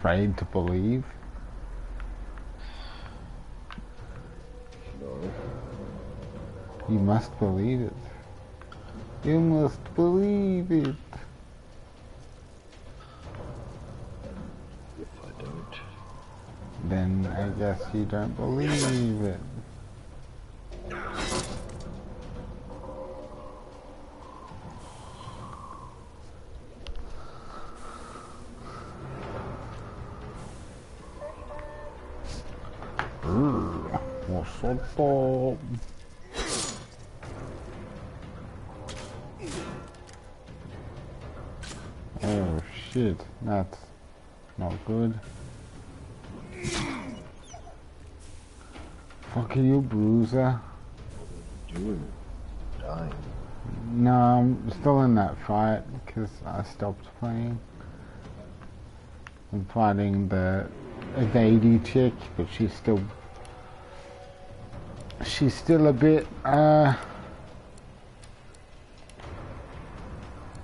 afraid to believe? No. You must believe it. You must believe it. If I don't, Then I guess you don't believe it. What's up, Bob? Oh shit, that's not good. Fuck you, bruiser. doing dying. No, I'm still in that fight because I stopped playing. I'm fighting the evadey chick, but she's still a bit,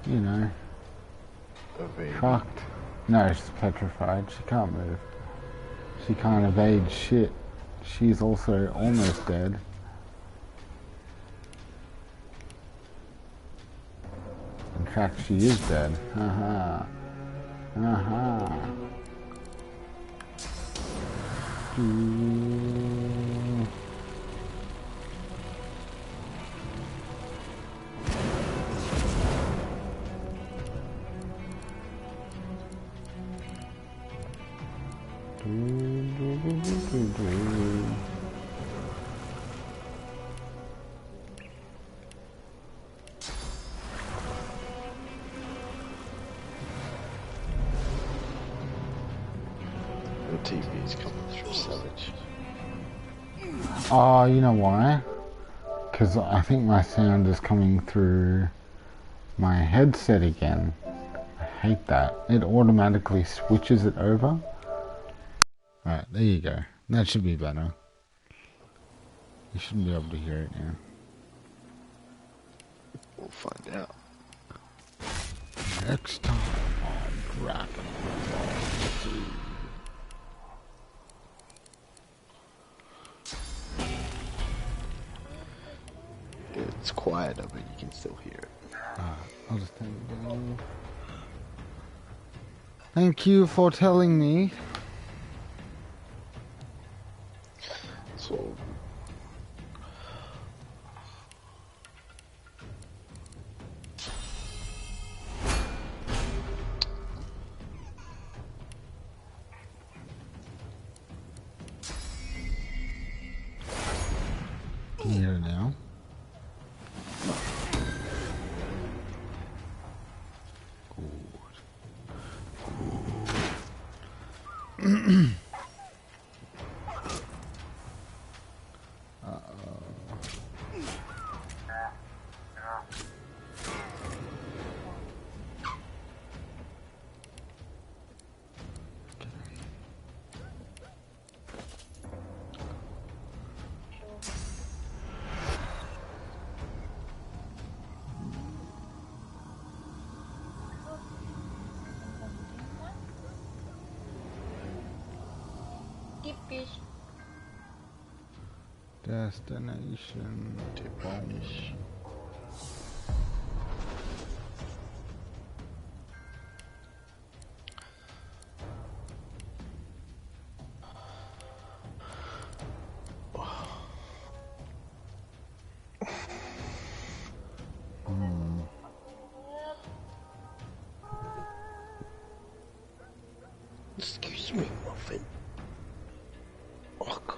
you know, fucked. No, she's petrified. She can't move. She can't evade shit. She's also almost dead. In fact, she is dead. Haha. Haha. The TV's coming through Savage. Oh, you know why? Because I think my sound is coming through my headset again. I hate that. It automatically switches it over. Alright, there you go. That should be better. You shouldn't be able to hear it now. We'll find out. Next time on Dragon Ball Z. It's quieter, but you can still hear it. I'll just take it down. Thank you for telling me. So, Can you hear it now? Good. Destination Divinity. Excuse me, Muffin. Oh God.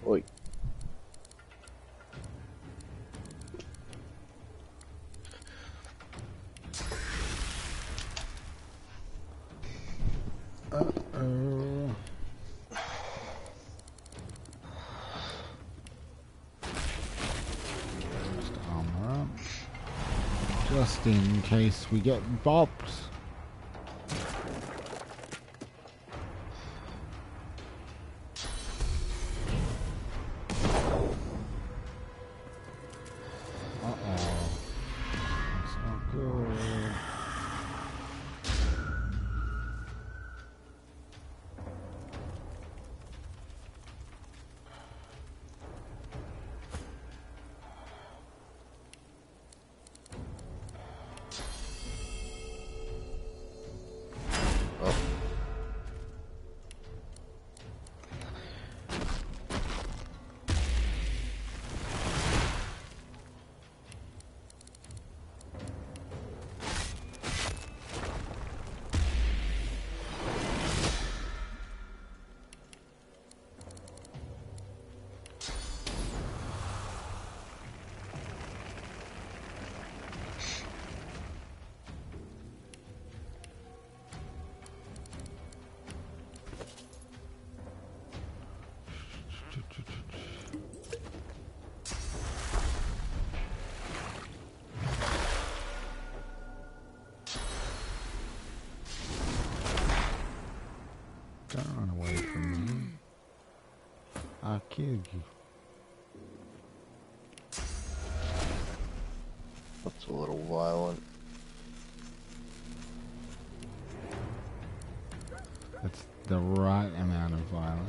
Oi. Uh-oh. Just armor up. Just in case we get bopped. kill you. That's a little violent. That's the right amount of violence.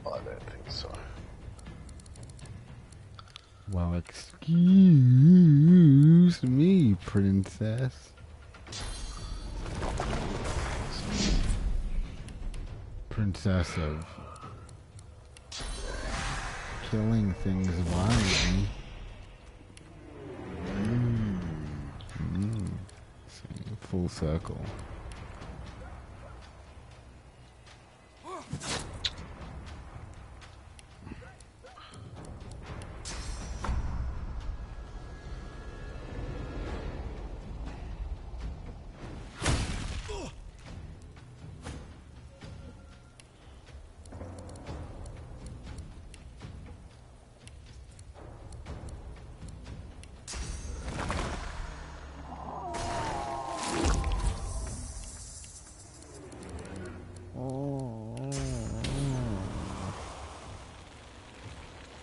I don't think so. Well, excuse me, princess. Princess of killing things violently. See, full circle.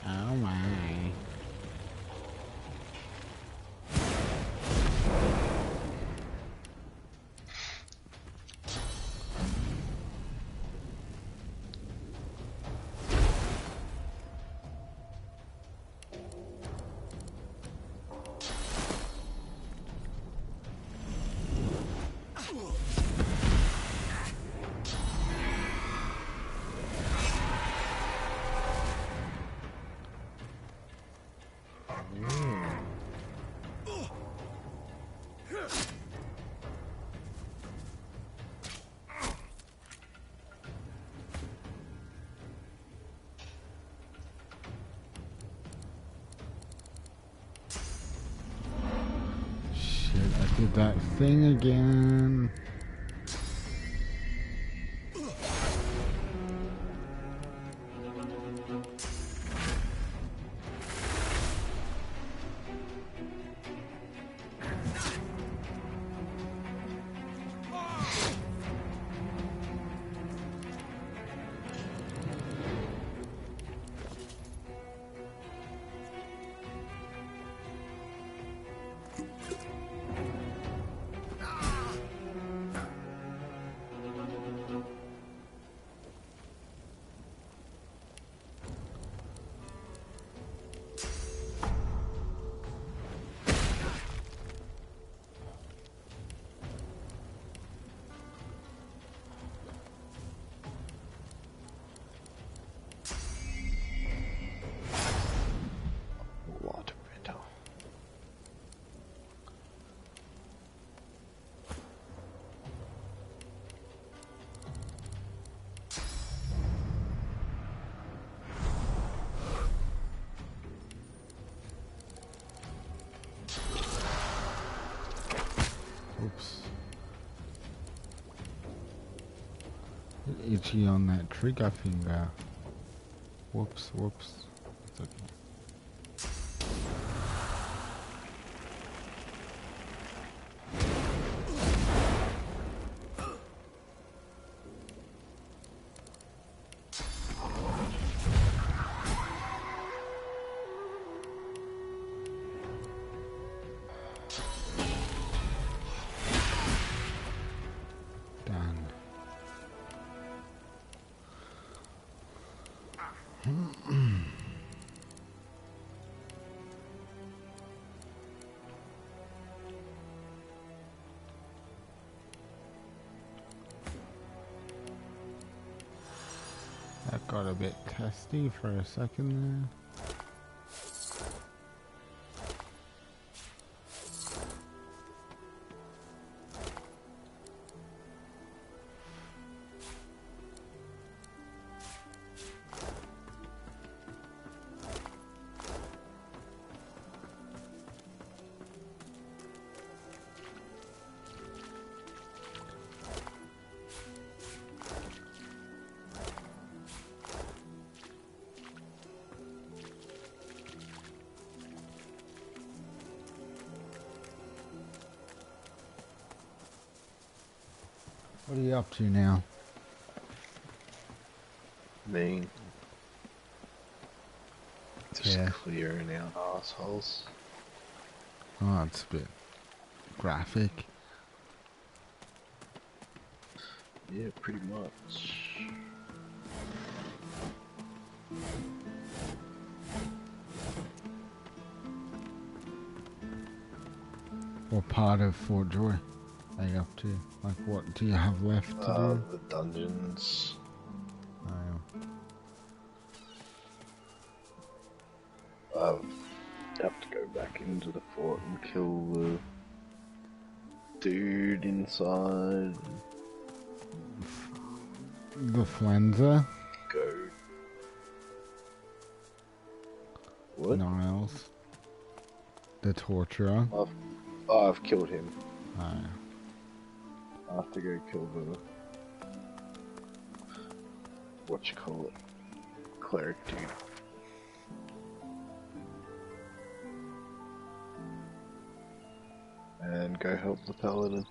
Oh my. Shit, I did that thing again. Water better. Oops. Itchy on that trigger finger. Whoops, whoops. It's okay. Done. That got a bit testy for a second there. What are you up to now? Me. Just Yeah. clearing out assholes. Oh, it's a bit graphic. Yeah, pretty much. What part of Fort Joy are you up to? Like, what do you have left to do? The dungeons. Have to go back into the fort and kill the dude inside. The Flenser? Go. What? Niles. The Torturer? I've killed him. Oh. I have to go kill the... Whatchamacallit? Cleric dude. And go help the paladin.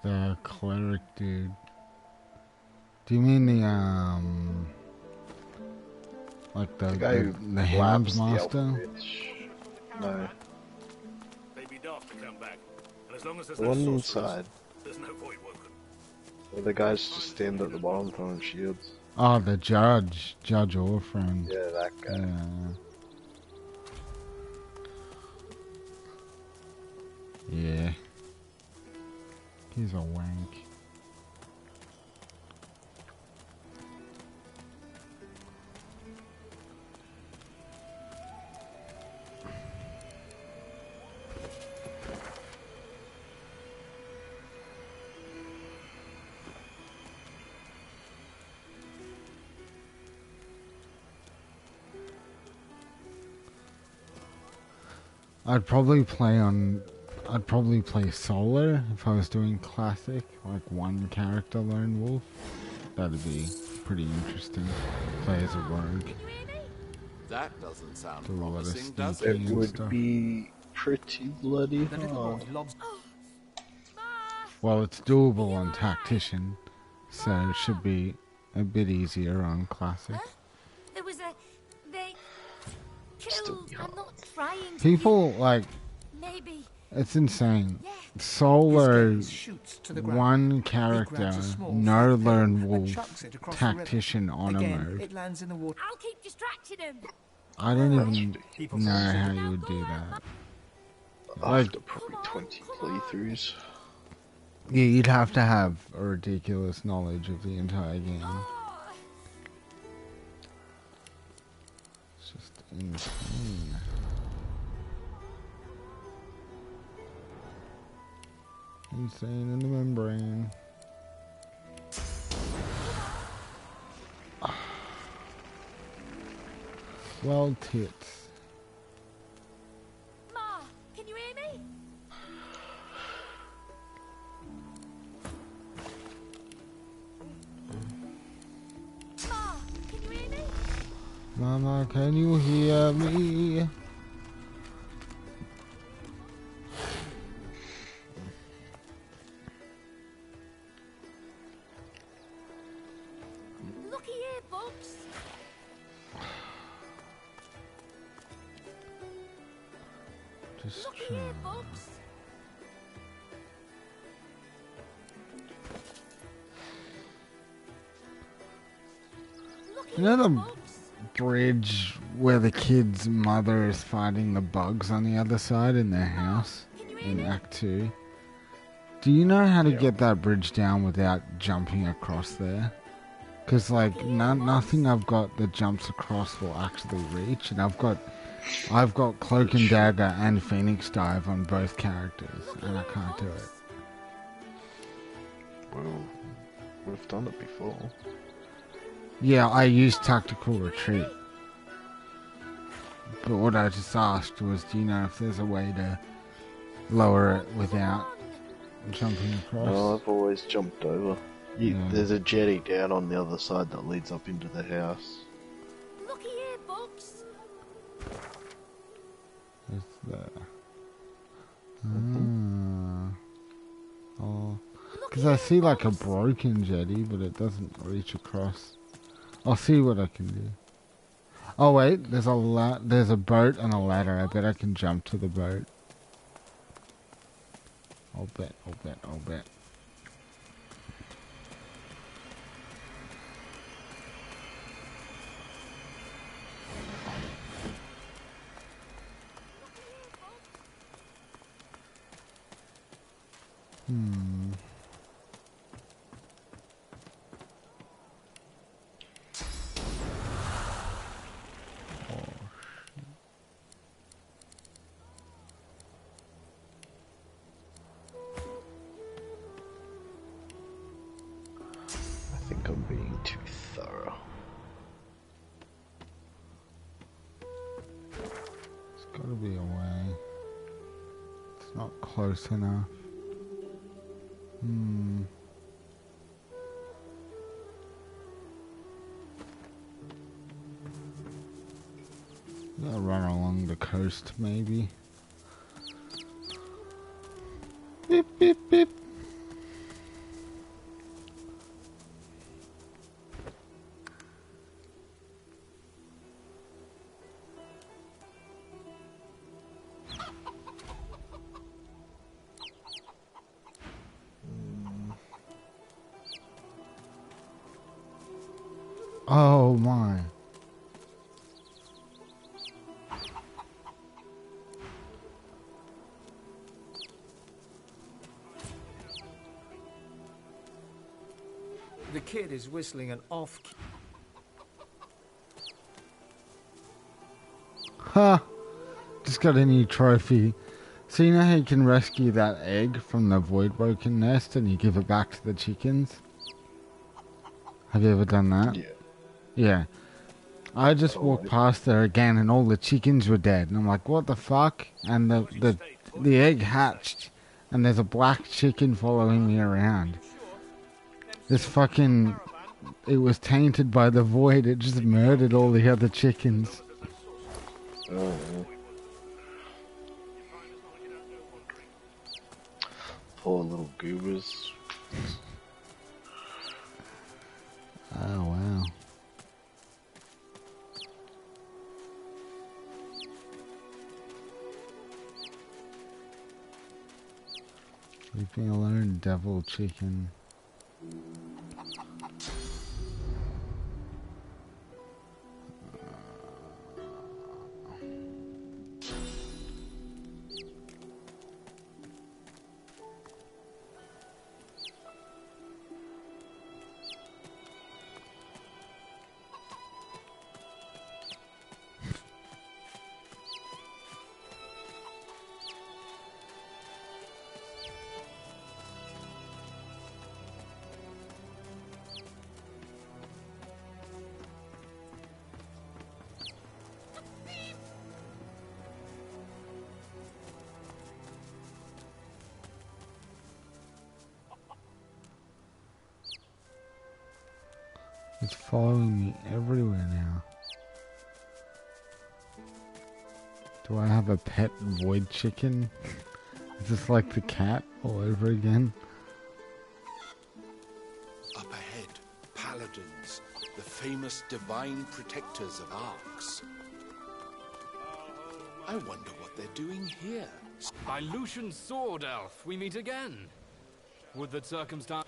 The cleric dude. Do you mean the like the guy who the Hound Master? No. They'd be daft to come back. And as long as there's The no one sorcerers, inside. there's no void woken. Well, the guys just stand at the bottom throwing shields. Oh, the Judge Orphan. Yeah, that guy. Yeah. He's a wank. I'd probably play solo if I was doing classic, like one character lone wolf. That'd be pretty interesting. Play as a rogue. That doesn't sound Do a lot of promising, does sneaking it? It and would stuff. be pretty bloody The little hard. boy lobs. Well, it's doable on Tactian, so it should be a bit easier on classic. There was a... They... Still Killed... be I'm hard. not trying to... People, like, Maybe... it's insane. Yeah. Solo, His gaze shoots to the ground. one He character, grabs a small no flat lone pebble and wolf, chucks it across the river. Tactician on a Again, mode. it lands in the water. I'll keep distracting him. I don't even People know say- how you would do that. After probably 20 playthroughs. Yeah, you'd have to have a ridiculous knowledge of the entire game. Oh, It's just insane. Insane in the membrane. Well, tits. Ma, can you hear me? Ma, can you hear me? Mama, can you hear me? Looky here, folks. Just Looky try. here, folks. Looky You know here, the folks. bridge where the kid's mother is fighting the bugs on the other side in their house Can you hear in me? Act 2? Do you know how to Yeah. get that bridge down without jumping across there? Because, like, nothing I've got that jumps across will actually reach, and I've got Cloak and Dagger and Phoenix Dive on both characters, and I can't do it. Well, we've done it before. Yeah, I used Tactical Retreat. But what I just asked was, do you know if there's a way to lower it without jumping across? No, I've always jumped over. Yeah. There's a jetty down on the other side that leads up into the house. Looky here, folks. It's there. Ah. Oh. Looky Because I see like a broken jetty, but it doesn't reach across. I'll see what I can do. Oh wait, there's a boat and a ladder. I bet I can jump to the boat. I'll bet. I think I'm being too thorough. There's gotta be a way. It's not close enough. Gotta run along the coast, maybe. Beep, beep, beep. Oh my. The kid is whistling an off-key. Ha! Just got a new trophy. So you know how you can rescue that egg from the void broken nest and you give it back to the chickens? Have you ever done that? Yeah. Yeah. I just walked past there again and all the chickens were dead. And I'm like, what the fuck? And the egg hatched. And there's a black chicken following me around. This fucking... It was tainted by the void. It just murdered all the other chickens. Oh. Poor little goobers. Oh, wow. Leave me alone, devil chicken. It's following me everywhere now. Do I have a pet void chicken? Is this like the cat all over again? Up ahead, paladins, the famous divine protectors of arcs. I wonder what they're doing here. By Lucian's sword, elf, we meet again. Would that circumstance...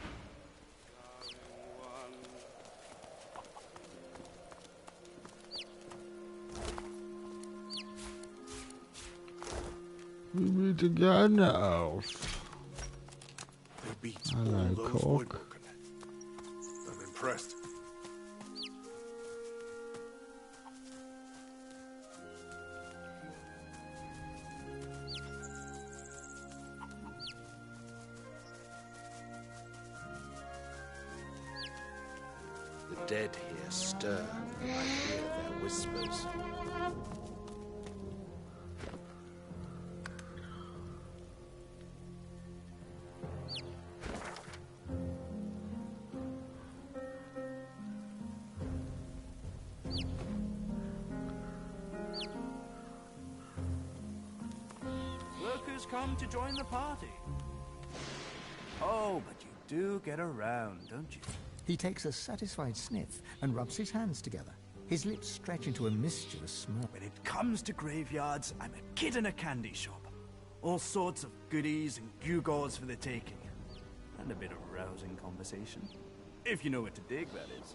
We meet again now. They beat Hello, all those Cork. Voidwoken. I'm impressed. The dead here stir. I hear their whispers. Workers come to join the party. Oh, but you do get around, don't you? He takes a satisfied sniff and rubs his hands together. His lips stretch into a mischievous smirk. When it comes to graveyards, I'm a kid in a candy shop. All sorts of goodies and gewgaws for the taking. And a bit of rousing conversation. If you know what to dig, that is.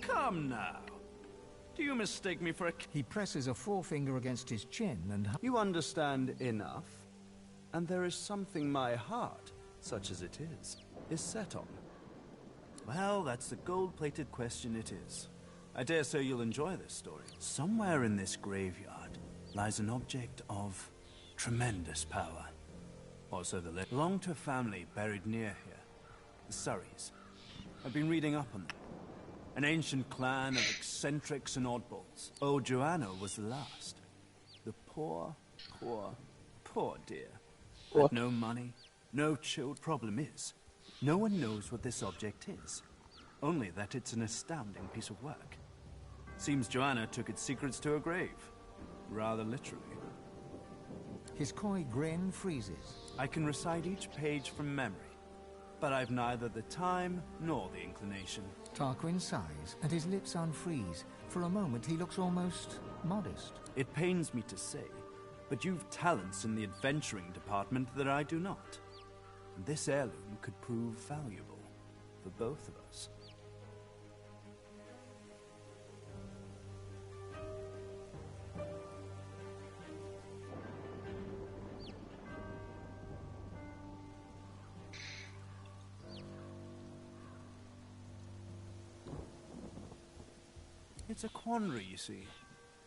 Come now. Do you mistake me for a... He presses a forefinger against his chin and... You understand enough, and there is something my heart, such as it is set on. Well, that's the gold-plated question it is. I dare say you'll enjoy this story. Somewhere in this graveyard lies an object of tremendous power. Also, the belonged to a family buried near here, the Surreys. I've been reading up on them. An ancient clan of eccentrics and oddballs. Old Joanna was the last. The poor dear. Had no money, no chilled. Problem is, no one knows what this object is. Only that it's an astounding piece of work. Seems Joanna took its secrets to her grave. Rather literally. His coy grin freezes. I can recite each page from memory, but I've neither the time nor the inclination. Tarquin sighs, and his lips unfreeze. For a moment, he looks almost modest. It pains me to say, but you've talents in the adventuring department that I do not. And this heirloom could prove valuable for both of us. It's a quandary, you see.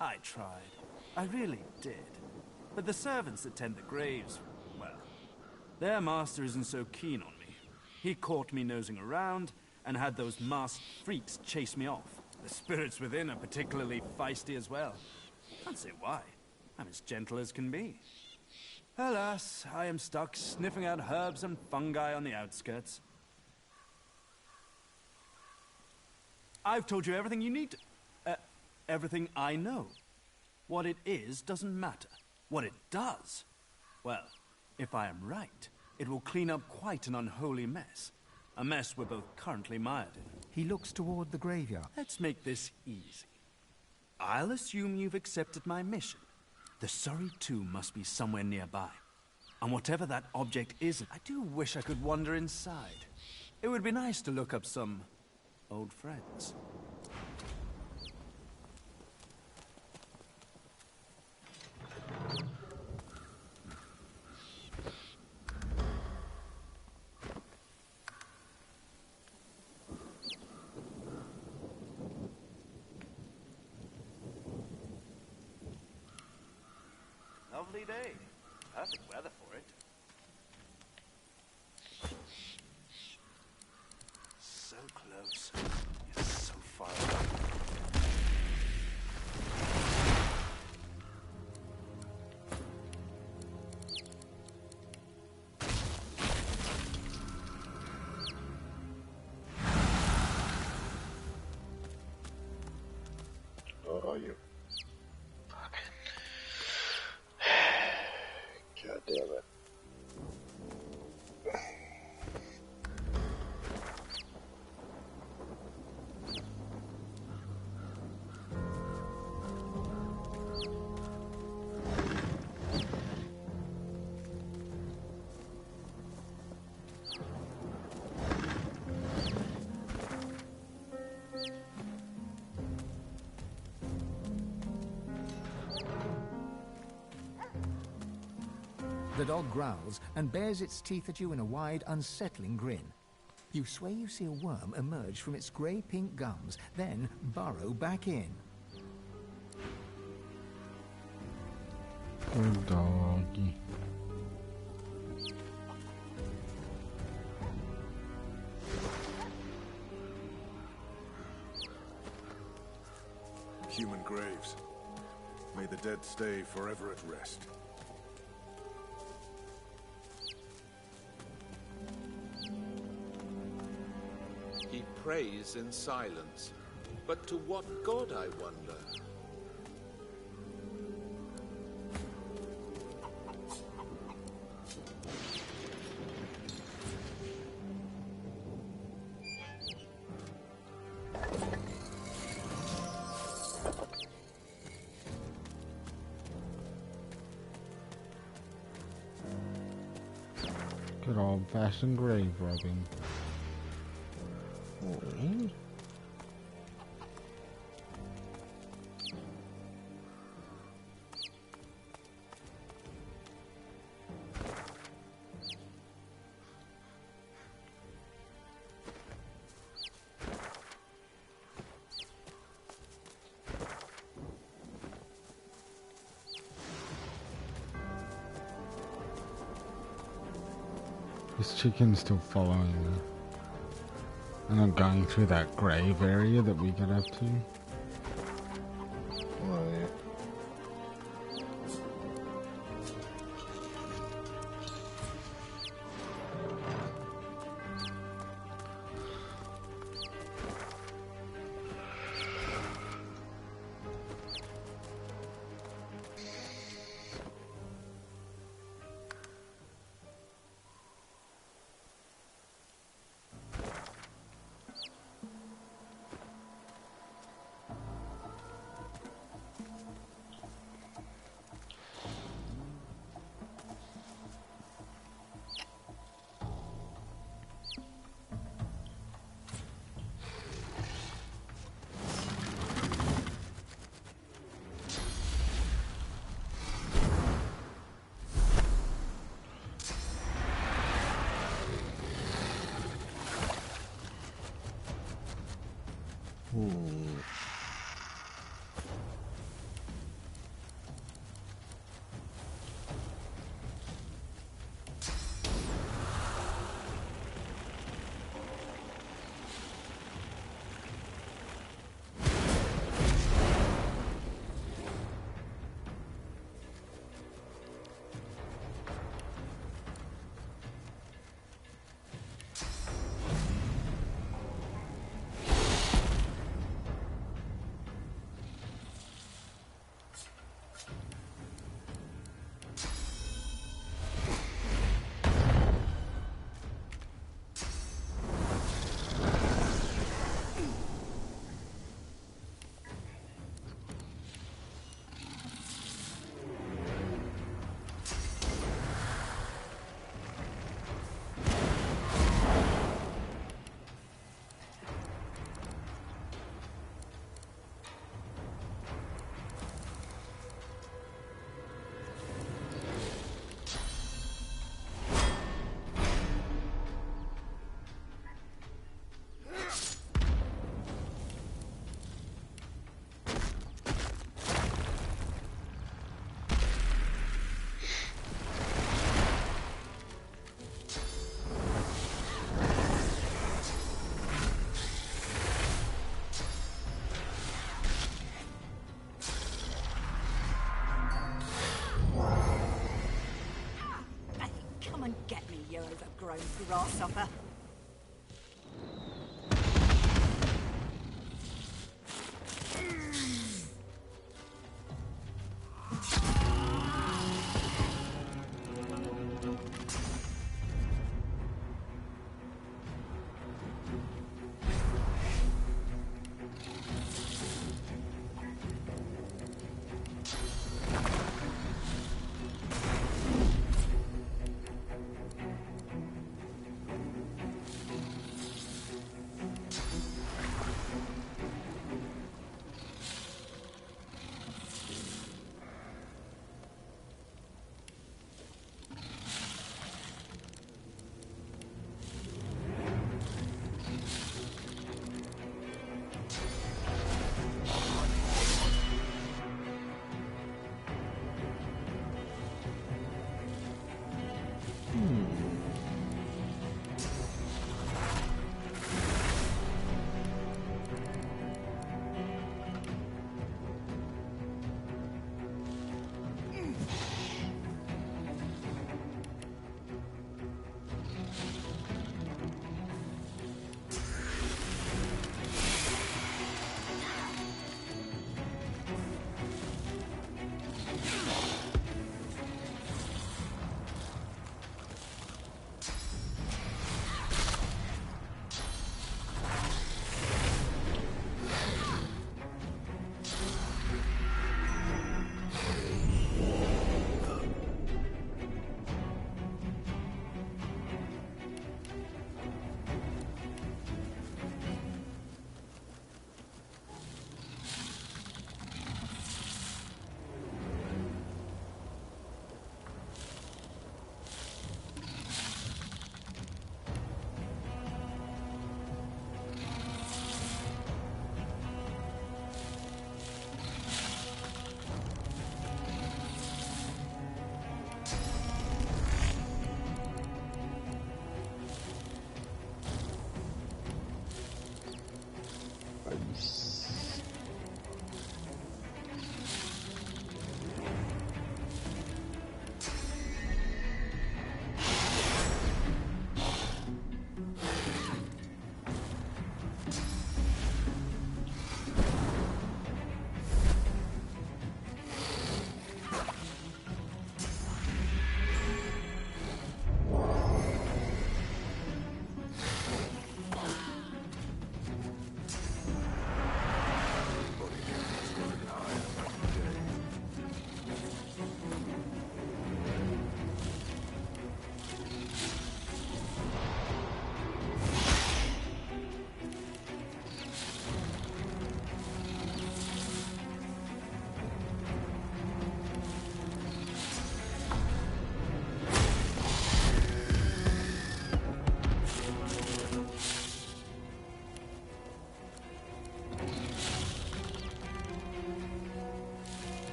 I tried. I really did. But the servants that tend the graves, well, their master isn't so keen on me. He caught me nosing around and had those masked freaks chase me off. The spirits within are particularly feisty as well. Can't say why. I'm as gentle as can be. Alas, I am stuck sniffing out herbs and fungi on the outskirts. I've told you everything you need to... everything I know. What it is doesn't matter. What it does, well, if I am right, it will clean up quite an unholy mess. A mess we're both currently mired in. He looks toward the graveyard. Let's make this easy. I'll assume you've accepted my mission. The Surrey tomb must be somewhere nearby. And whatever that object is, I do wish I could wander inside. It would be nice to look up some old friends. Lovely day. Perfect weather for it. So close, yet so far away. Oh, you God damn it. The dog growls and bares its teeth at you in a wide, unsettling grin. You swear you see a worm emerge from its grey-pink gums, then burrow back in. Good doggy. Human graves. May the dead stay forever at rest. praise in silence. But to what god, I wonder? Good old-fashioned grave robbing. This chicken's still following me. And I'm going through that grave area that we got up to. Oh, yeah. Overgrown grasshopper.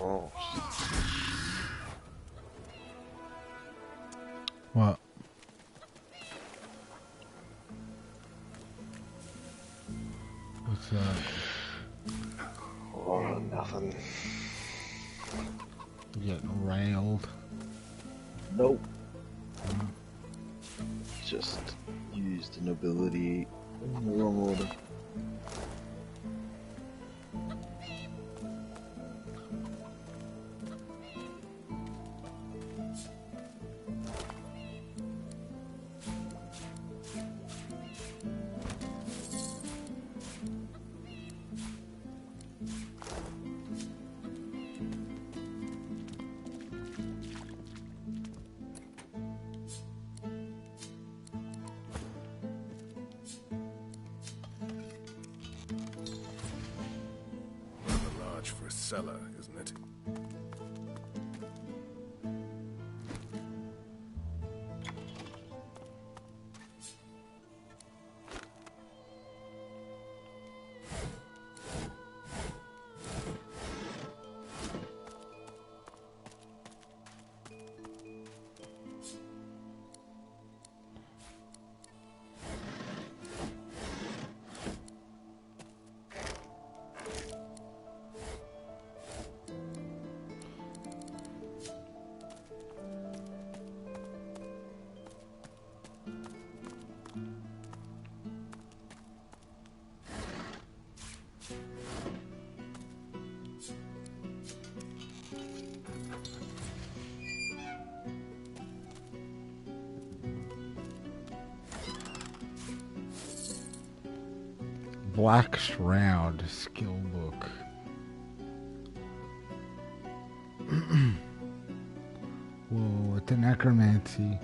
Oh, What? What's that? oh, nothing. Getting railed. Nope. Just used an ability in the wrong order. Rather large for a cellar, isn't it? Black Shroud skill book. Whoa, with the necromancy.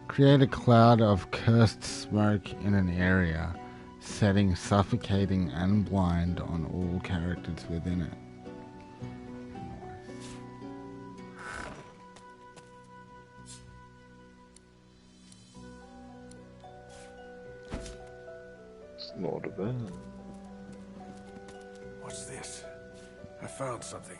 Create a cloud of cursed smoke in an area, setting suffocating and blind on all characters within it. It's not a bad. What's this? I found something.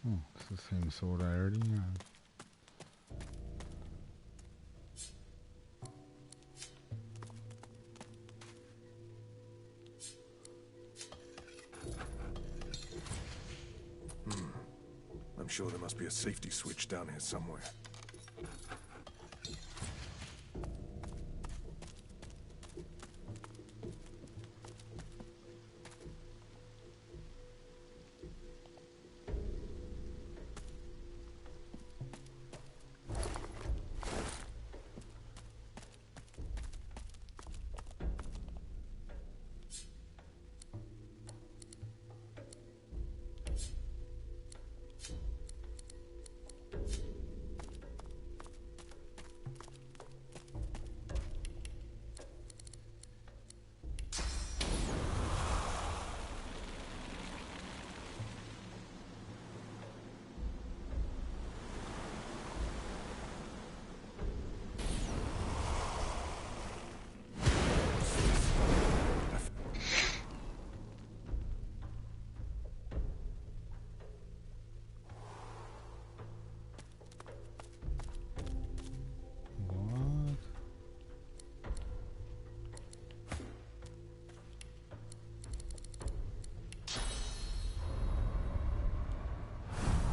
Oh, it's the same sword I already have. I'm sure there must be a safety switch down here somewhere. What?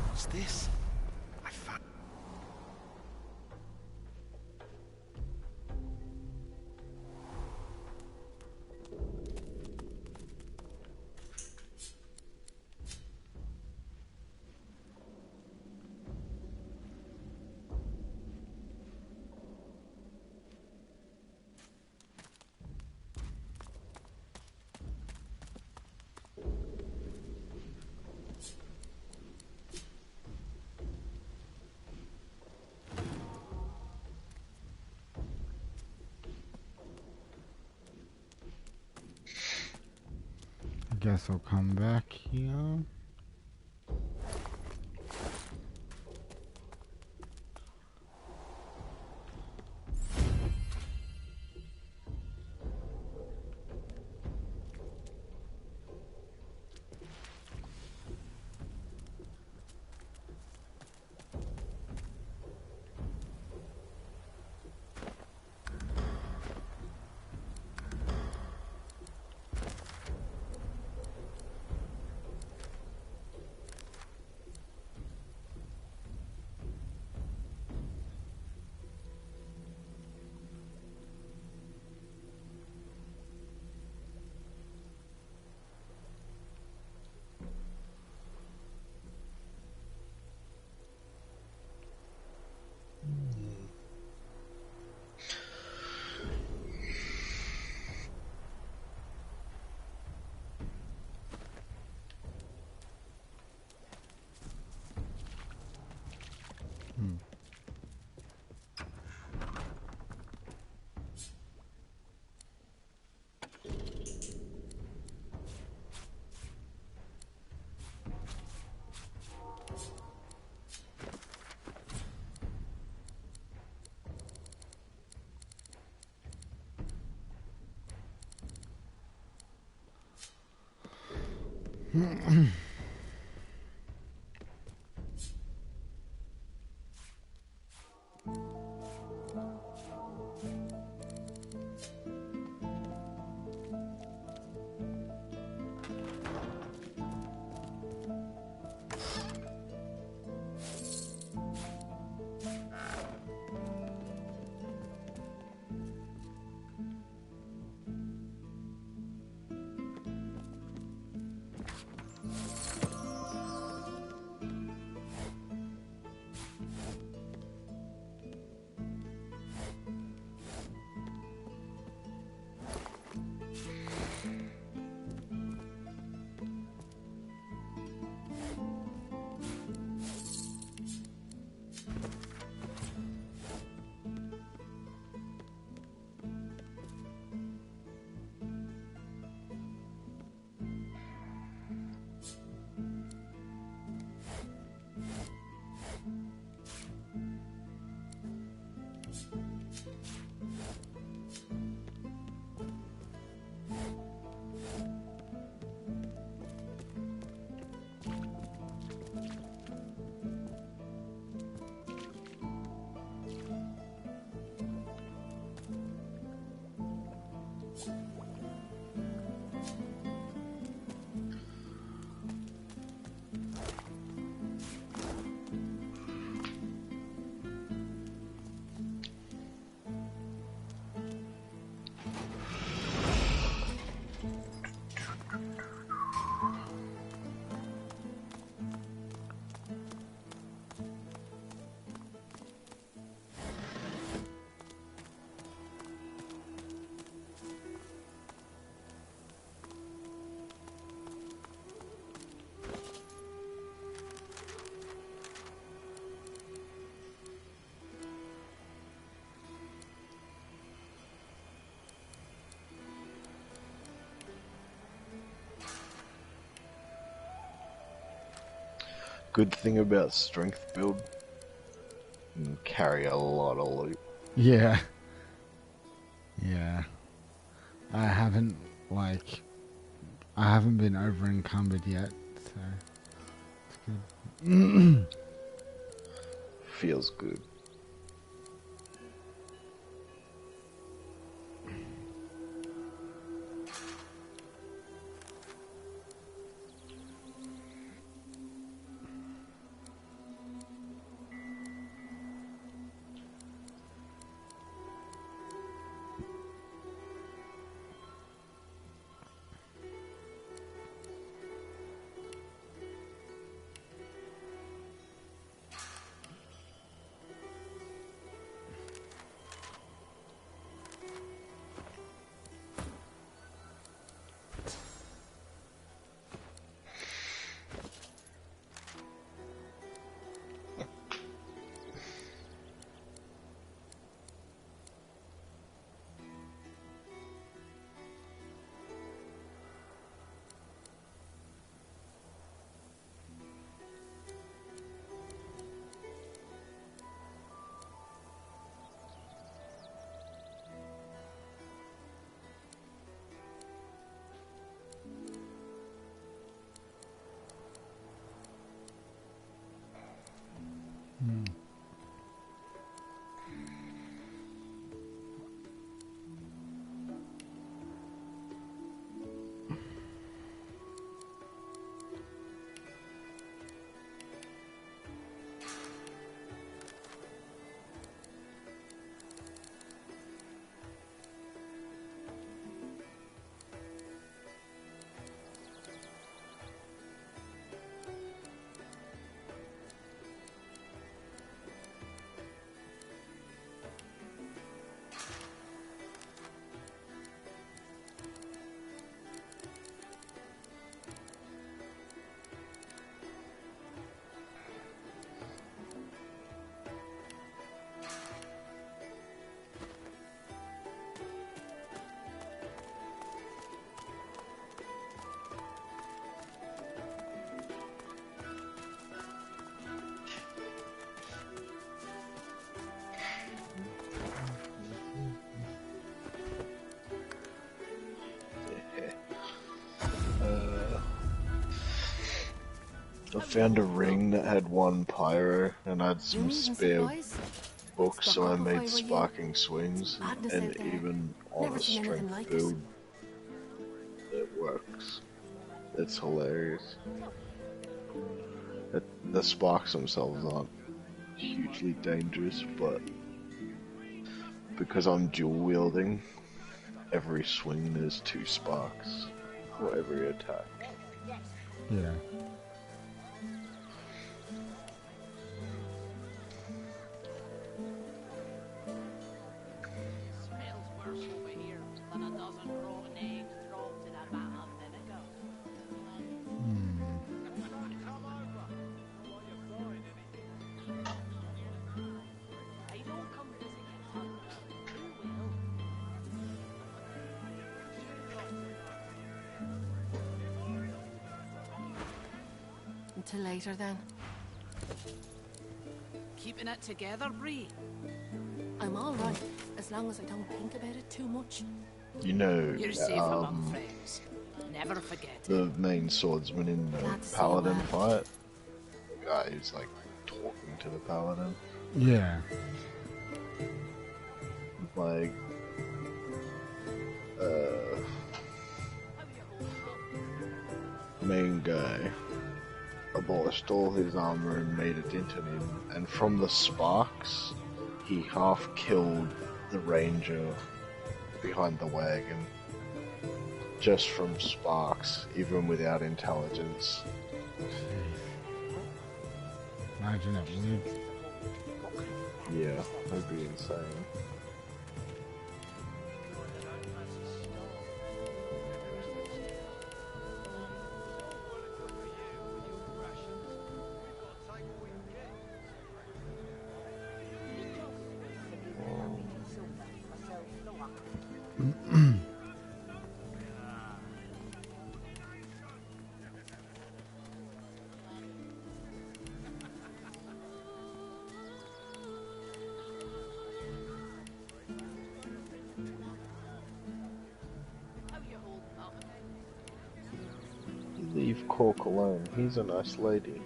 What's this? I found... Guess I'll come back here. Good thing about strength build, you can carry a lot of loot. Yeah. Yeah. I haven't been over encumbered yet, so it's good. Feels good. I found a ring that had one pyro and I had You some need some spare supplies? books, Stock so I up if I made were you. sparking swings, Madness and out there. even on Never a seen anything strength like it. build, it works. It's hilarious. The sparks themselves aren't hugely dangerous, but because I'm dual wielding, every swing there's 2 sparks for every attack. Yeah. Smells worse over here than a dozen rotten eggs dropped in a vat of vinegar. I don't come visit your tongue. Who will? Until later then. Keeping it together, Bree? I'm alright, as long as I don't think about it too much. You know, You're safe among friends. Never forget. the main swordsman in the Glad to see you paladin well. fight, the guy who's like talking to the paladin, Yeah. like, main guy abolished all his armor and made it into him, and from the sparks, he half killed the ranger behind the wagon. Just from sparks, even without intelligence. Imagine it would. Yeah, that'd be insane. Leave Cork alone, he's a nice lady.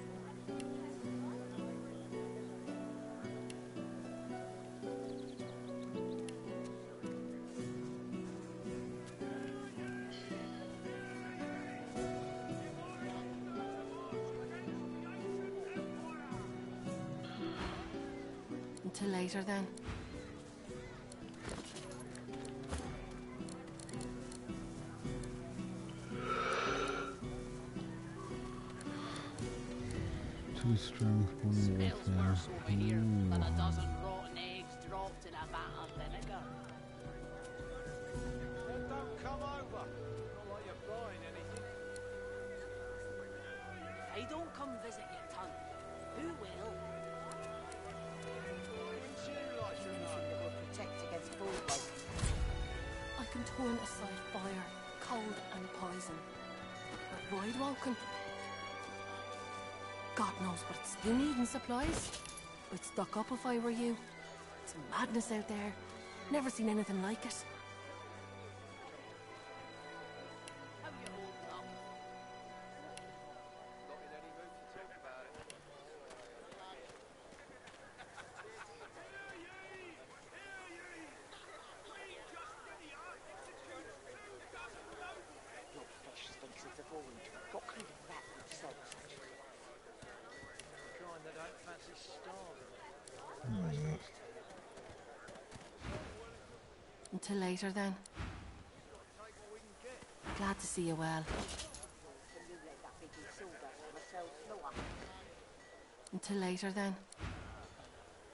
Until later then. Too strong for me. Smells worse over here than a dozen rotten eggs dropped in a vat of vinegar. Then don't come over. Not like you're buying anything. I don't come visit your tongue. Who will? Wouldn't you like to know? That will protect against food like. I can turn aside fire, cold and poison. But wide woken. God knows what it's still needing supplies. I'd stock up if I were you. It's madness out there. Never seen anything like it. How you holding up? Not in any mood to talk about it. Until later, then. Glad to see you well. Until later, then.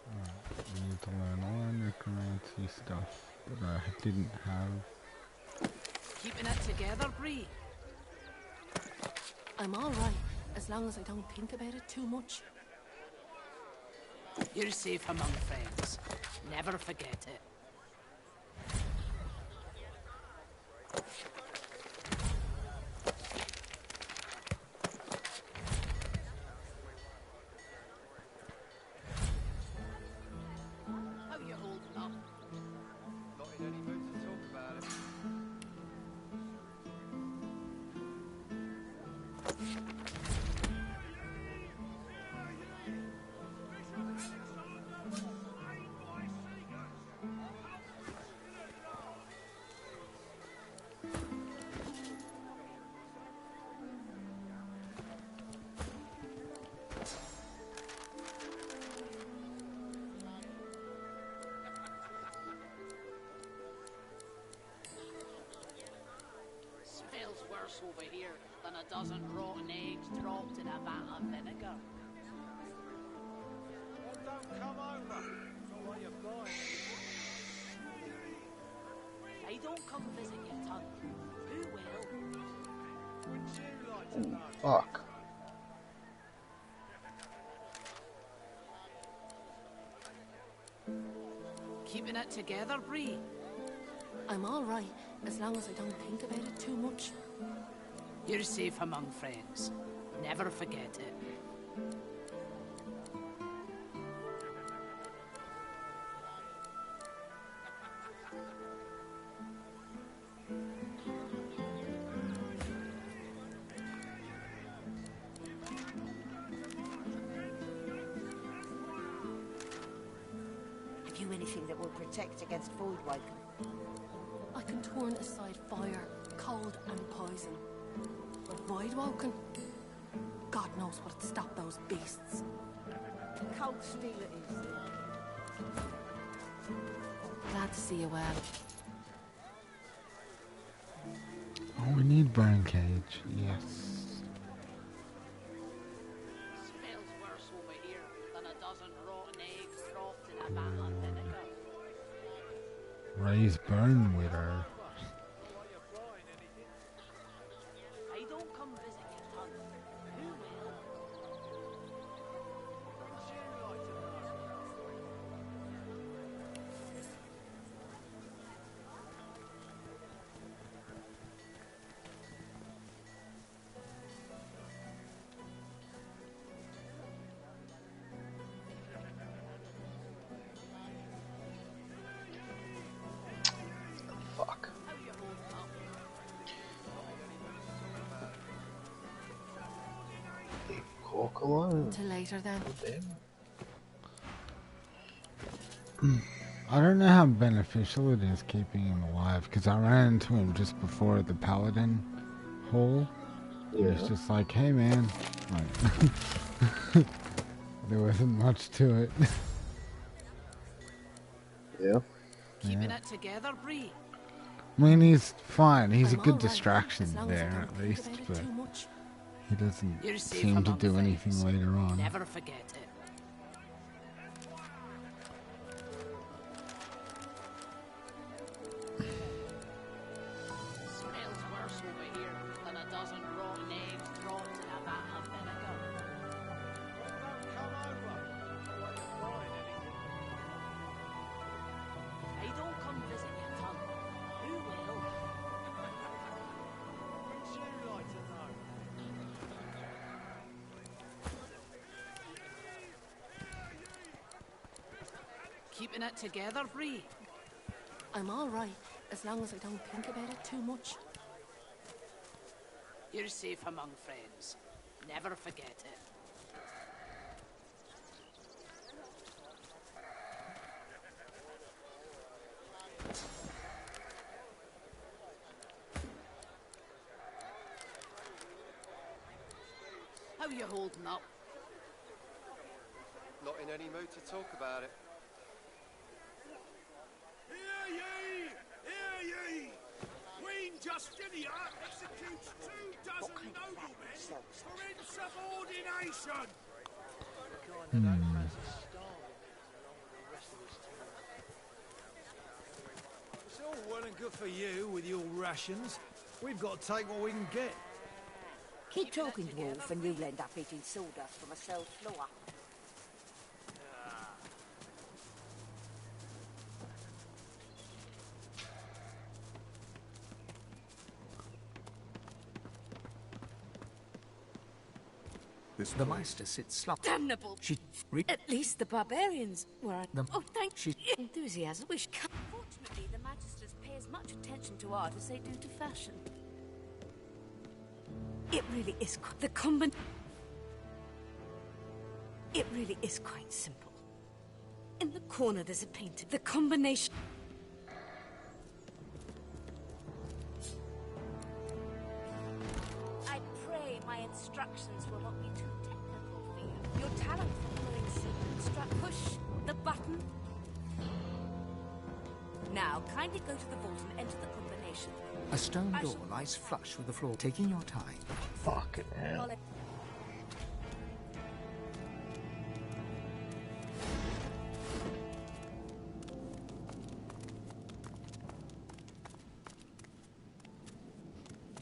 I need to learn all the necromancy stuff that I didn't have. Keeping it together, Bree? I'm all right, as long as I don't think about it too much. You're safe among friends. Never forget it. How you holding up? Not in any mood to talk about it. Smells worse over here than a dozen rotten eggs dropped in a vat of vinegar. Well, don't come over. Not while you're blind. They don't come visit your tongue. Who will? Wouldn't you like to know? Fuck. Keeping it together, Bree? I'm all right, as long as I don't think about it too much. You're safe among friends. Never forget it. Have you anything that will protect against Voidwoken? I can turn aside fire, cold, and poison. But Voidwoken? God knows what'd stop those beasts. Cold steel it is, then. Glad to see you well. Oh, we need Bone Cage. Yes. Smells worse over here than a dozen rotten eggs dropped in a vat of vinegar. Raise Bone Widow. They don't come visit your tongue. Who will? Wouldn't you like to know? Fuck. How you holding up? Leave Cork alone. Till later, then. I don't know how beneficial it is keeping him alive, because I ran into him just before at the Paladin Hall. Yeah. He's just like, hey man. Like, there wasn't much to it. Yeah. Keeping it together, Bree? I mean, he's fine. He's a I'm good all right, distraction as long as I there, don't at think least, about it but too much. he doesn't You're safe seem to among do friends. anything later on. Never forget it. Smells worse over here than a dozen rotten eggs dropped in a vat of vinegar. Well, don't come over. Not while you're blind, anything. They don't come visit your tongue. Who will? Wouldn't you like to know? Keeping it together, Bree? I'm all right, as long as I don't think about it too much. You're safe among friends. Never forget it. How you holding up? Not in any mood to talk about it. Hear ye! Hear ye! Queen Justinia executes 24 noblemen for insubordination! It's all well and good for you with your rations. We've got to take what we can get. Keep talking, Wolf, and you'll end up eating sawdust from a cell floor. The Meister sits slump. Damnable! At least the barbarians were... Oh, thank you. Enthusiasm. Fortunately, the Magisters pay as much attention to art as they do to fashion. It really is quite... It really is quite simple. In the corner, there's a painting. The combination... I pray my instructions will not be too technical for you. Your talent for following secret push the button. Now, kindly go to the vault and enter the combination. A stone door lies flush with the floor. Taking your time. Fucking hell.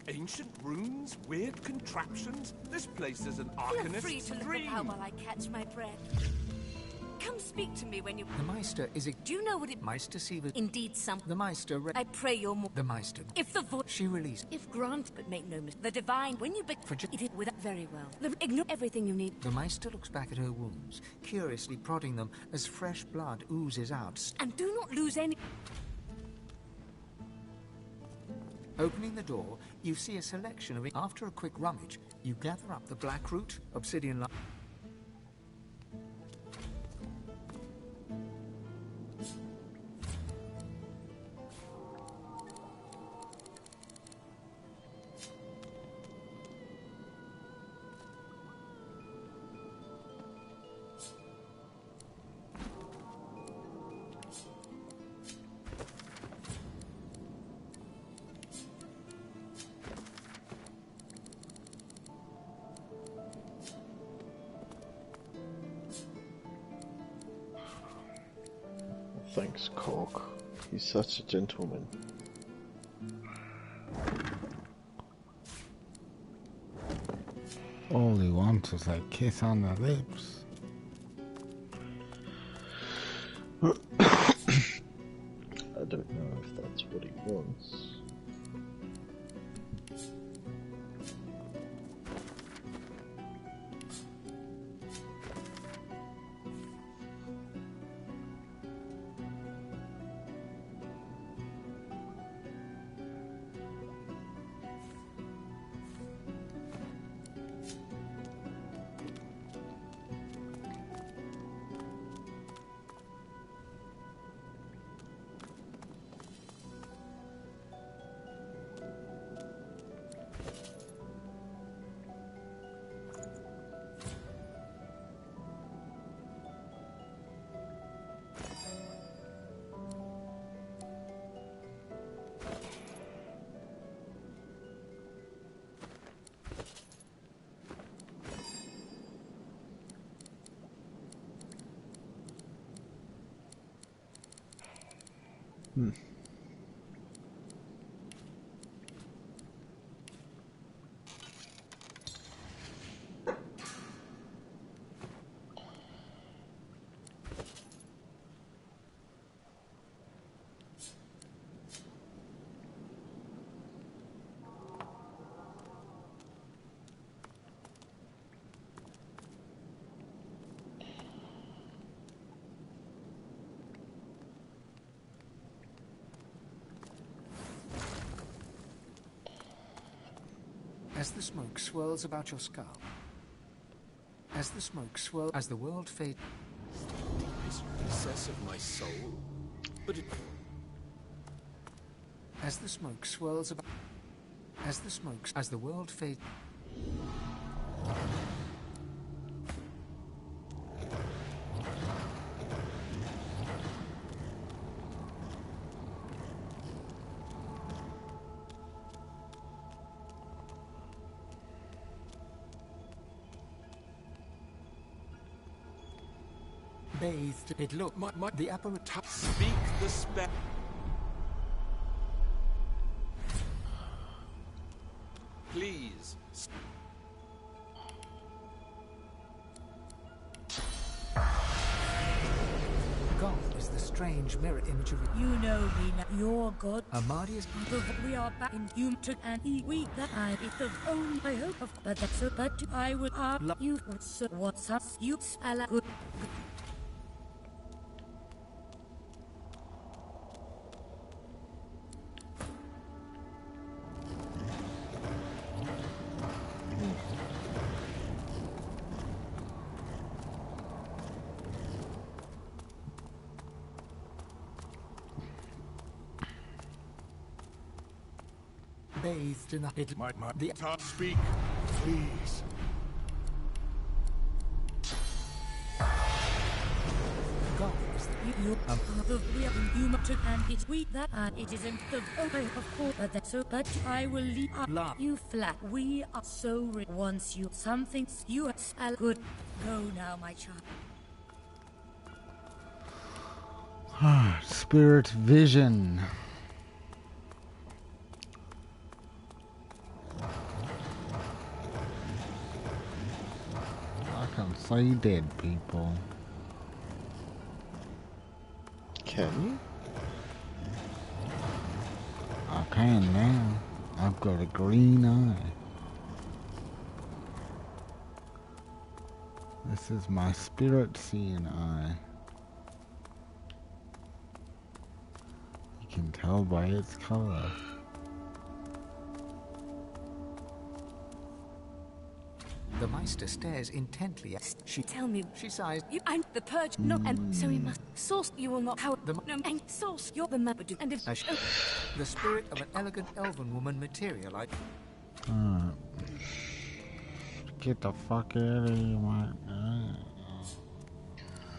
Ancient runes, weird contraptions. This place is an Feel arcanist's free to look dream. about while I catch my breath. Come speak to me when you... The Meister is a... Do you know what it... Meister Sievers... Indeed, some... The Meister... I pray you're more... The Meister... If the voice... She released... If grant, but make no mistake. The divine, when you... For it is without... Very well. Ignore everything you need. The Meister looks back at her wounds, curiously prodding them as fresh blood oozes out. And do not lose any... Opening the door, you see a selection of... After a quick rummage, you gather up the black root, obsidian... Thanks, Cork. He's such a gentleman. All he wants is a kiss on the lips. I don't know if that's what he wants. As the smoke swirls about your skull, as the smoke swirls, as the world fades, Deepest recess of my soul, but it... as the smoke swirls about, as the smoke, as the world fades. bathed. It looked the apparition. Speak the spell. Please. God is the strange mirror image of You know me now. You're God. Amadius. We are back in you took and we that I it the only I hope of but that's so but I would love you so what's up you ala good. Bathed in the The top speak, please. God is The you took and it's we that and it isn't the okay of course but that's so but I will leave you flat. We are so once you something you are good. Go now, my child. Spirit vision. I can see dead people. Can you? I can now. I've got a green eye. This is my spirit seeing eye. You can tell by its color. The Meister stares intently at she. Tell me. She sighs. You and the purge. No, and so we must. Source, you will not. How the no, and source, you're the map. And if the spirit of an elegant elven woman materialized. Get the fuck out of here, man.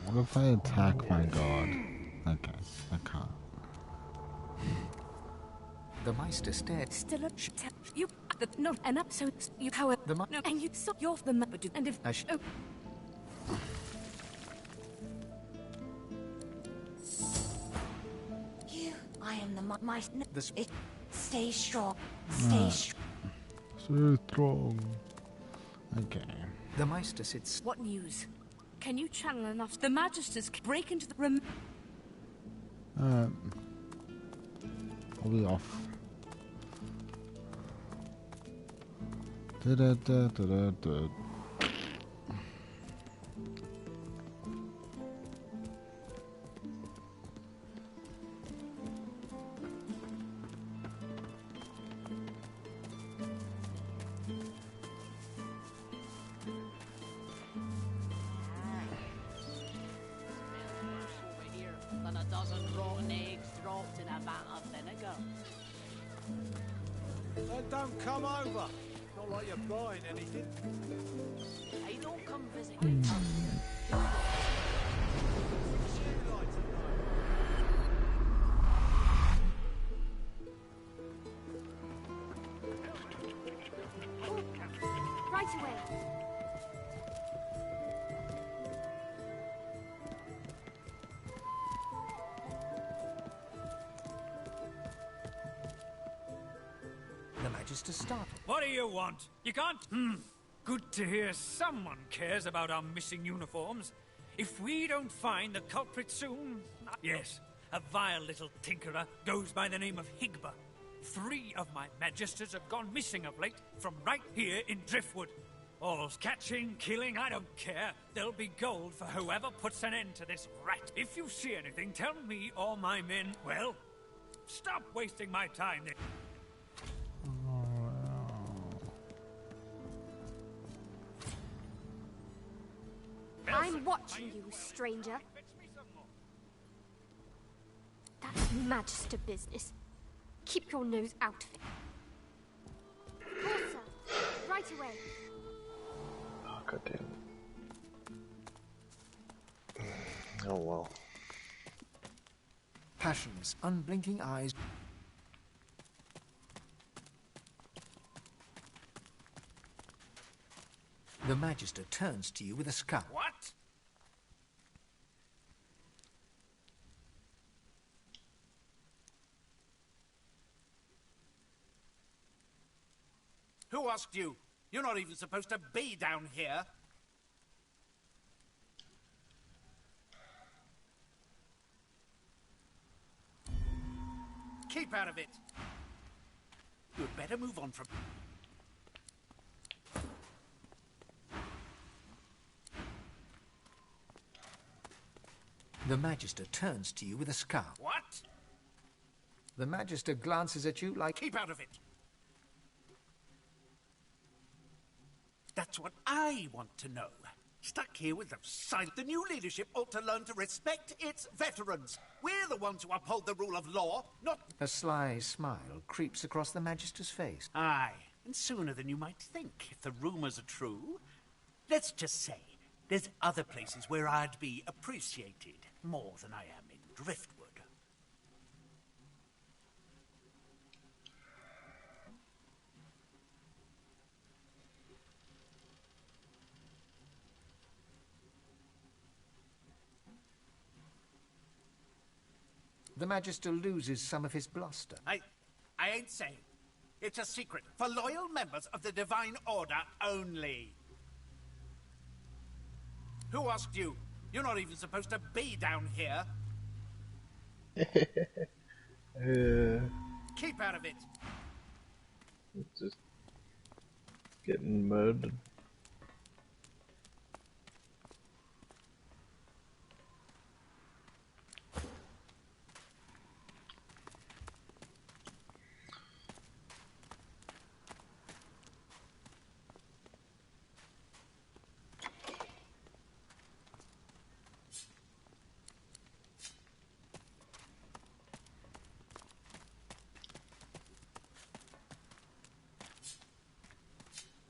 What if I attack my god? Okay, I can't. The Meister stared. Still up. You. The no, and up. So you power. The no, and you saw you're the map. And if You, I am my it, stay strong. Stay strong. So strong. Okay. The Meister sits. What news? Can you channel enough? The Magisters break into the room. I'll be off. Da-da-da-da-da-da. Over here than a dozen rotten eggs dropped in a vat of vinegar. Don't come over. Not like you're buying anything. I don't come visiting. Right away. The Magister startled. What do you want? You can't? Good to hear someone cares about our missing uniforms. If we don't find the culprit soon... Yes, a vile little tinkerer goes by the name of Higba. 3 of my Magisters have gone missing of late from right here in Driftwood. All's catching, killing, I don't care. There'll be gold for whoever puts an end to this rat. If you see anything, tell me or my men, well, stop wasting my time then. I'm watching you, stranger. That's Magister business. Keep your nose out of it. Corsa, right away. Oh, goddamn. Oh, well. Passions, unblinking eyes. The Magister turns to you with a scowl. What? Who asked you? You're not even supposed to be down here. Keep out of it. You'd better move on from... The Magister turns to you with a scowl. What? The Magister glances at you like... Keep out of it. That's what I want to know. Stuck here with the silent. The new leadership ought to learn to respect its veterans. We're the ones who uphold the rule of law, not... A sly smile creeps across the Magister's face. Aye, and sooner than you might think, if the rumours are true. Let's just say, there's other places where I'd be appreciated more than I am in Driftwood. The Magister loses some of his bluster. I ain't saying. It's a secret for loyal members of the Divine Order only. Who asked you? You're not even supposed to be down here. Keep out of it. It's just getting murdered.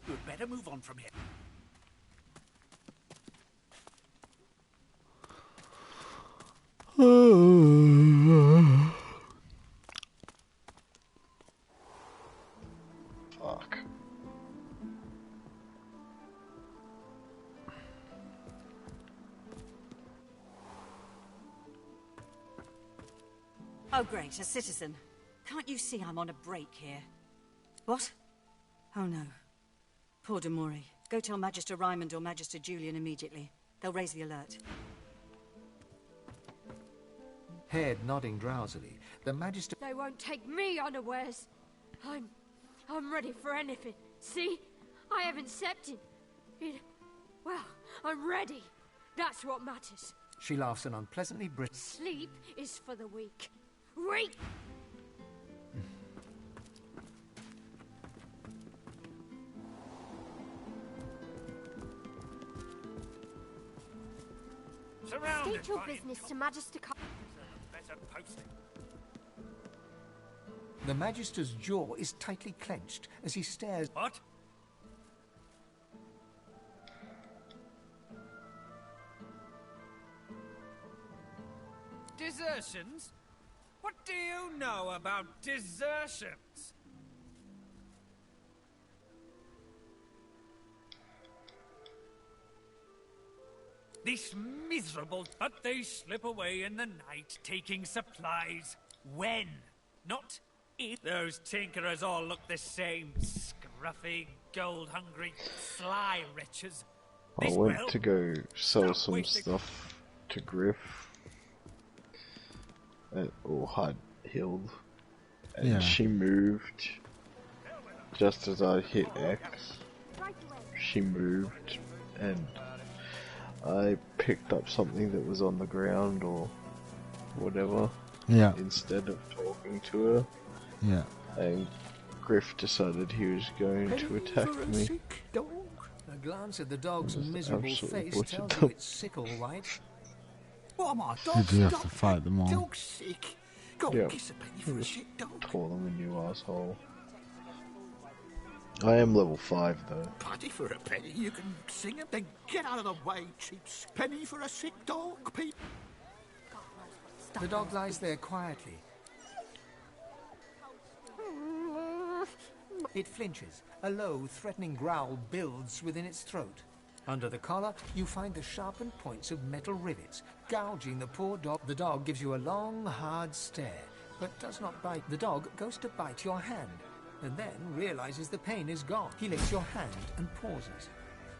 You'd better move on from here. Fuck. Oh, great, a citizen. Can't you see I'm on a break here? What? Oh, no. Poor Demori. Go tell Magister Raymond or Magister Julian immediately. They'll raise the alert. Head nodding drowsily, the Magister... They won't take me unawares. I'm ready for anything. See? I haven't accepted it. Well, I'm ready. That's what matters. She laughs an unpleasantly Brit... Sleep is for the weak. Weak! Surrounded State your by business to Magister... better posting. The Magister's jaw is tightly clenched as he stares... What? Desertions? What do you know about desertions? This miserable... But they slip away in the night, taking supplies. When? Not if. Those tinkerers all look the same. Scruffy, gold-hungry, sly wretches. I went to go sell some stuff to Griff. Or had healed. And she moved. Just as I hit X. She moved. And I picked up something that was on the ground or whatever. Yeah. Instead of talking to her. Yeah. And Griff decided he was going to attack me. Sick dog. A glance at the dog's miserable face butchered tells you them. it's sick, all right. What am I, Did you have to fight them all? dog sick? Go Yeah. on, kiss a penny for a sick dog. Call him a new asshole. I am level 5 though. Paddy for a penny, you can sing it. Then get out of the way, cheaps. Penny for a sick dog, people. The dog lies there quietly. It flinches. A low, threatening growl builds within its throat. Under the collar, you find the sharpened points of metal rivets, gouging the poor dog. The dog gives you a long, hard stare, but does not bite. The dog goes to bite your hand. and then realizes the pain is gone. He licks your hand and pauses.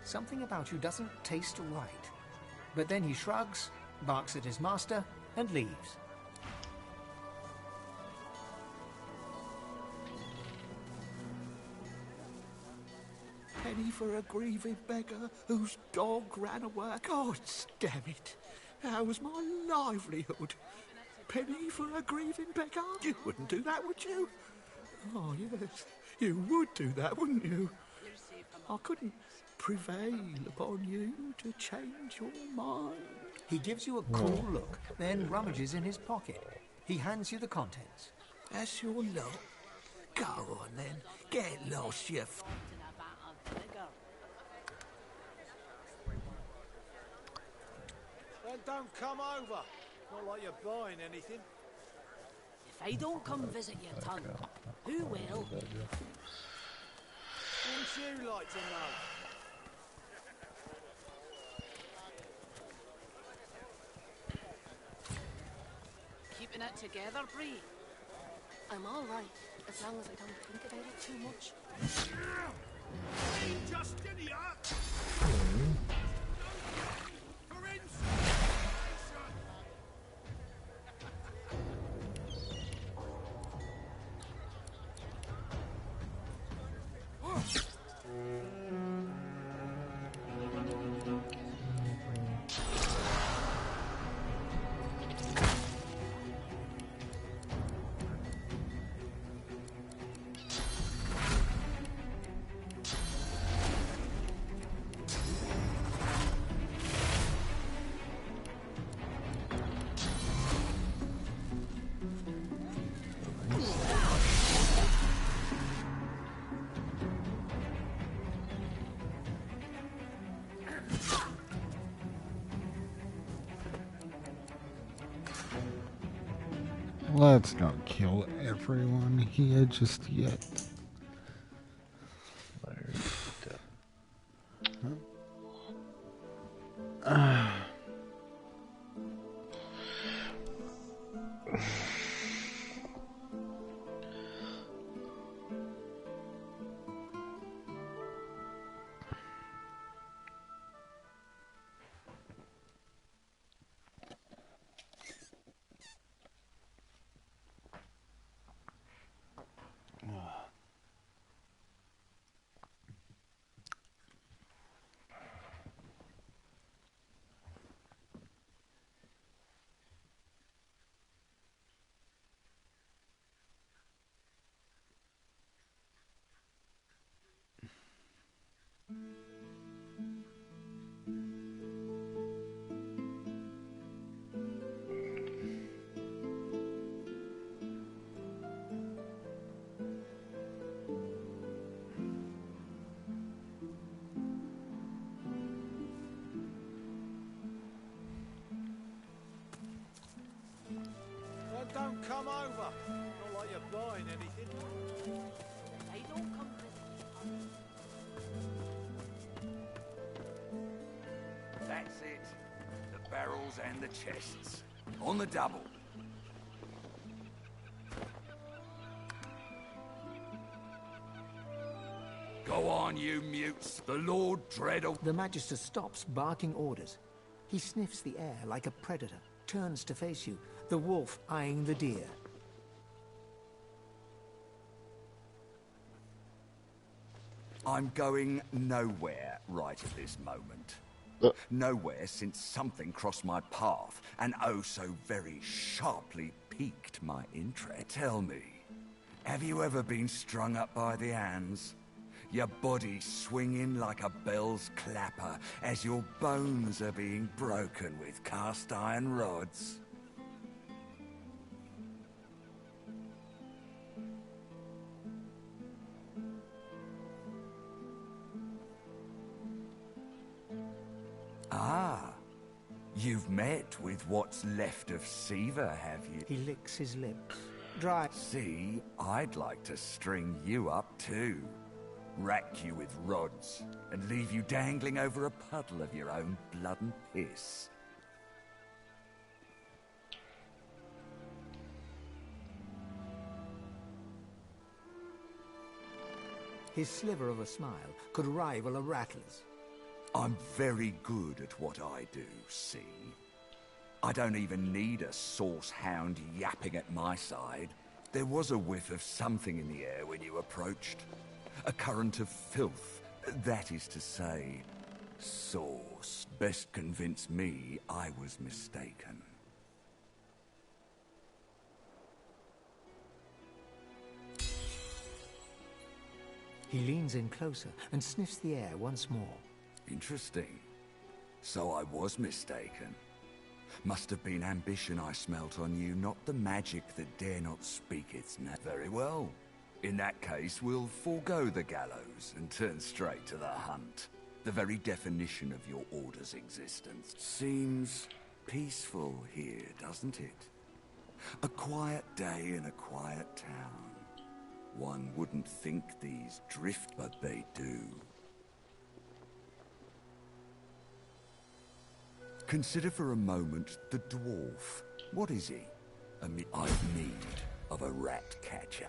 Something about you doesn't taste right. But then he shrugs, barks at his master, and leaves. Penny for a grieving beggar whose dog ran away. God damn it. That was my livelihood. Penny for a grieving beggar? You wouldn't do that, would you? Oh, yes. You would do that, wouldn't you? I couldn't prevail upon you to change your mind. He gives you a cool look, then rummages in his pocket. He hands you the contents. That's your lot. Go on, then. Get lost, you Then don't come over. Not like you're buying anything. If I don't come visit your ton, who will? Wouldn't you like to know? Keeping it together, Bree? I'm all right, as long as I don't think about it too much. Justinia! Let's not kill everyone here just yet. Don't come over. Not like you're buying anything. I don't come visit. That's it. The barrels and the chests. On the double. Go on, you mutes. The Lord Dread. The Magister stops, barking orders. He sniffs the air like a predator, turns to face you, the wolf eyeing the deer. I'm going nowhere right at this moment. Nowhere since something crossed my path and oh so very sharply piqued my interest. Tell me, have you ever been strung up by the hands? Your body swinging like a bell's clapper as your bones are being broken with cast iron rods? Ah, you've met with what's left of Siva, have you? He licks his lips. Dry. See, I'd like to string you up too. Rack you with rods, and leave you dangling over a puddle of your own blood and piss. His sliver of a smile could rival a rattler's. I'm very good at what I do, see? I don't even need a sauce hound yapping at my side. There was a whiff of something in the air when you approached. A current of filth. That is to say, sauce. Best convince me I was mistaken. He leans in closer and sniffs the air once more. Interesting. So I was mistaken. Must have been ambition I smelt on you, not the magic that dare not speak its name. Very well. In that case, we'll forego the gallows and turn straight to the hunt. The very definition of your order's existence. Seems peaceful here, doesn't it? A quiet day in a quiet town. One wouldn't think these drift, but they do. Consider for a moment the dwarf. What is he? I've need of a rat catcher.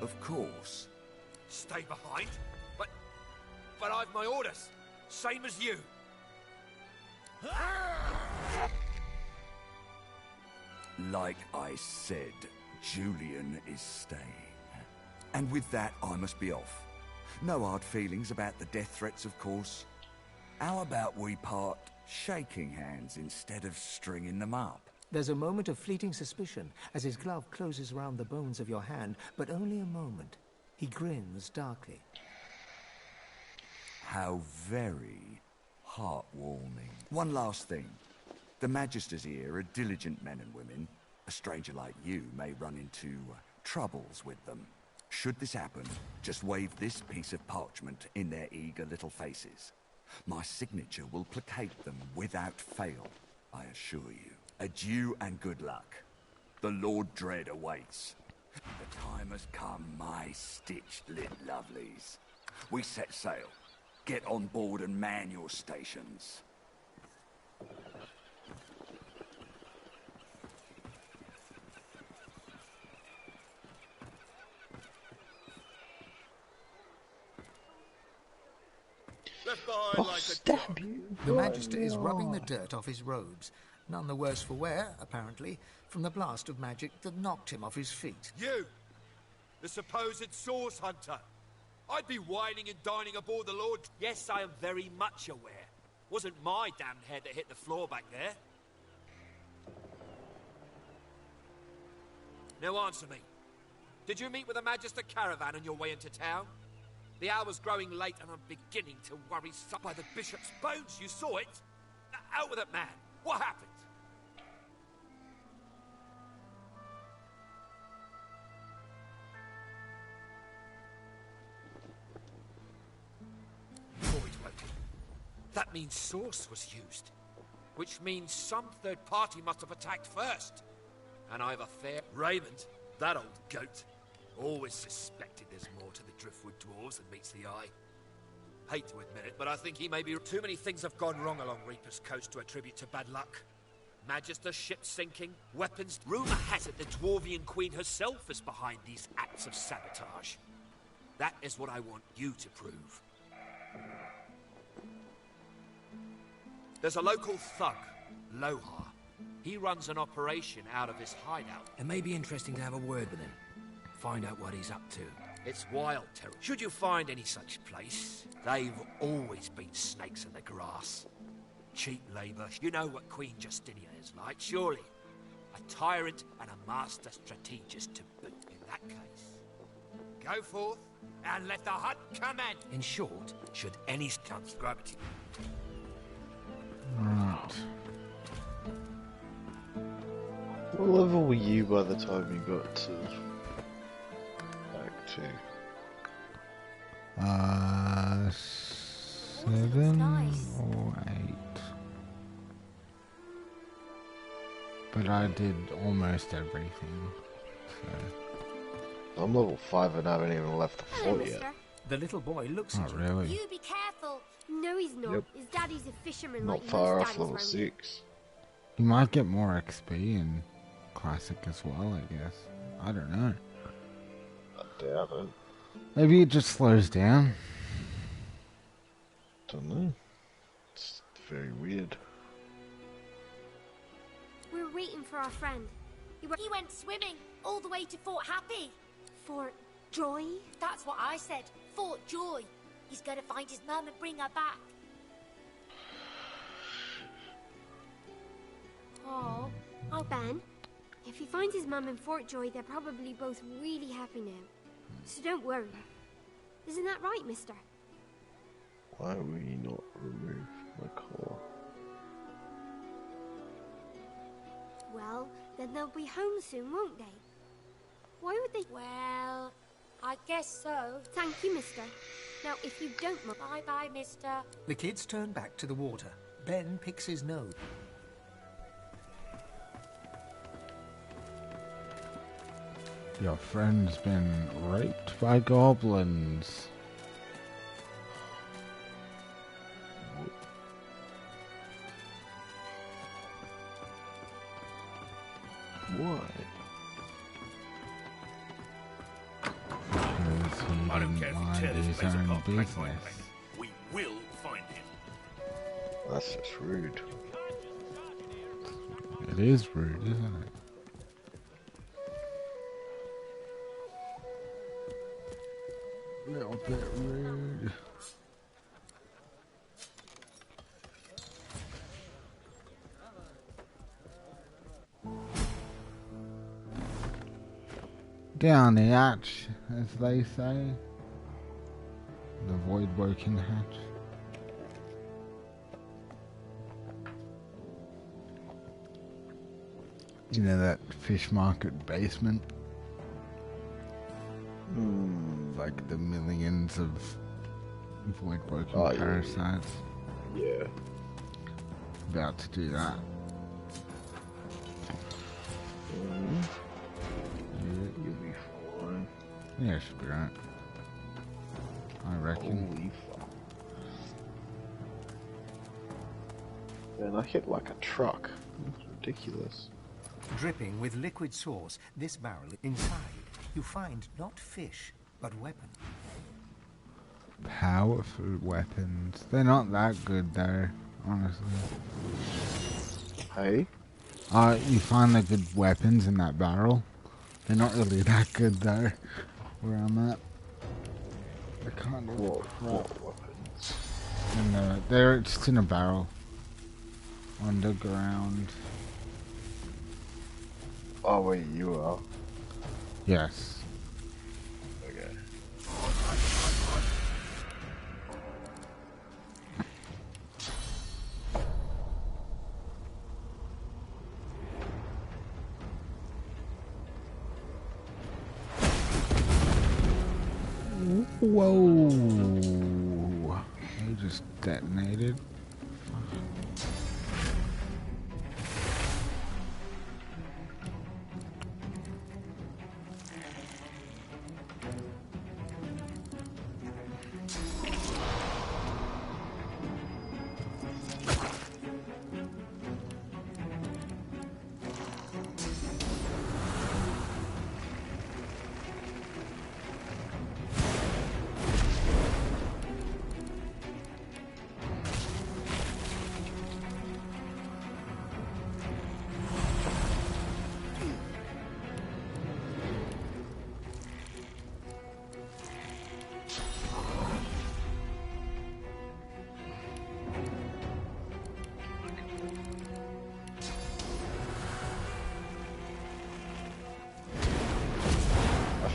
Of course. Stay behind? But I've my orders. Same as you. Like I said, Julian is staying. And with that, I must be off. No hard feelings about the death threats, of course. How about we part shaking hands instead of stringing them up? There's a moment of fleeting suspicion as his glove closes round the bones of your hand, but only a moment. He grins darkly. How very heartwarming. One last thing. The Magisters here are diligent men and women. A stranger like you may run into troubles with them. Should this happen, just wave this piece of parchment in their eager little faces. My signature will placate them without fail, I assure you. Adieu and good luck. The Lord Dread awaits. The time has come, my stitched-lit lovelies. We set sail. Get on board and man your stations. The Magister is rubbing the dirt off his robes, none the worse for wear, apparently, from the blast of magic that knocked him off his feet. You! The supposed source hunter! I'd be whining and dining aboard the Lord. Yes, I am very much aware. Wasn't my damned head that hit the floor back there. Now answer me. Did you meet with a Magister caravan on your way into town? The hour's growing late and I'm beginning to worry by the bishop's bones. You saw it? Out with it, man. What happened? That means source was used. Which means some third party must have attacked first. And I've a fair... Raymond, that old goat, always suspected there's more to the Driftwood Dwarves than meets the eye. Hate to admit it, but I think he may be... Too many things have gone wrong along Reaper's Coast to attribute to bad luck. Magister ship sinking, weapons... Rumour has it the Dwarvian Queen herself is behind these acts of sabotage. That is what I want you to prove. There's a local thug, Lohar. He runs an operation out of his hideout. It may be interesting to have a word with him. Find out what he's up to. It's wild territory. Should you find any such place, they've always been snakes in the grass. Cheap labour. You know what Queen Justinia is like, surely. A tyrant and a master strategist to boot in that case. Go forth and let the hunt commence. In short, should any chance grab it. Right. What level were you by the time you got to Act 2? 7 or 8. But I did almost everything. So. I'm level 5 and I haven't even left the fort yet. The little boy looks at you. Really? You be careful. No, he's not. Yep. His daddy's a fisherman. Not like far most off daddies level round here. 6. You might get more XP in Classic as well, I guess. I don't know. I doubt it. Maybe it just slows down. Don't know. It's very weird. We're waiting for our friend. He went swimming all the way to Fort Happy. Fort Joy? That's what I said. Fort Joy. He's gonna find his mum and bring her back. Oh, Ben. If he finds his mum in Fort Joy, they're probably both really happy now. So don't worry. Isn't that right, mister? Why will you not remove my collar? Well, then they'll be home soon, won't they? Why would they? Well, I guess so. Thank you, mister. Now, if you don't mind... Bye-bye, mister. The kids turn back to the water. Ben picks his nose. Your friend's been raped by goblins. Why? Because he I don't didn't care if you mind tear this his place own apart, business. we will find him. That's just rude. It is rude, isn't it? A little bit rude. Down the hatch, as they say. The void-woken hatch. You know that fish market basement? Like the millions of void-woken parasites. Yeah. About to do that. You'll be fine. Yeah, it should be right. I reckon. Holy fuck. Man, I hit like a truck. It's ridiculous. Dripping with liquid sauce, this barrel inside, you find not fish, but weapons. Powerful weapons. They're not that good though, honestly. Hey? You find the good weapons in that barrel. They're not really that good though, where I'm at. I can't do what weapons? And there, it's in a barrel. Underground. Oh wait, you are? Yes. Okay. Whoa! They just detonated.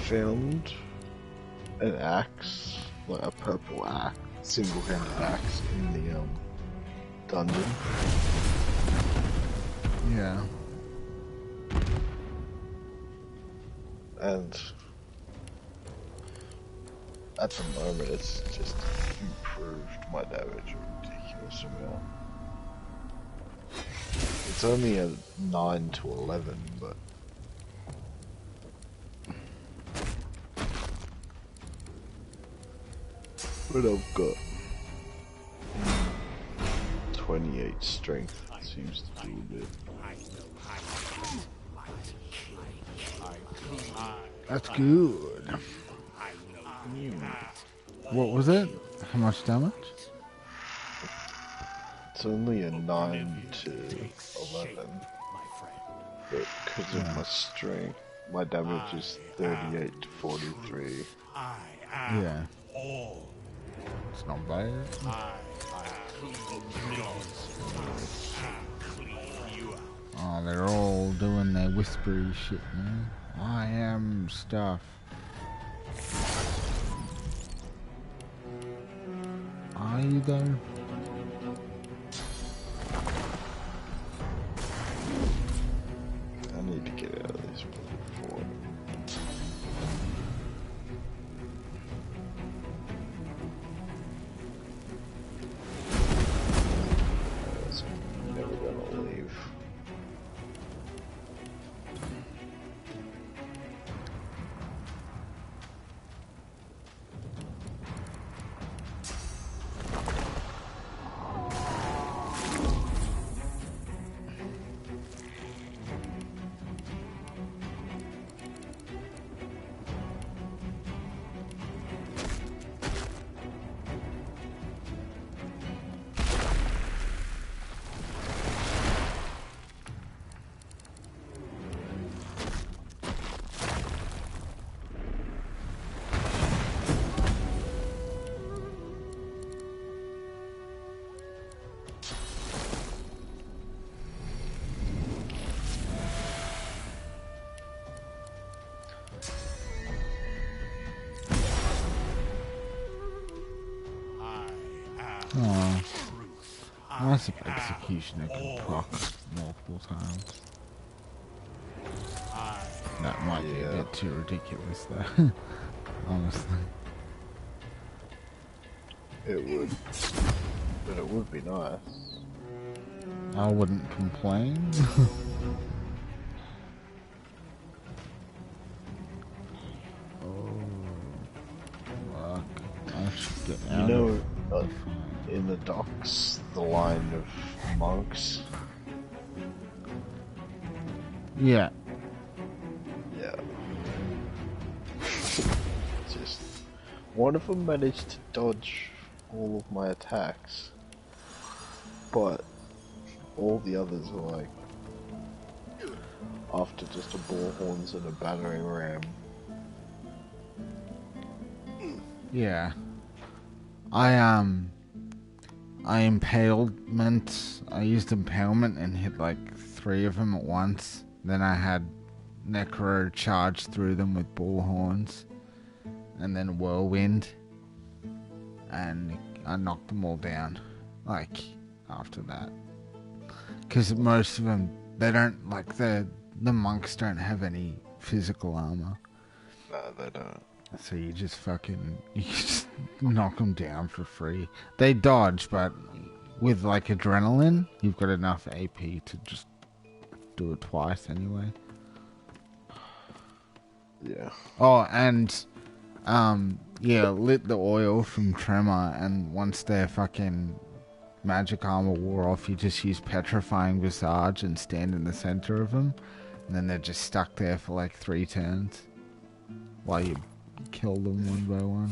Found an axe, like a purple axe, single-handed axe in the dungeon. Yeah. And at the moment, it's just improved my damage a ridiculous amount. It's only a 9 to 11, but I've got 28 strength. Seems to do a bit. That's good. What was it? How much damage? It's only a 9 to 11. But because of my strength, my damage is 38 to 43. Yeah. It's not bad. Oh, they're all doing their whispery shit, man. I am stuff. Are you though? I need to get out of this before. It's never gonna leave. Oh, nice if Executioner can proc multiple times. That might be a bit too ridiculous though, honestly. It would. But it would be nice. I wouldn't complain. Fuck. I should get out of in the docks, the line of monks. Yeah. Yeah. Just one of them managed to dodge all of my attacks, but all the others were like after just a bullhorns and a battering ram. Yeah. I impalement. I used impalement and hit like 3 of them at once. Then I had Necro charge through them with bullhorns, and then whirlwind, and I knocked them all down. Like after that, because most of them, they don't like the monks don't have any physical armor. No, they don't. So you just knock them down for free. They dodge, but with like adrenaline, you've got enough AP to just do it twice anyway. Yeah. Oh, and lit the oil from Tremor, and once their fucking magic armor wore off, you just use Petrifying Visage and stand in the center of them, and then they're just stuck there for like 3 turns while you kill them one by one.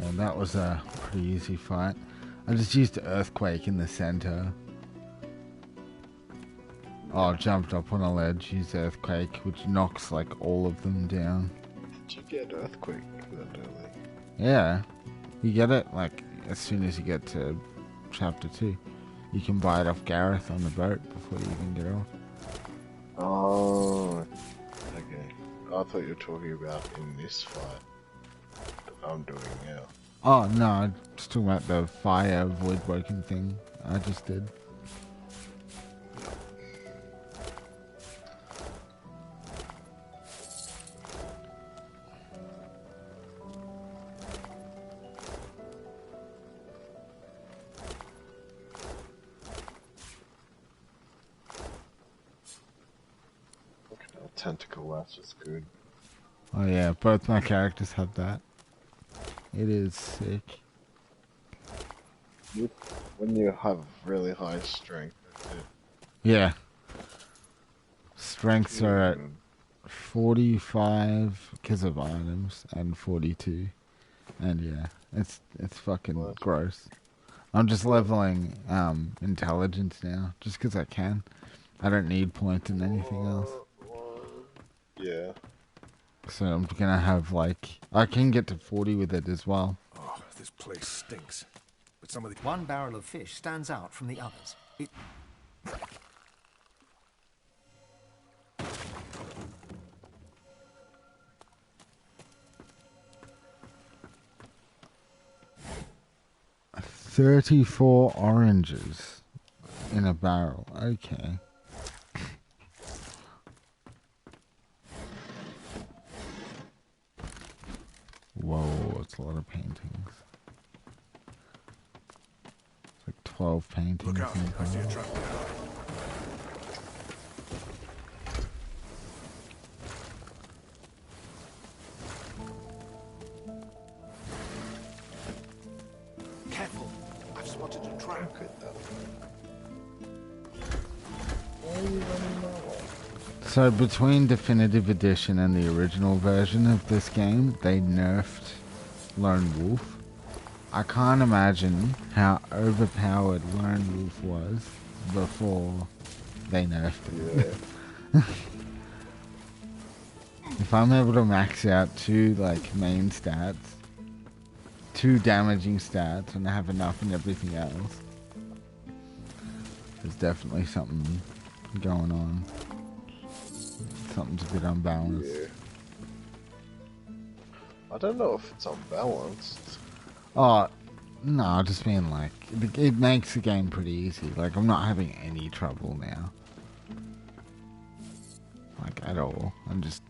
And that was a pretty easy fight. I just used Earthquake in the center. Oh, jumped up on a ledge, used Earthquake, which knocks like all of them down. Did you get Earthquake that early? Yeah, you get it like as soon as you get to Chapter 2. You can buy it off Gareth on the boat before you even get off. Oh, okay. I thought you were talking about in this fight that I'm doing now. Oh no, I'm just talking about the fire void broken thing I just did. tentacle lash is good. Oh yeah, both my characters have that. It is sick. When you have really high strength. Yeah. Strengths are at 45 because of items and 42. And yeah, it's fucking gross. I'm just leveling intelligence now, just because I can. I don't need points in anything else. Yeah. So I'm gonna have like I can get to 40 with it as well. Oh, this place stinks. But some of the One barrel of fish stands out from the others. It... $34 oranges in a barrel. Okay. Whoa, it's a lot of paintings. It's like 12 paintings. Look out, I see a trap. Careful, I've spotted a trap. So between Definitive Edition and the original version of this game, they nerfed Lone Wolf. I can't imagine how overpowered Lone Wolf was before they nerfed it. Yeah. If I'm able to max out 2 like main stats, 2 damaging stats, and I have enough in everything else, there's definitely something going on. Something's a bit unbalanced. Yeah. I don't know if it's unbalanced. Oh, no, I just mean like, it makes the game pretty easy. Like, I'm not having any trouble now. Like, at all. I'm just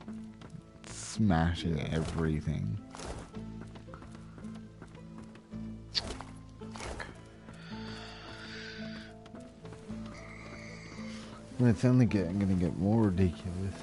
smashing everything. Well, it's only going to get more ridiculous.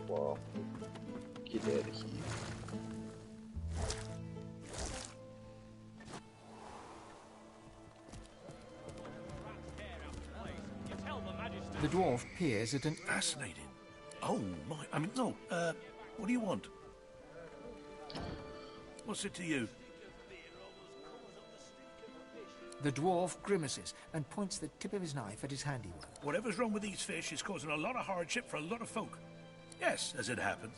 Well, get out of here. The dwarf peers at an... Fascinating. Oh, my... I mean, no, what do you want? What's it to you? The dwarf grimaces and points the tip of his knife at his handiwork. Whatever's wrong with these fish is causing a lot of hardship for a lot of folk. Yes, as it happens.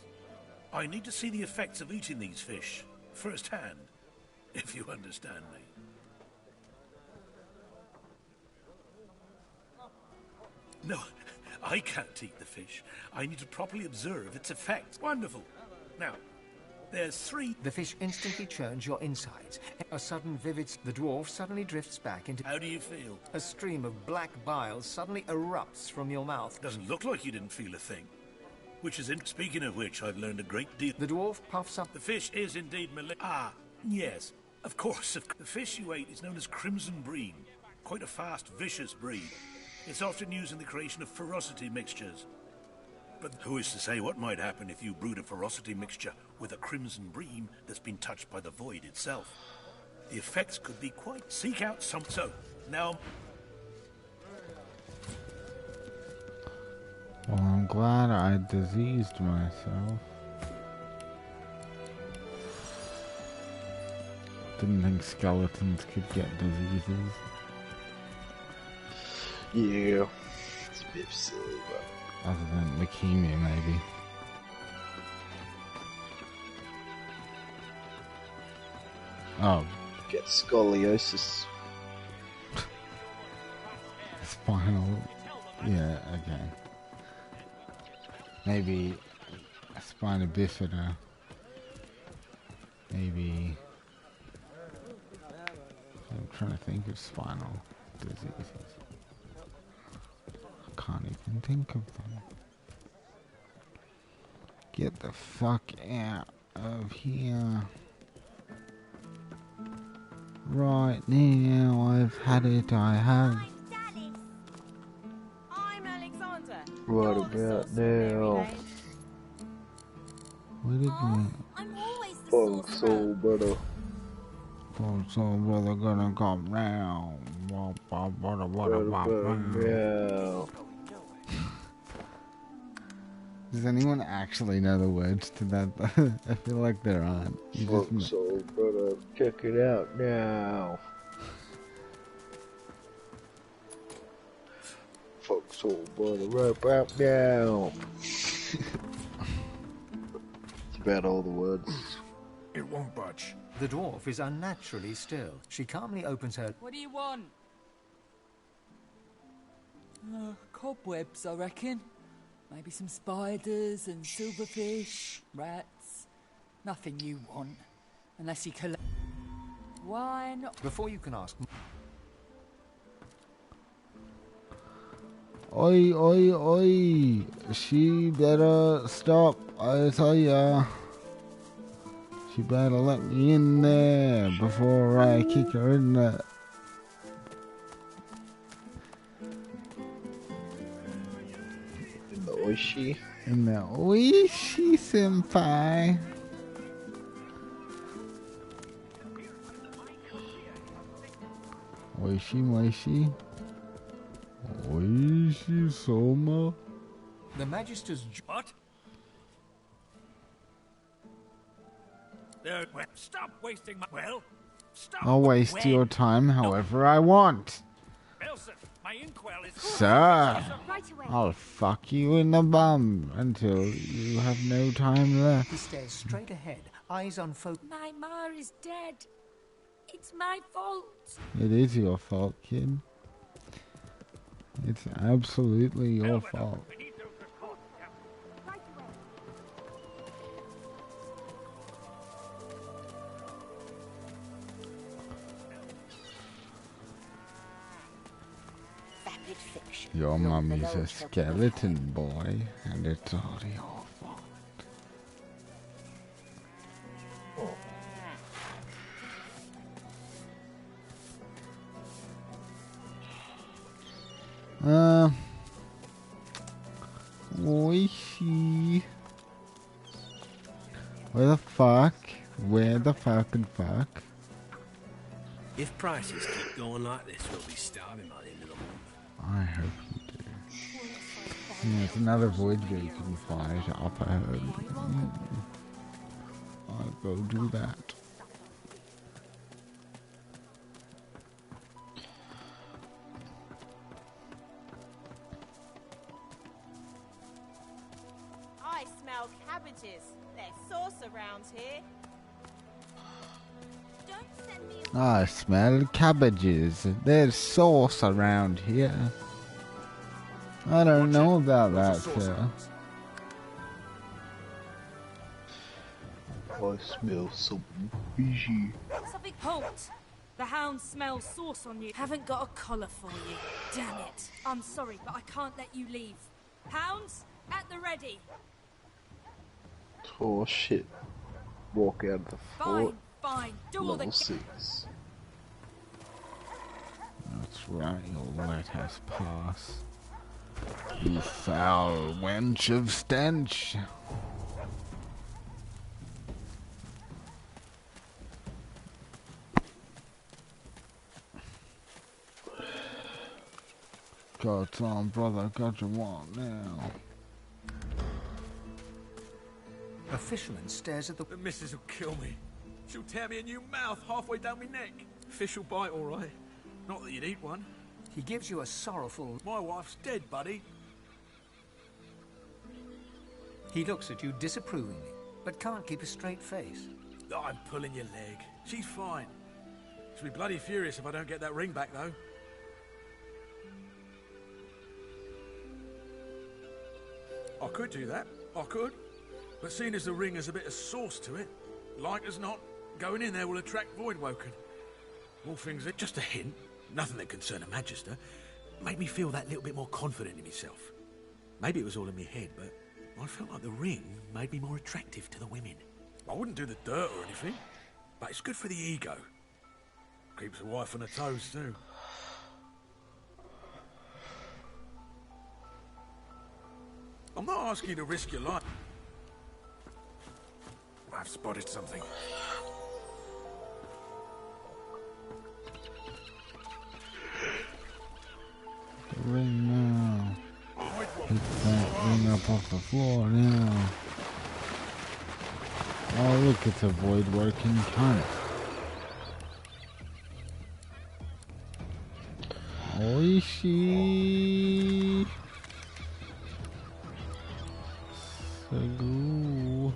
I need to see the effects of eating these fish firsthand, if you understand me. No, I can't eat the fish. I need to properly observe its effects. Wonderful. Now, there's 3... The fish instantly churns your insides. A sudden vivid... The dwarf suddenly drifts back into... How do you feel? A stream of black bile suddenly erupts from your mouth. Doesn't look like you didn't feel a thing. Which is in... Speaking of which, I've learned a great deal. The dwarf puffs up... The fish is indeed Ah, yes. Of course. The fish you ate is known as crimson bream. Quite a fast, vicious breed. It's often used in the creation of ferocity mixtures. But who is to say what might happen if you brewed a ferocity mixture with a crimson bream that's been touched by the void itself? The effects could be quite... Seek out some... So, now... Well, I'm glad I diseased myself. Didn't think skeletons could get diseases. Yeah, it's a bit silly, but... Other than leukemia, maybe. Oh. Get scoliosis. Spinal... Yeah, okay. Maybe spina bifida. Maybe. I'm trying to think of spinal diseases. I can't even think of them. Get the fuck out of here. Right now, I've had it, I have. I'm Alexander. Right about now. Where did we... I'm always the Funk soul brother. Funk soul brother gonna come round. Right about now. Does anyone actually know the words to that? I feel like there aren't. Funk soul brother, check it out now. Funk soul brother, right about now. It's about all the words. It won't budge. The dwarf is unnaturally still. She calmly opens her... What do you want? Cobwebs, I reckon. Maybe some spiders and silverfish, rats. Nothing you want. Unless you collect... Why not? Before you can ask... Oi, oi, oi. She better stop, I tell ya. She better let me in there before I kick her in the... In the oishi? In the oishi, senpai. Oishi, moishi. Oishi, soma. The Magister's... What? There, well, stop wasting my... Well, stop. I'll waste your time however I want. Elson, my inkwell is... Sir, Right away. I'll fuck you in the bum until you have no time left. He stares straight ahead, eyes on folk... My ma is dead. It's my fault. It is your fault, kid. It's absolutely your fault. Your mummy's a skeleton boy, and it's all your fault. Oishi. Where the fuck? Where the fucking fuck? If prices keep going like this, we'll be starving by the end of the month. I hope you do. Yeah, it's another void where you can fight up ahead. I'll go do that. I smell cabbages. There's sauce around here. Don't send me I smell cabbages. There's sauce around here. I don't know about that, sir. I smell something fishy. Something halt. The hound smells sauce on you. Haven't got a collar for you. Damn it. I'm sorry, but I can't let you leave. Hounds, at the ready. Oh shit. Walk out of the fort. Fine. Do all the... Level 6. That's right, you'll let us pass. You foul wench of stench. God's on, brother, got you on now. A fisherman stares at the... The missus will kill me. She'll tear me a new mouth halfway down my neck. Fish will bite, all right. Not that you'd eat one. He gives you a sorrowful... My wife's dead, buddy. He looks at you disapprovingly, but can't keep a straight face. I'm pulling your leg. She's fine. She'll be bloody furious if I don't get that ring back, though. I could do that. I could. But seeing as the ring has a bit of sauce to it, like as not, going in there will attract Voidwoken. All things are just a hint, nothing that concern a Magister, made me feel that little bit more confident in myself. Maybe it was all in my head, but I felt like the ring made me more attractive to the women. I wouldn't do the dirt or anything, but it's good for the ego. Keeps the wife on her toes too. I'm not asking you to risk your life. I've spotted something. Ring now. Pick that ring up off the floor now. Oh look, it's a void working cunt. Oishi. Sagoo.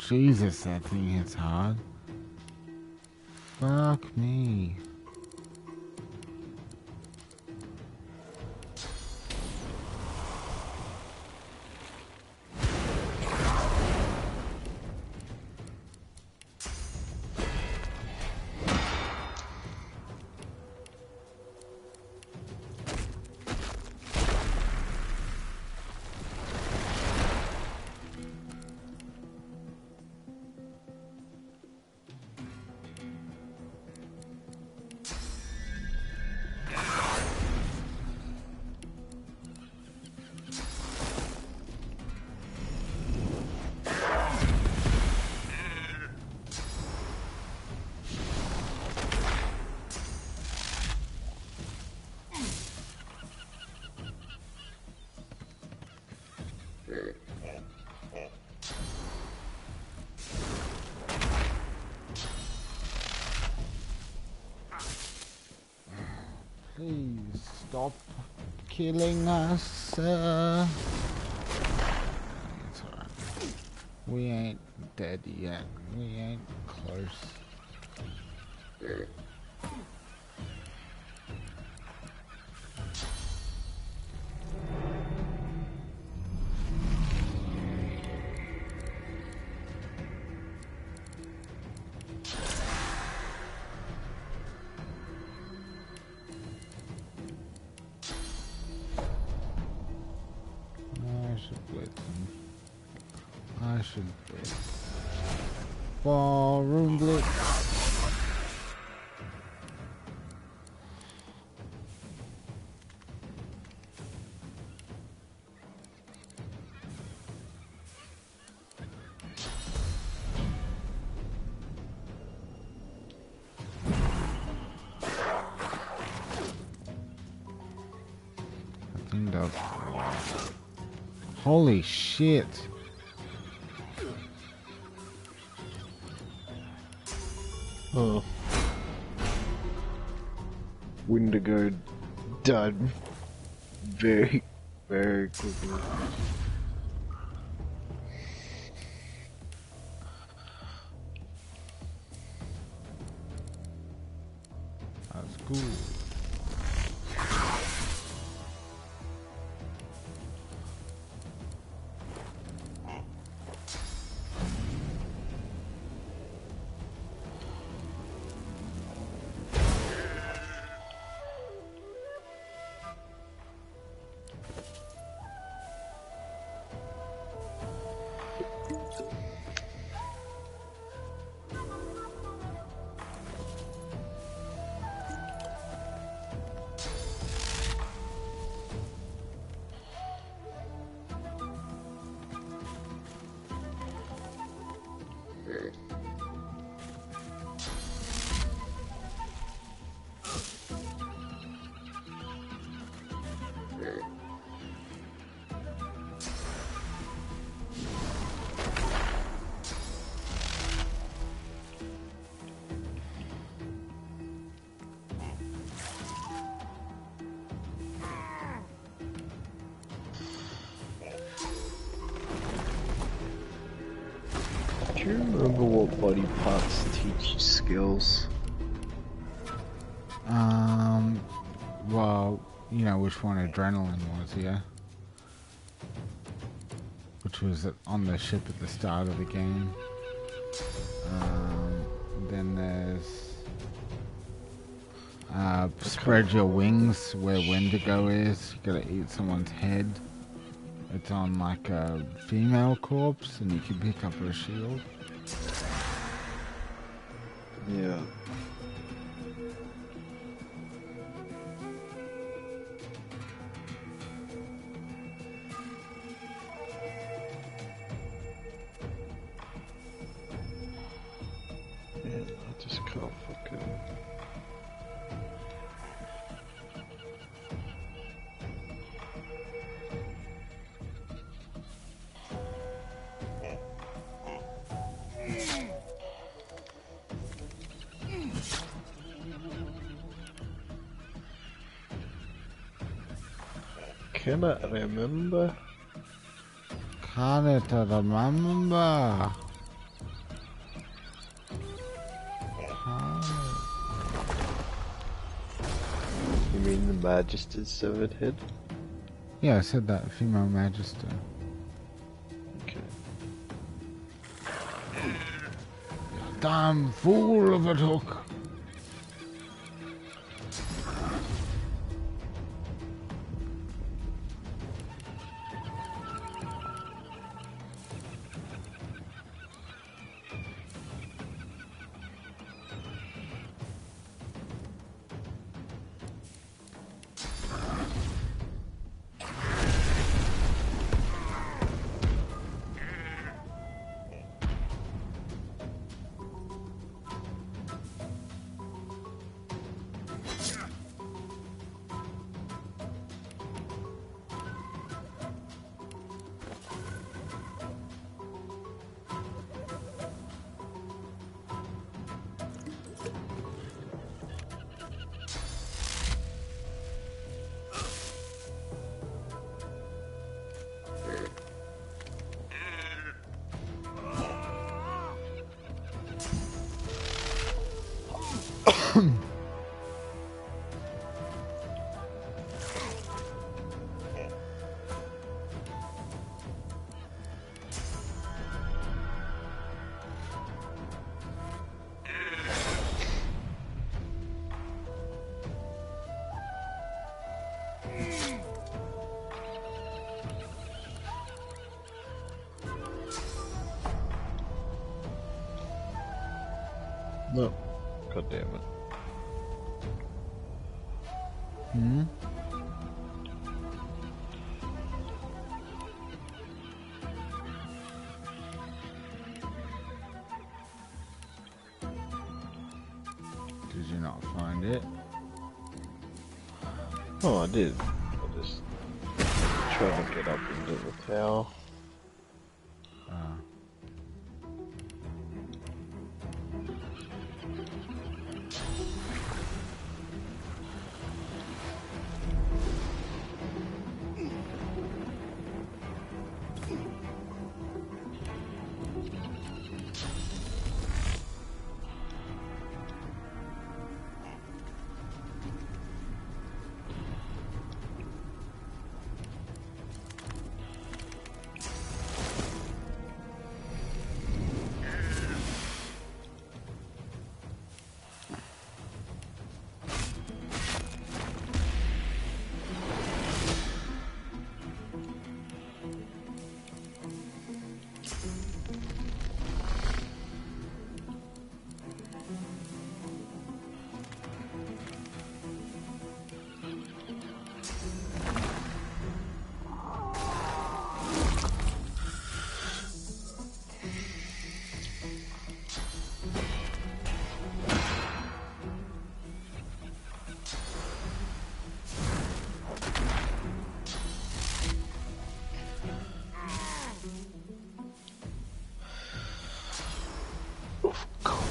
Jesus, that thing hits hard. Fuck me. Please stop killing us. It's alright. We ain't dead yet. We ain't close. I should blitz. Ballroom blitz. I think that's holy shit. Oh. Wendigo died very, very quickly. That's cool. Do you remember what body parts teach you skills? Well, you know which one adrenaline was, yeah? Which was on the ship at the start of the game. Then there's spread your wings, where Wendigo is. You gotta eat someone's head. It's on like a female corpse, and you can pick up her shield. Yeah. Man, I just can't fucking... Cannot remember. Can't remember. You mean the Magister's severed head? Yeah, I said that, female magister. Okay. Damn fool of a hook. No. God damn it. Hmm? Did you not find it? Oh, I did. I just tried to get up into the tower.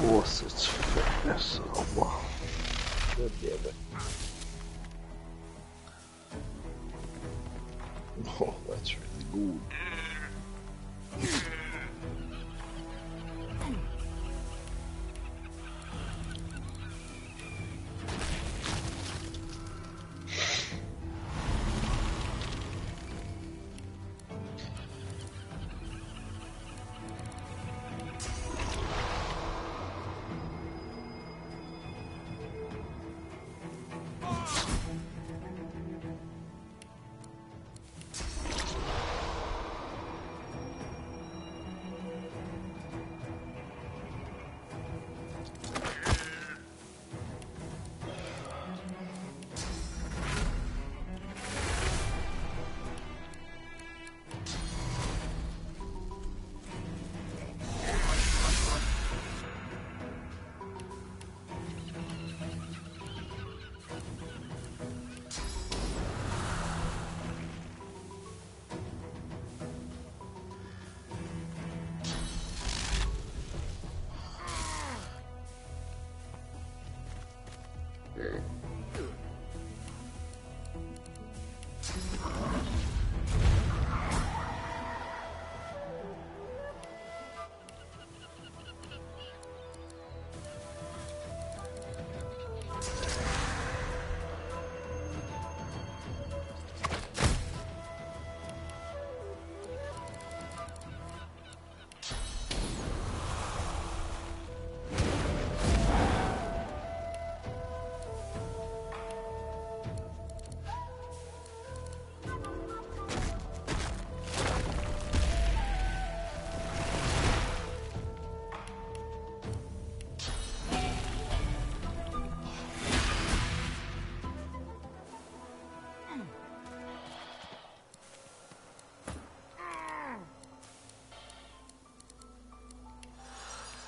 force its fitness. Oh, wow. God damn it. Oh, that's really good.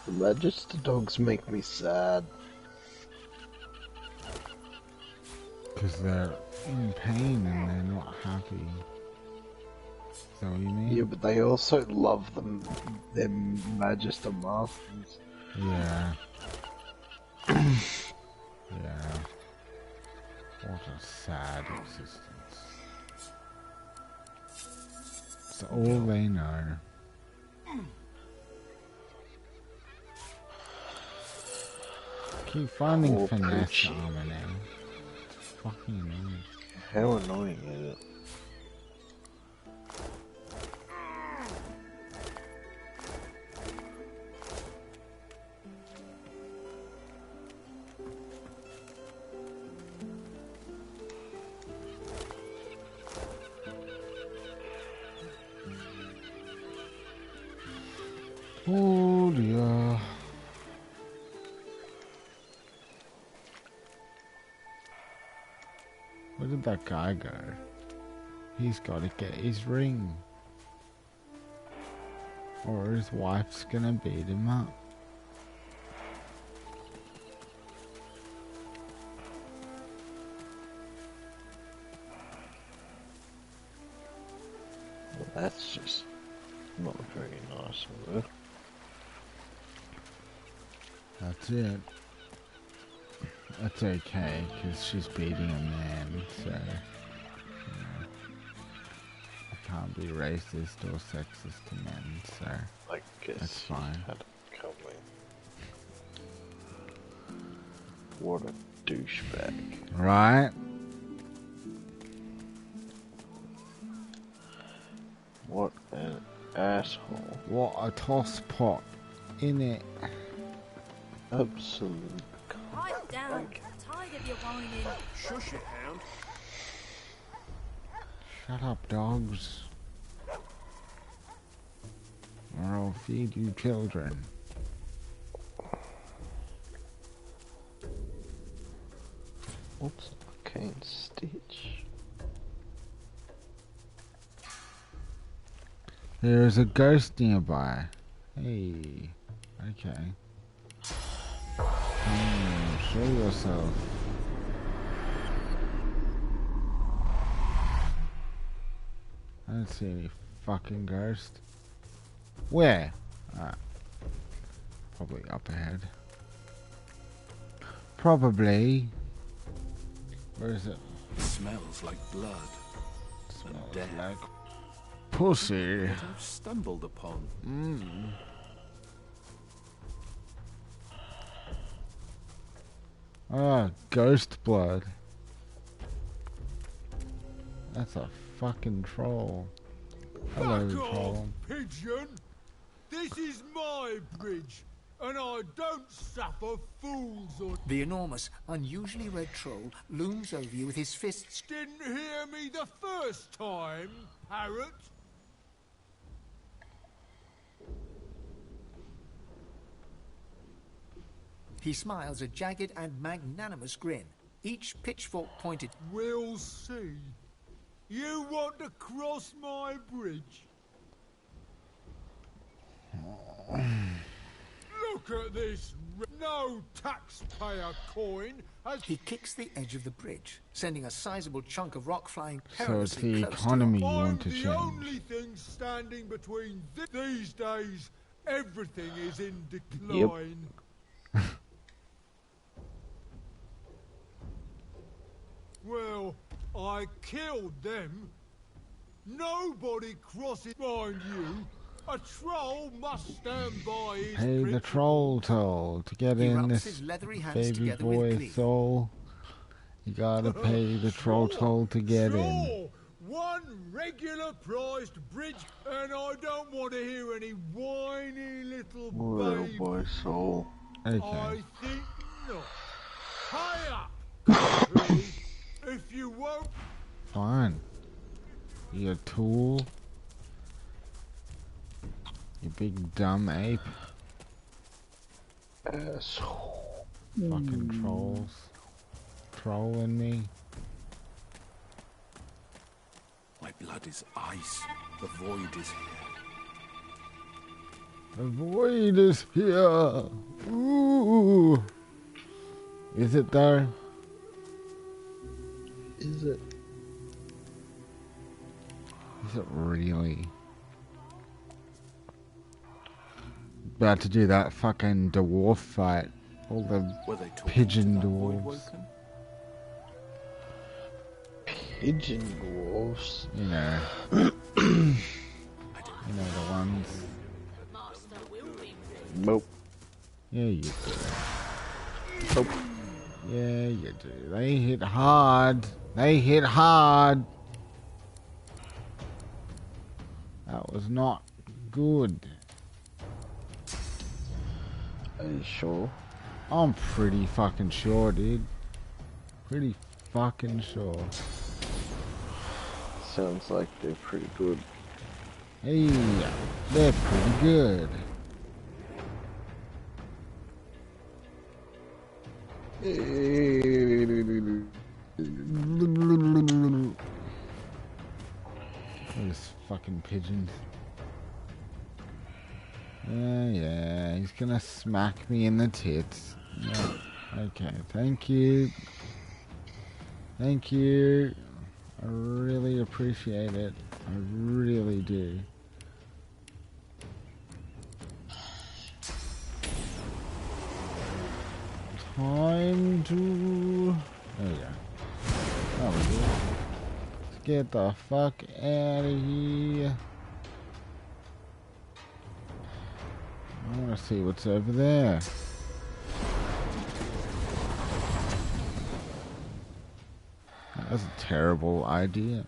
Magister dogs make me sad. Because they're in pain and they're not happy. Is that what you mean? Yeah, but they also love their Magister masters. Yeah. Yeah. What a sad existence. It's all they know. Keep finding Poor finesse Poochie. armor now. Fucking annoying. How annoying is it? Oh dear. Where did that guy go? He's got to get his ring. Or his wife's gonna beat him up. Well, that's just not very nice of her. That's it. That's okay, because she's beating a man, so... You know, I can't be racist or sexist to men, so... I guess that's fine. Had it coming. What a douchebag. Right? What an asshole. What a toss pot, innit? Absolute. Pipe down. I'm tired of your whining. Shush it, hound. Shut up, dogs. Or I'll feed you children. What's arcane stitch? There is a ghost nearby. Hey. Okay. Show yourself. I don't see any fucking ghost. Where? Ah, probably up ahead. Probably. Where is it? Smells like blood. Smells and death. like pussy. What I've stumbled upon. Ah, ghost blood. That's a fucking troll. Hello, Back troll. off, pigeon! This is my bridge, and I don't suffer fools or... The enormous, unusually red troll looms over you with his fists. Didn't hear me the first time, parrot? He smiles a jagged and magnanimous grin, each pitchfork pointed. We'll see. You want to cross my bridge? Look at this! No taxpayer coin has... He kicks the edge of the bridge, sending a sizable chunk of rock flying So it's perilously the close economy to you him. want to the change. only thing standing between these days, everything is in decline. Well, I killed them. Nobody crosses behind you. A troll must stand by his Pay the troll toll to get He in rubs this his leathery hands baby together with boy glee. soul. You gotta pay the troll toll to get in. Sure, one regular priced bridge, and I don't want to hear any whiny little Little baby. boy soul. Okay. I think not. Pay up, country, if you won't. Fine. You a tool. You big dumb ape. Asshole. Fucking trolls. Trolling me. My blood is ice. The void is here. The void is here. Ooh. Is it though? Is it? Is it really? About to do that fucking dwarf fight. All the pigeon dwarves. Pigeon dwarves? You know. You know the ones. Nope. Yeah, you do. Nope. Yeah, you do. They hit hard. They hit hard. That was not good. Are you sure? I'm pretty fucking sure, dude. Pretty fucking sure. Sounds like they're pretty good. Hey, they're pretty good. Those fucking pigeons. Yeah, he's gonna smack me in the tits. Yeah. Okay, thank you. Thank you. I really appreciate it. I really do. Time to... There we go. That was it. Let's get the fuck out of here. I want to see what's over there. That's a terrible idea.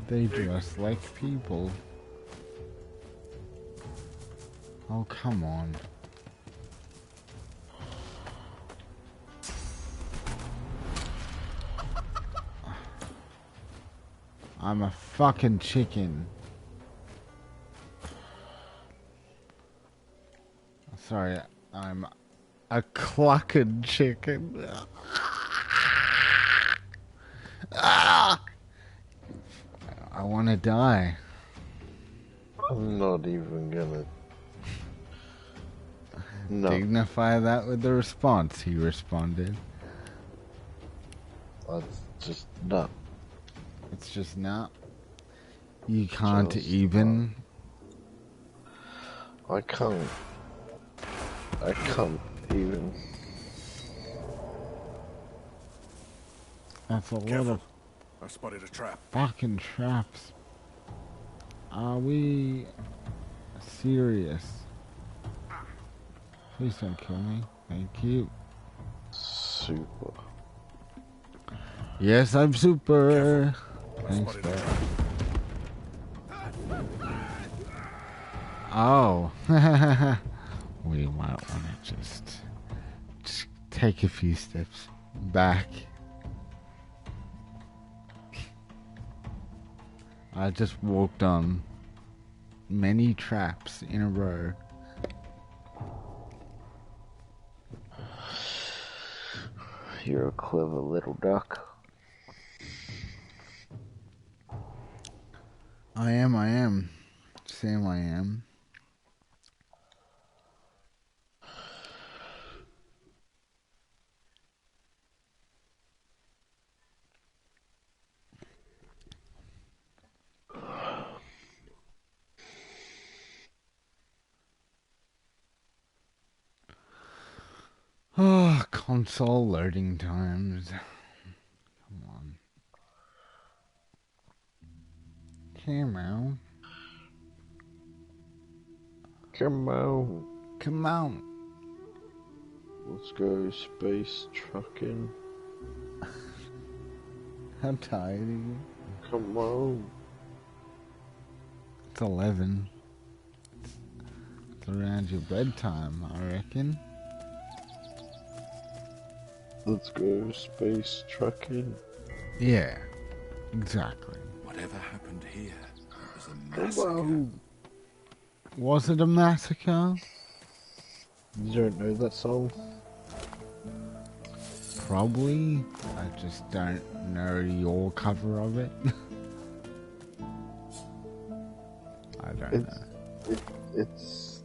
They dress like people. Oh, come on. I'm a fucking chicken. Sorry, I'm a clucking chicken. Ah! I want to die. I'm not even gonna... No. Dignify that with the response, he responded. That's just... No. It's just not. You can't even. I can't even. That's a lot of I spotted a trap. fucking traps. Are we serious? Please don't kill me. Thank you. Super. Yes, I'm super. Thanks, bro. Oh. We might want to just take a few steps back. I just walked on many traps in a row. You're a clever little duck. I am. Sam, I am. Oh, console loading times. Come on. Come on. Come on. Let's go space trucking. How tired are you? Come on. It's 11. It's around your bedtime, I reckon. Let's go space trucking. Yeah, exactly. Whatever happened here, it was a Come massacre. on. Was it a massacre? You don't know that song? Probably. I just don't know your cover of it. I don't know. It's...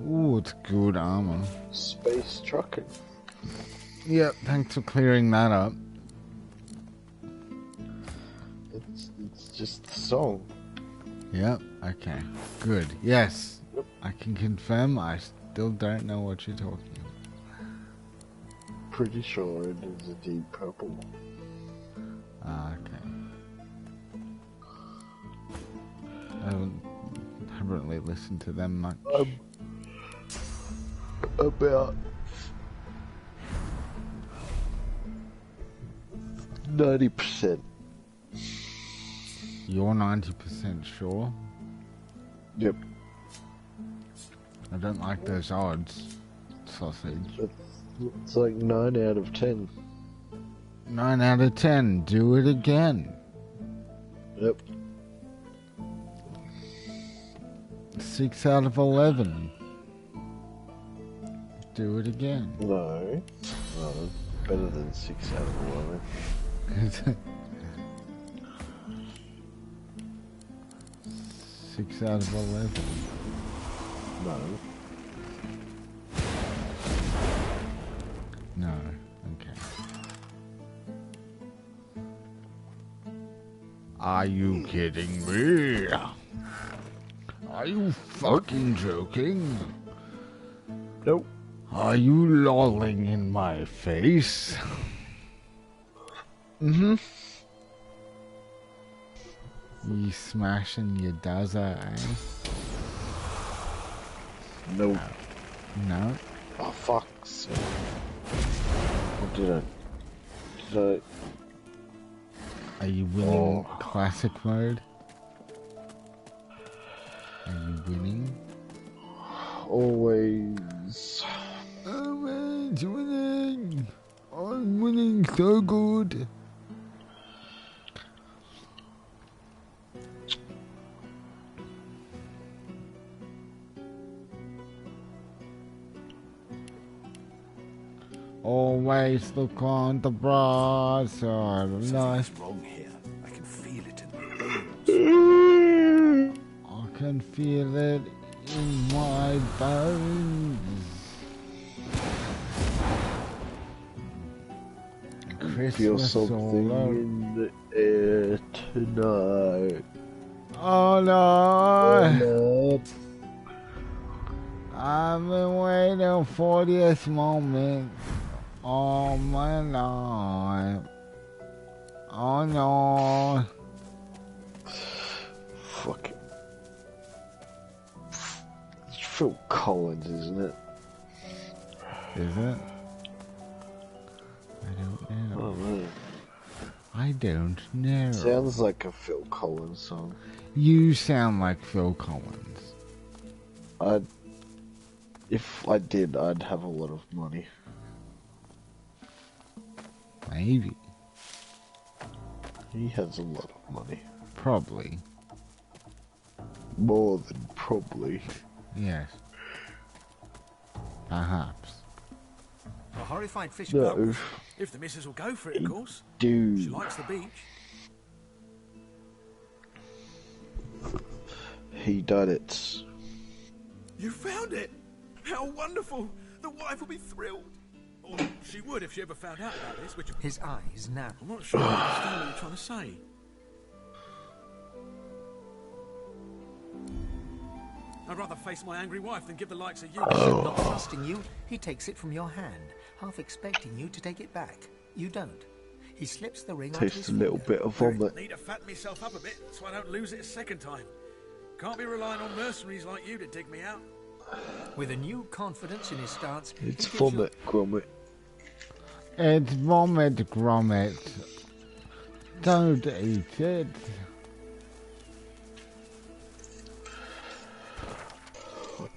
Ooh, it's good armor. Space trucking. Yep, thanks for clearing that up. It's just the song. Yep, okay. Good. Yes. Yep. I can confirm I still don't know what you're talking about. Pretty sure it is a Deep Purple. Okay. I haven't really listened to them much. About 90%. You're 90% sure? Yep. I don't like those odds, sausage. It's like 9 out of 10. 9 out of 10. Do it again. Yep. 6 out of 11. Do it again. No. No. Better than 6 out of 11. 6 out of 11. No. No. Okay. Are you kidding me? Are you fucking joking? Nope. Are you lolling in my face? Mm-hmm. You smashing your dozer, eh? Nope. No? Oh, fuck. What did I... Are you winning classic mode? Are you winning? Always. Always winning! I'm winning so good! Always look on the bright side of life. Something's wrong here. I can feel it in my bones. I can feel it in my bones. feel Christmas something all in the air tonight. Oh no! Love. I've been waiting for this moment all my life. Oh no! Fuck it. It's Phil Collins, isn't it? Is it? I don't know. Oh man. I don't know. Sounds like a Phil Collins song. You sound like Phil Collins. If I did, I'd have a lot of money. Maybe. He has a lot of money. Probably. More than probably. Yes. Perhaps. A horrified fish No. boat. If the missus will go for it, of course. Dude. She likes the beach. He done it. You found it! How wonderful! The wife will be thrilled. Or she would if she ever found out about this, which... His eyes now. I'm not sure I understand what you're trying to say. I'd rather face my angry wife than give the likes of you... Not trusting you, he takes it from your hand, half expecting you to take it back. You don't. He slips the ring onto his Taste a little finger. bit of vomit. Need to fatten myself up a bit so I don't lose it a second time. Can't be relying on mercenaries like you to dig me out. With a new confidence in his stance, It's he gives you- vomit, grommet. It's vomit, grommet. Don't eat it.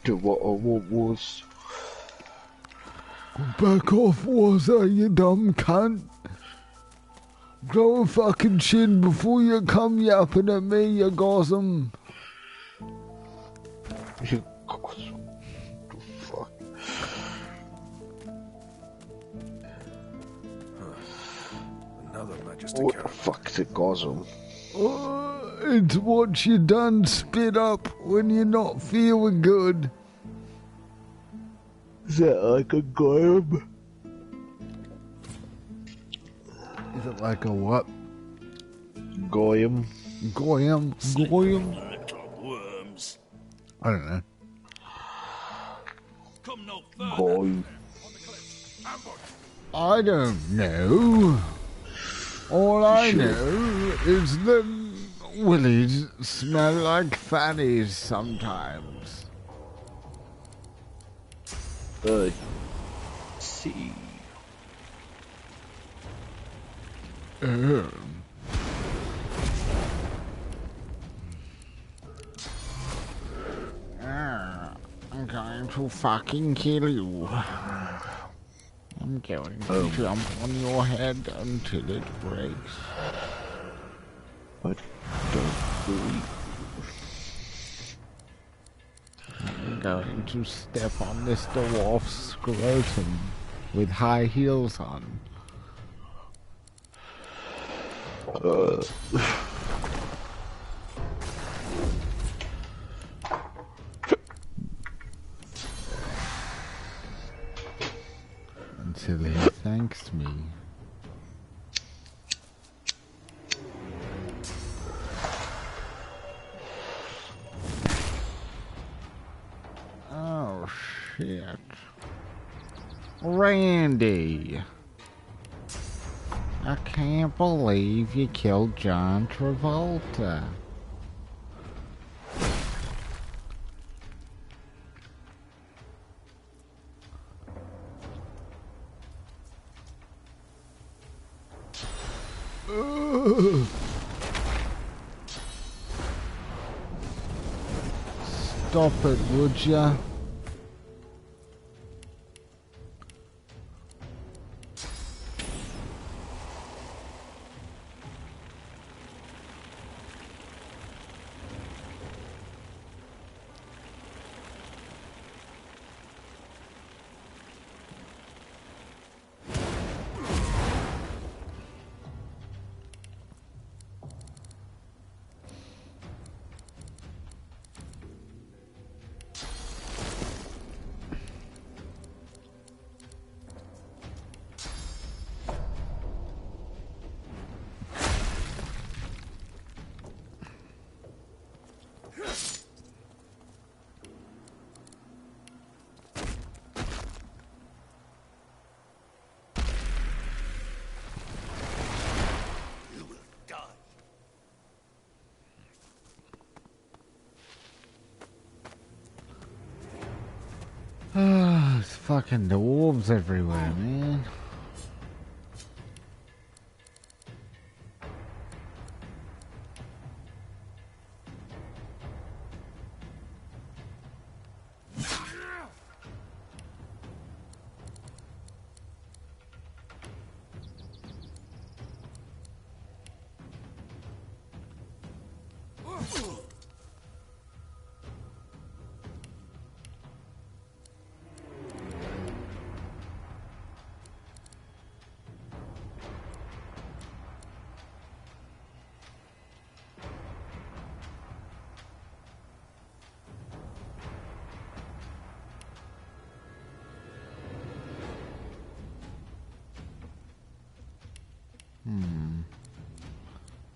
Do what I want was. Back off, Waza, you dumb cunt. Grow a fucking chin before you come yapping at me, you gossam. You gossam. The fuck? Another Majesty What the fuck's a gossam? It's what you done spit up when you're not feeling good. Is that like a goyim? Is it like a what? Goyim. Goyim? Goyim? Little worms. I don't know. Come no further. Goyim. I don't know. All I know is that willies smell like fannies sometimes. See. I'm going to fucking kill you. I'm going to jump on your head until it breaks. I don't believe. I'm going to step on this dwarf's scrotum with high heels on. Until he thanks me. Oh shit. Randy! I can't believe you killed John Travolta. Stop it, would ya? There's fucking dwarves everywhere, man.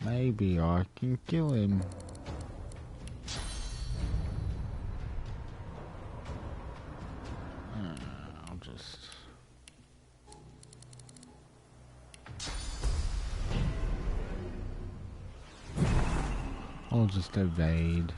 Maybe I can kill him. I'll just evade.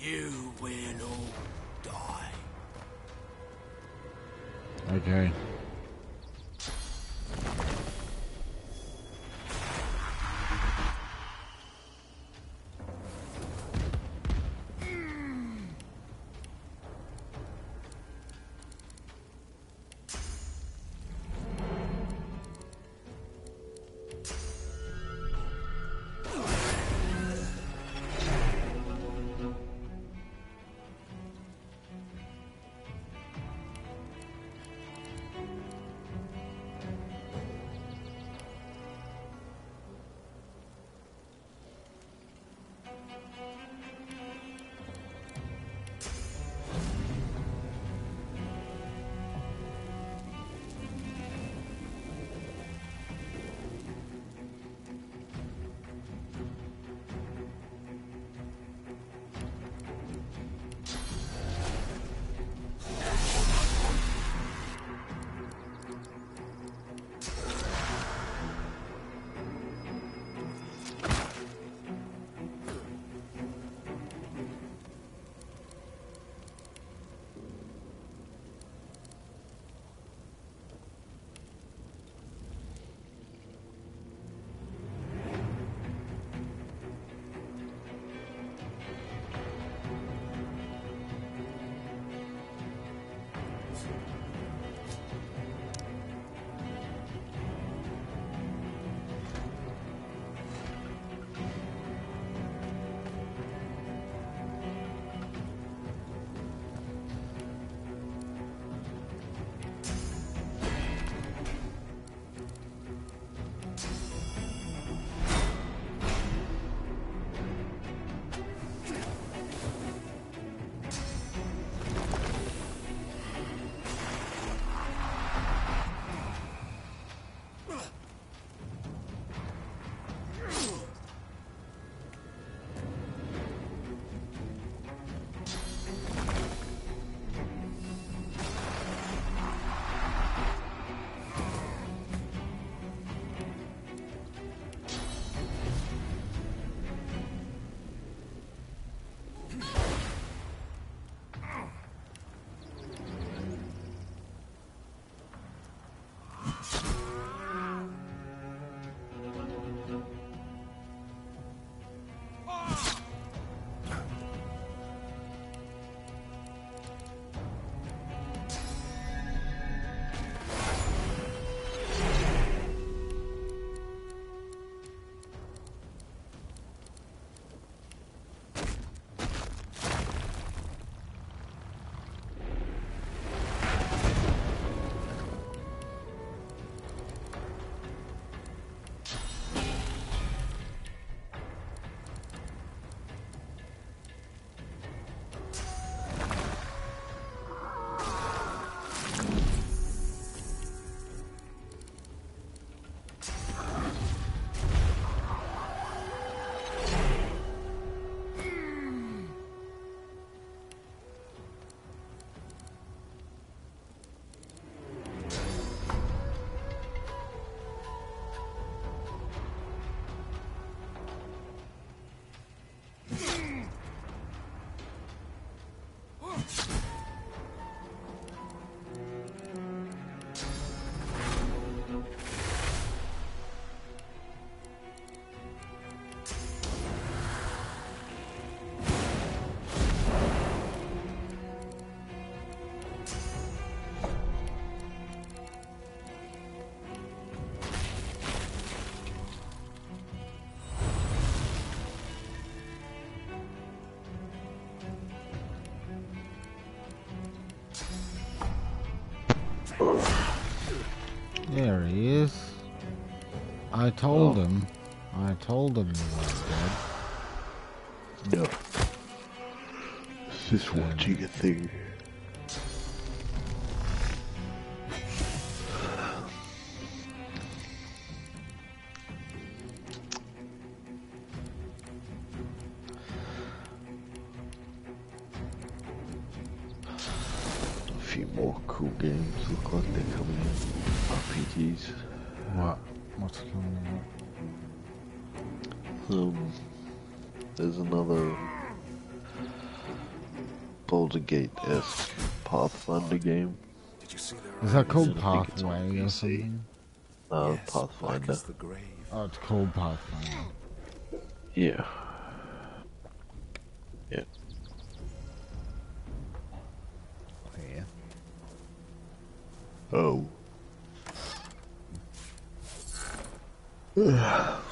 You will all die. Okay. There he is. I told him you weren't dead. No. Just watching a thing. A few more cool games look like they're coming in. RPGs. What? What's coming out? There's another Baldur's Gate-esque Pathfinder game. Is that called Pathway or something? No, Pathfinder. Oh, it's called Pathfinder. Yeah. Yeah. Yeah. Oh.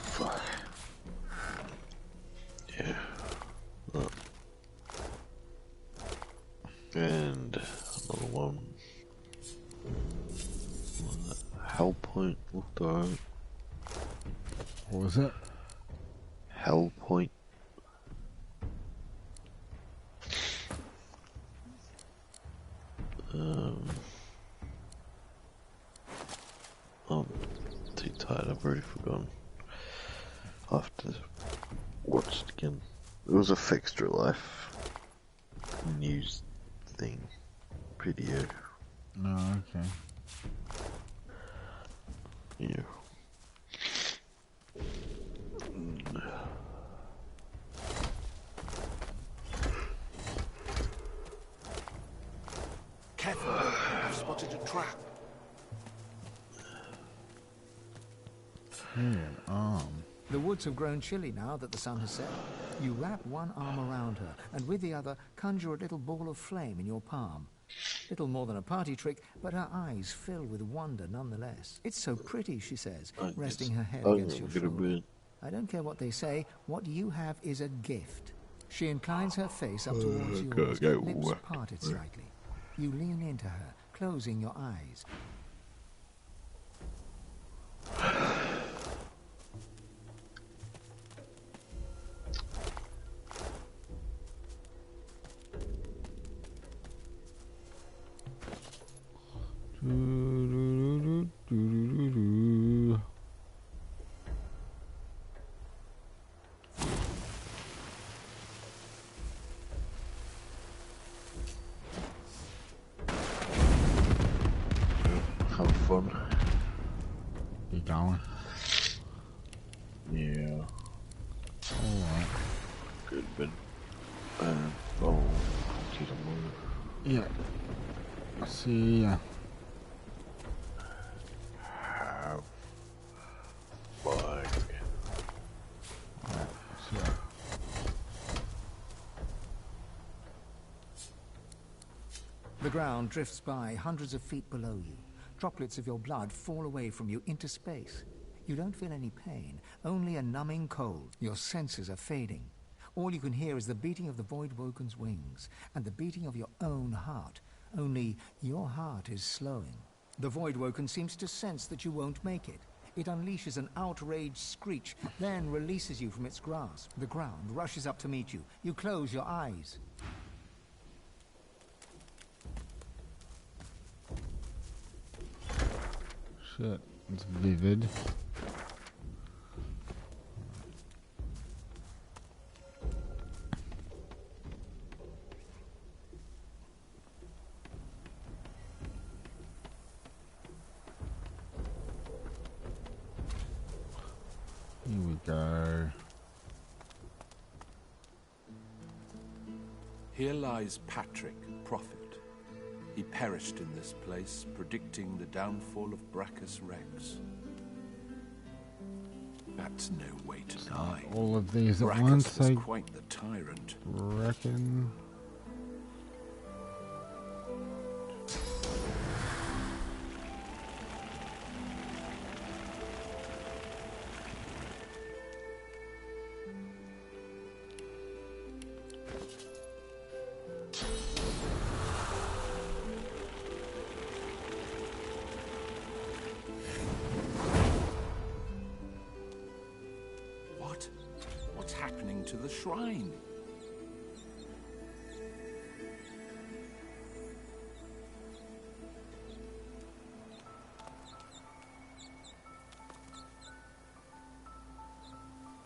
Fuck. Yeah. And another one. Hellpoint looked alright. What was it? Hellpoint. I'm too tired, I've already forgotten. I'll have to watch it again. It was a Fixed Life news thing. Video. Oh, okay. Yeah. Careful, I've spotted a trap. An arm. The woods have grown chilly now that the sun has set. You wrap one arm around her, and with the other conjure a little ball of flame in your palm. Little more than a party trick, but her eyes fill with wonder nonetheless. It's so pretty, she says, resting her head against your shoulder. I don't care what they say, what you have is a gift. She inclines her face up towards yours, lips parted slightly. You lean into her, closing your eyes. Have fun. You going? Yeah. Alright. Good, Ben. Oh, see you tomorrow. Yeah. See ya. Have fun. Alright, see ya. The ground drifts by hundreds of feet below you. Droplets of your blood fall away from you into space. You don't feel any pain, only a numbing cold. Your senses are fading. All you can hear is the beating of the Voidwoken's wings, and the beating of your own heart. Only your heart is slowing. The Voidwoken seems to sense that you won't make it. It unleashes an outraged screech, then releases you from its grasp. The ground rushes up to meet you. You close your eyes. Shit, it's vivid. Here we go. Here lies Patrick, prophet. He perished in this place, predicting the downfall of Brachus Rex. That's no way to die. All of these at Brachus once, was I quite the tyrant. reckon. What? What's happening to the shrine?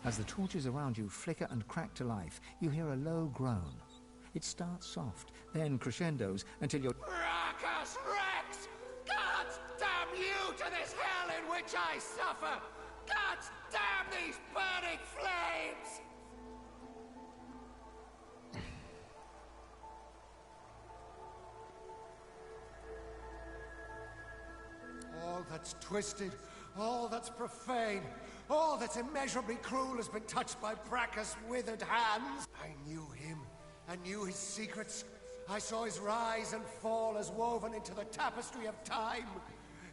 As the torches around you flicker and crack to life, you hear a low groan. It starts soft, then crescendos until you're... Brachus Rex! Gods damn you to this hell in which I suffer! Gods damn these burning flames! All that's twisted, all that's profane, all that's immeasurably cruel has been touched by Brachus' withered hands. I knew him. I knew his secrets. I saw his rise and fall as woven into the tapestry of time.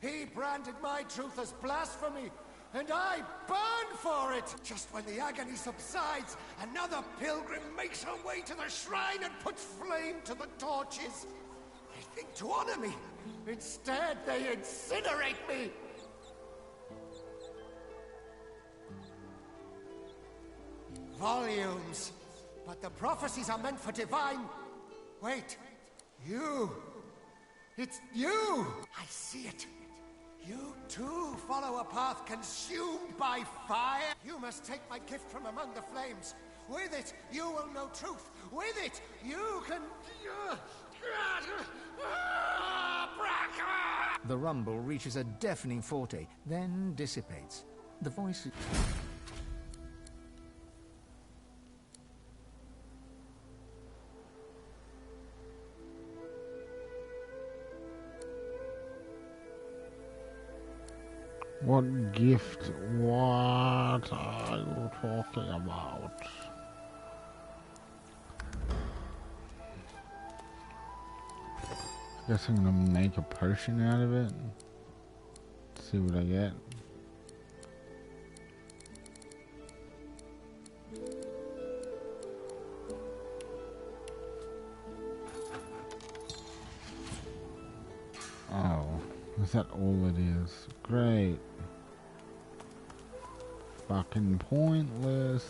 He branded my truth as blasphemy, and I burned for it! Just when the agony subsides, another pilgrim makes her way to the shrine and puts flame to the torches. They think to honor me. Instead, they incinerate me! Volumes. But the prophecies are meant for divine... Wait. You. It's you! I see it. You too follow a path consumed by fire. You must take my gift from among the flames. With it, you will know truth. With it, you can... The rumble reaches a deafening forte, then dissipates. The voice... What gift? What are you talking about? I guess I'm gonna make a potion out of it. See what I get. Oh, is that all it is? Great. Fucking pointless.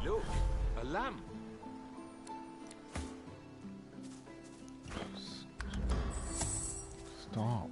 Look, a lamp. Stop.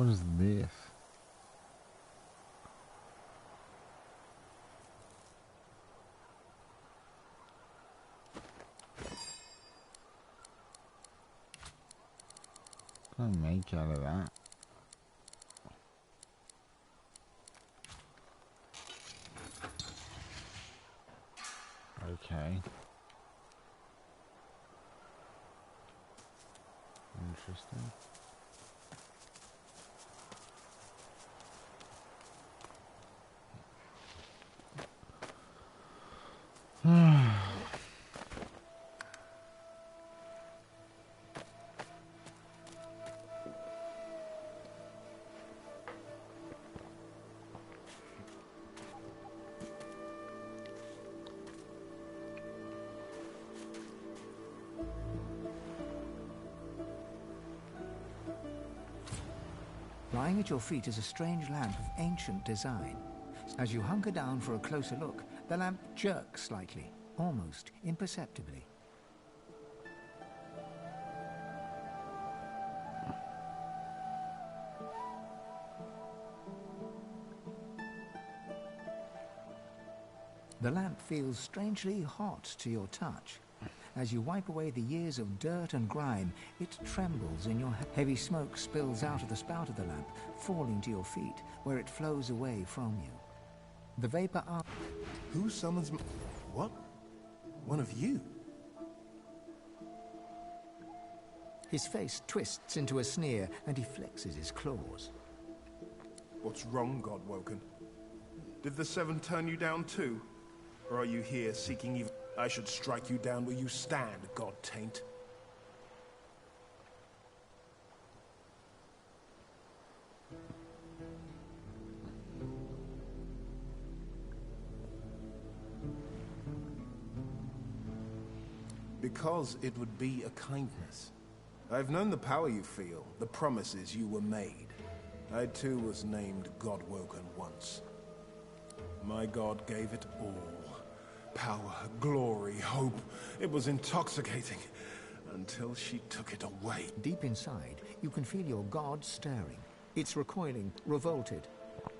What is this? What can I make out of that? Okay. Interesting. Lying at your feet is a strange lamp of ancient design. As you hunker down for a closer look, the lamp jerks slightly, almost imperceptibly. The lamp feels strangely hot to your touch. As you wipe away the years of dirt and grime, it trembles in your hand. Heavy smoke spills out of the spout of the lamp, falling to your feet, where it flows away from you. The vapor up. Who summons me? What? One of you? His face twists into a sneer, and he flexes his claws. What's wrong, Godwoken? Did the Seven turn you down too? Or are you here seeking evil? I should strike you down where you stand, God-taint. Because it would be a kindness. I've known the power you feel, the promises you were made. I too was named Godwoken once. My God gave it all. Power, glory, hope. It was intoxicating. Until she took it away. Deep inside, you can feel your god stirring. It's recoiling, revolted.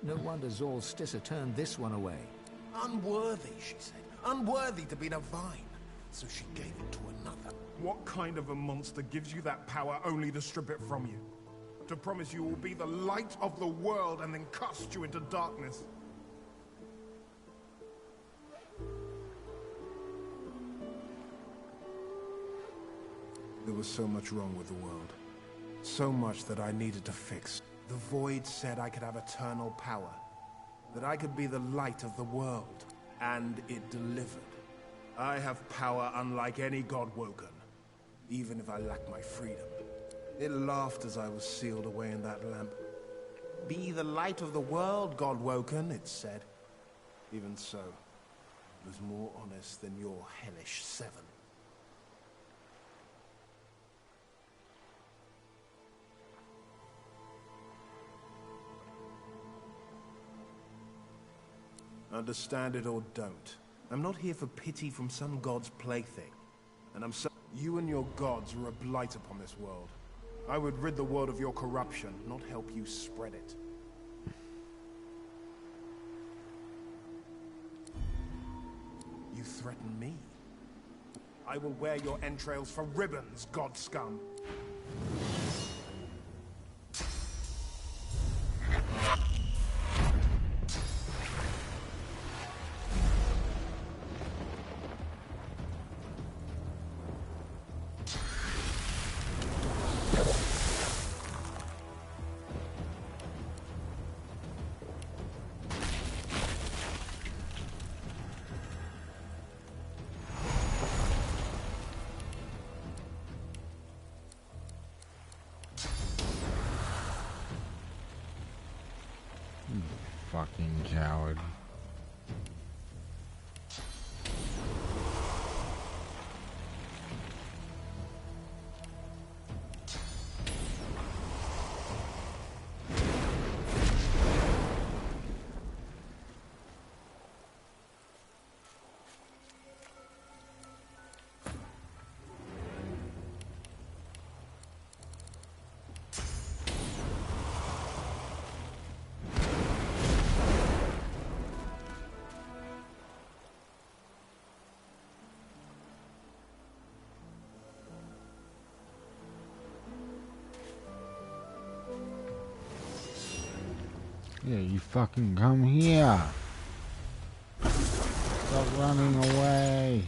No wonder Zor's Stissa turned this one away. Unworthy, she said. Unworthy to be divine. So she gave it to another. What kind of a monster gives you that power only to strip it from you? To promise you will be the light of the world and then cast you into darkness? There was so much wrong with the world. So much that I needed to fix. The Void said I could have eternal power. That I could be the light of the world. And it delivered. I have power unlike any Godwoken. Even if I lack my freedom. It laughed as I was sealed away in that lamp. Be the light of the world, Godwoken, it said. Even so, it was more honest than your hellish Seven. Understand it or don't. I'm not here for pity from some god's plaything. And I'm sorry. You and your gods are a blight upon this world. I would rid the world of your corruption, not help you spread it. You threaten me. I will wear your entrails for ribbons, god scum. Fucking coward. Yeah, you fucking come here. Stop running away.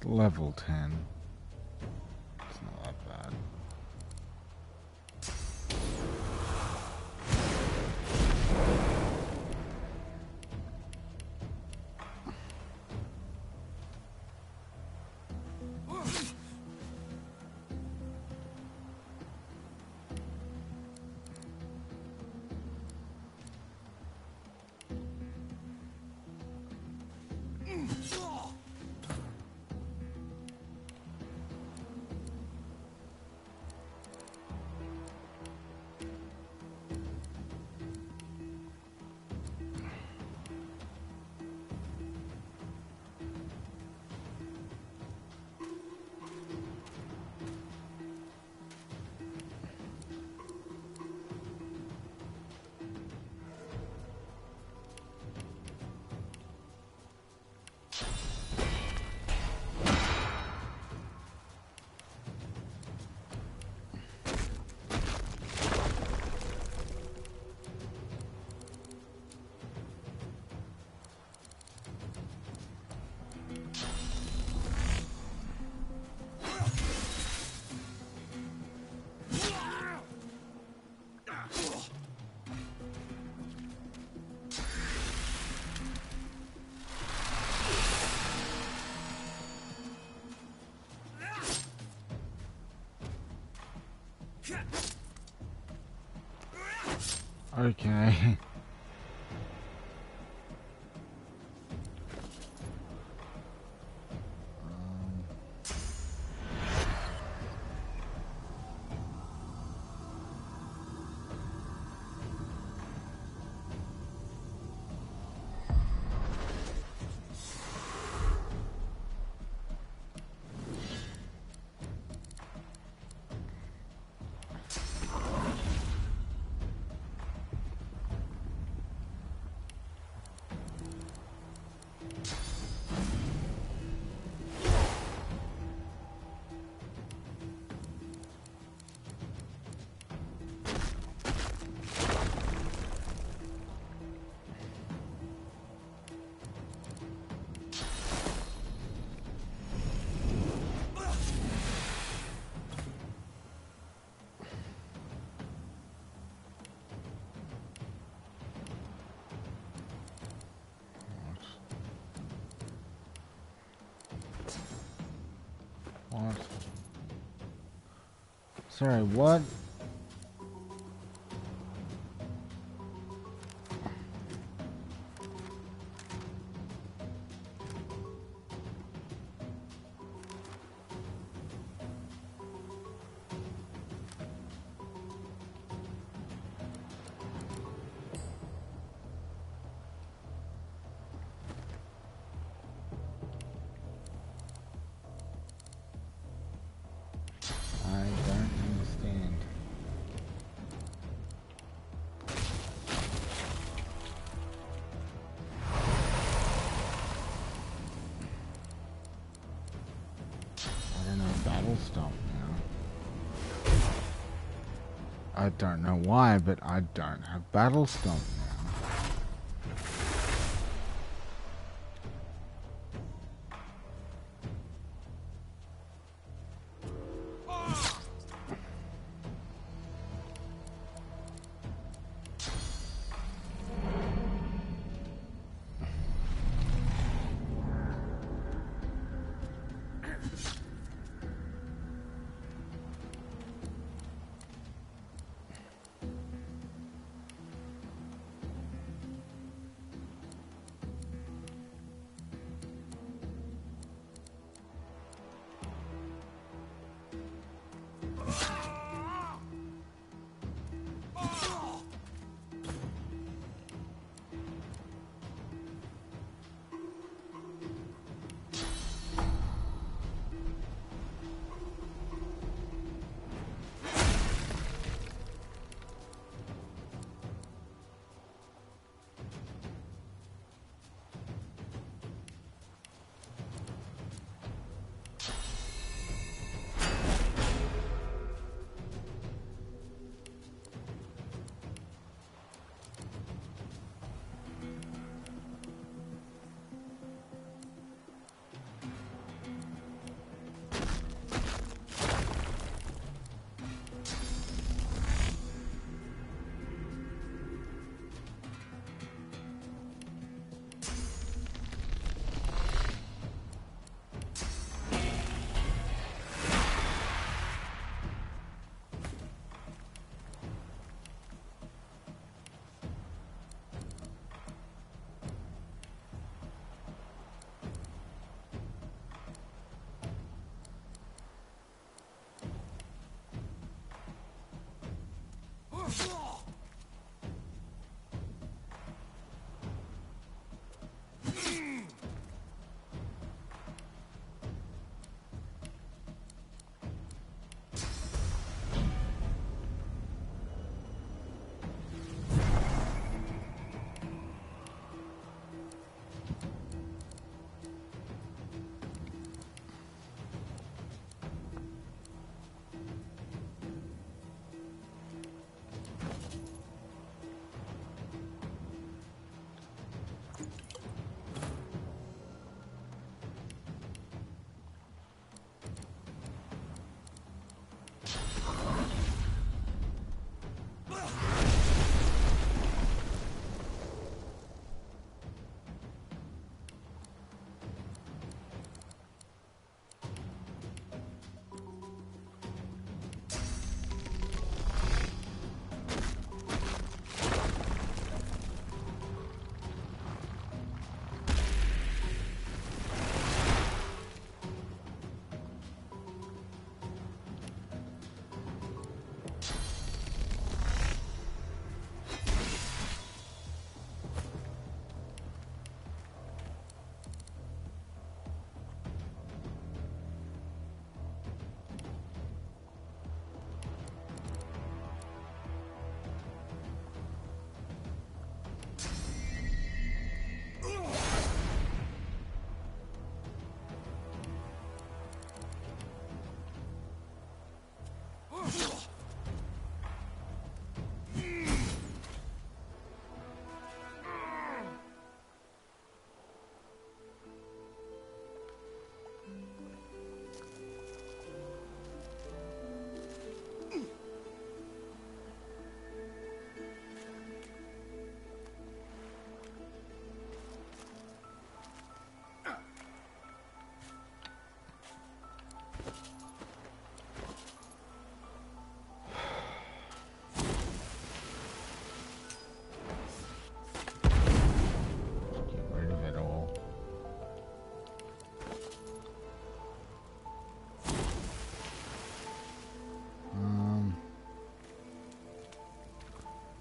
Level 10. It's not that bad. Okay. What? Sorry, what? I don't understand. I don't know battle stomp now. I don't know why, but I don't have battle stomp now.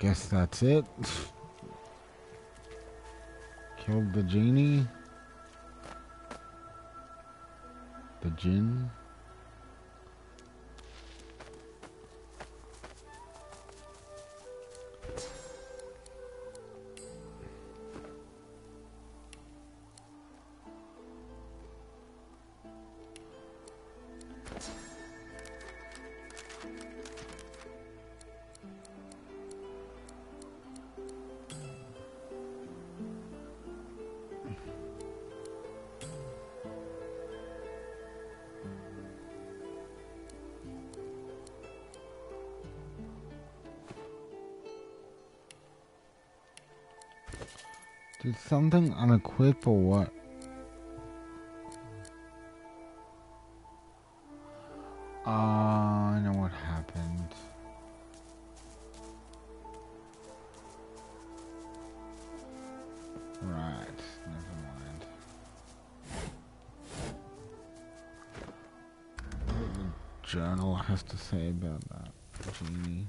guess that's it. Killed the genie. The djinn. Did something unequip or what? I know what happened. Right, never mind. What does the journal has to say about that genie?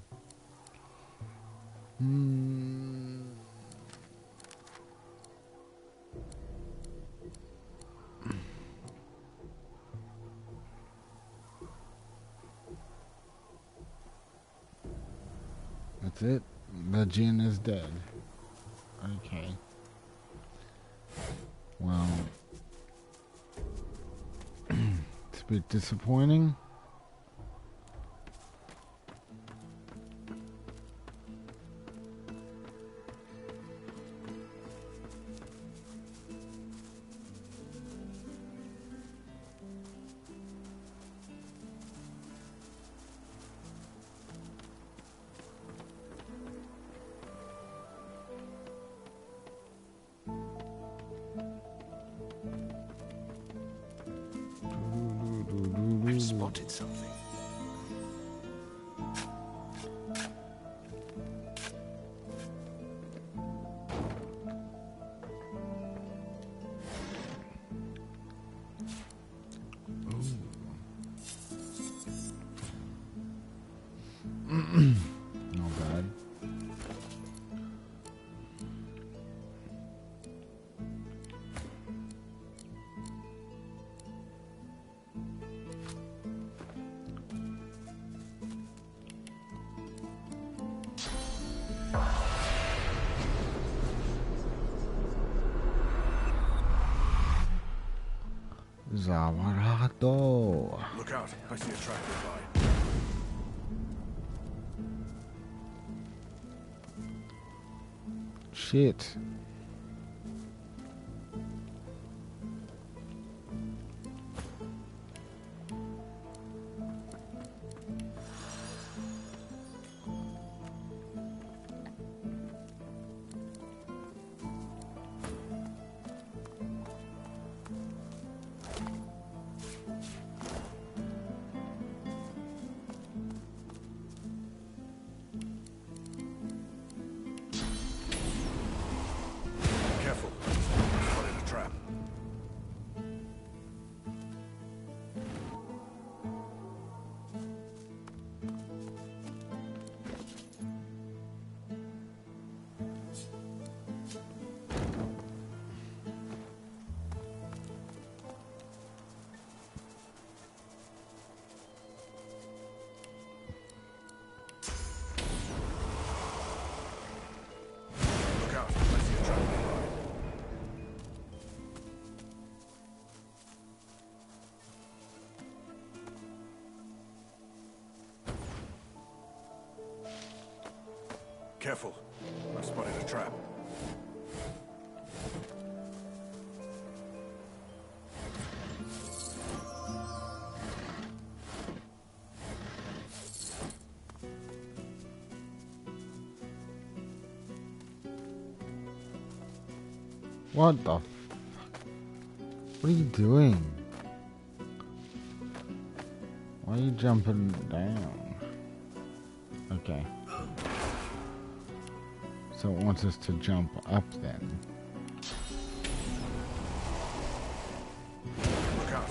That's it. The djinn is dead. Okay. Well, it's a bit disappointing. I've spotted something. Not bad. Zawarato. Look out, I see a trap nearby. Shit. Careful, spotted a trap. Look out, I see a trap nearby. Careful, I've spotted a trap. What the fuck? What are you doing? Why are you jumping down? Okay. So it wants us to jump up then. Look out.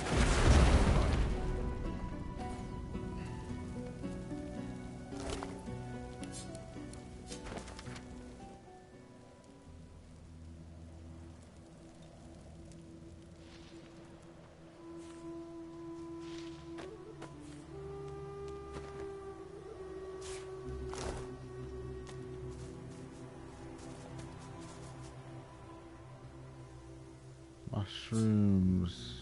Mushrooms.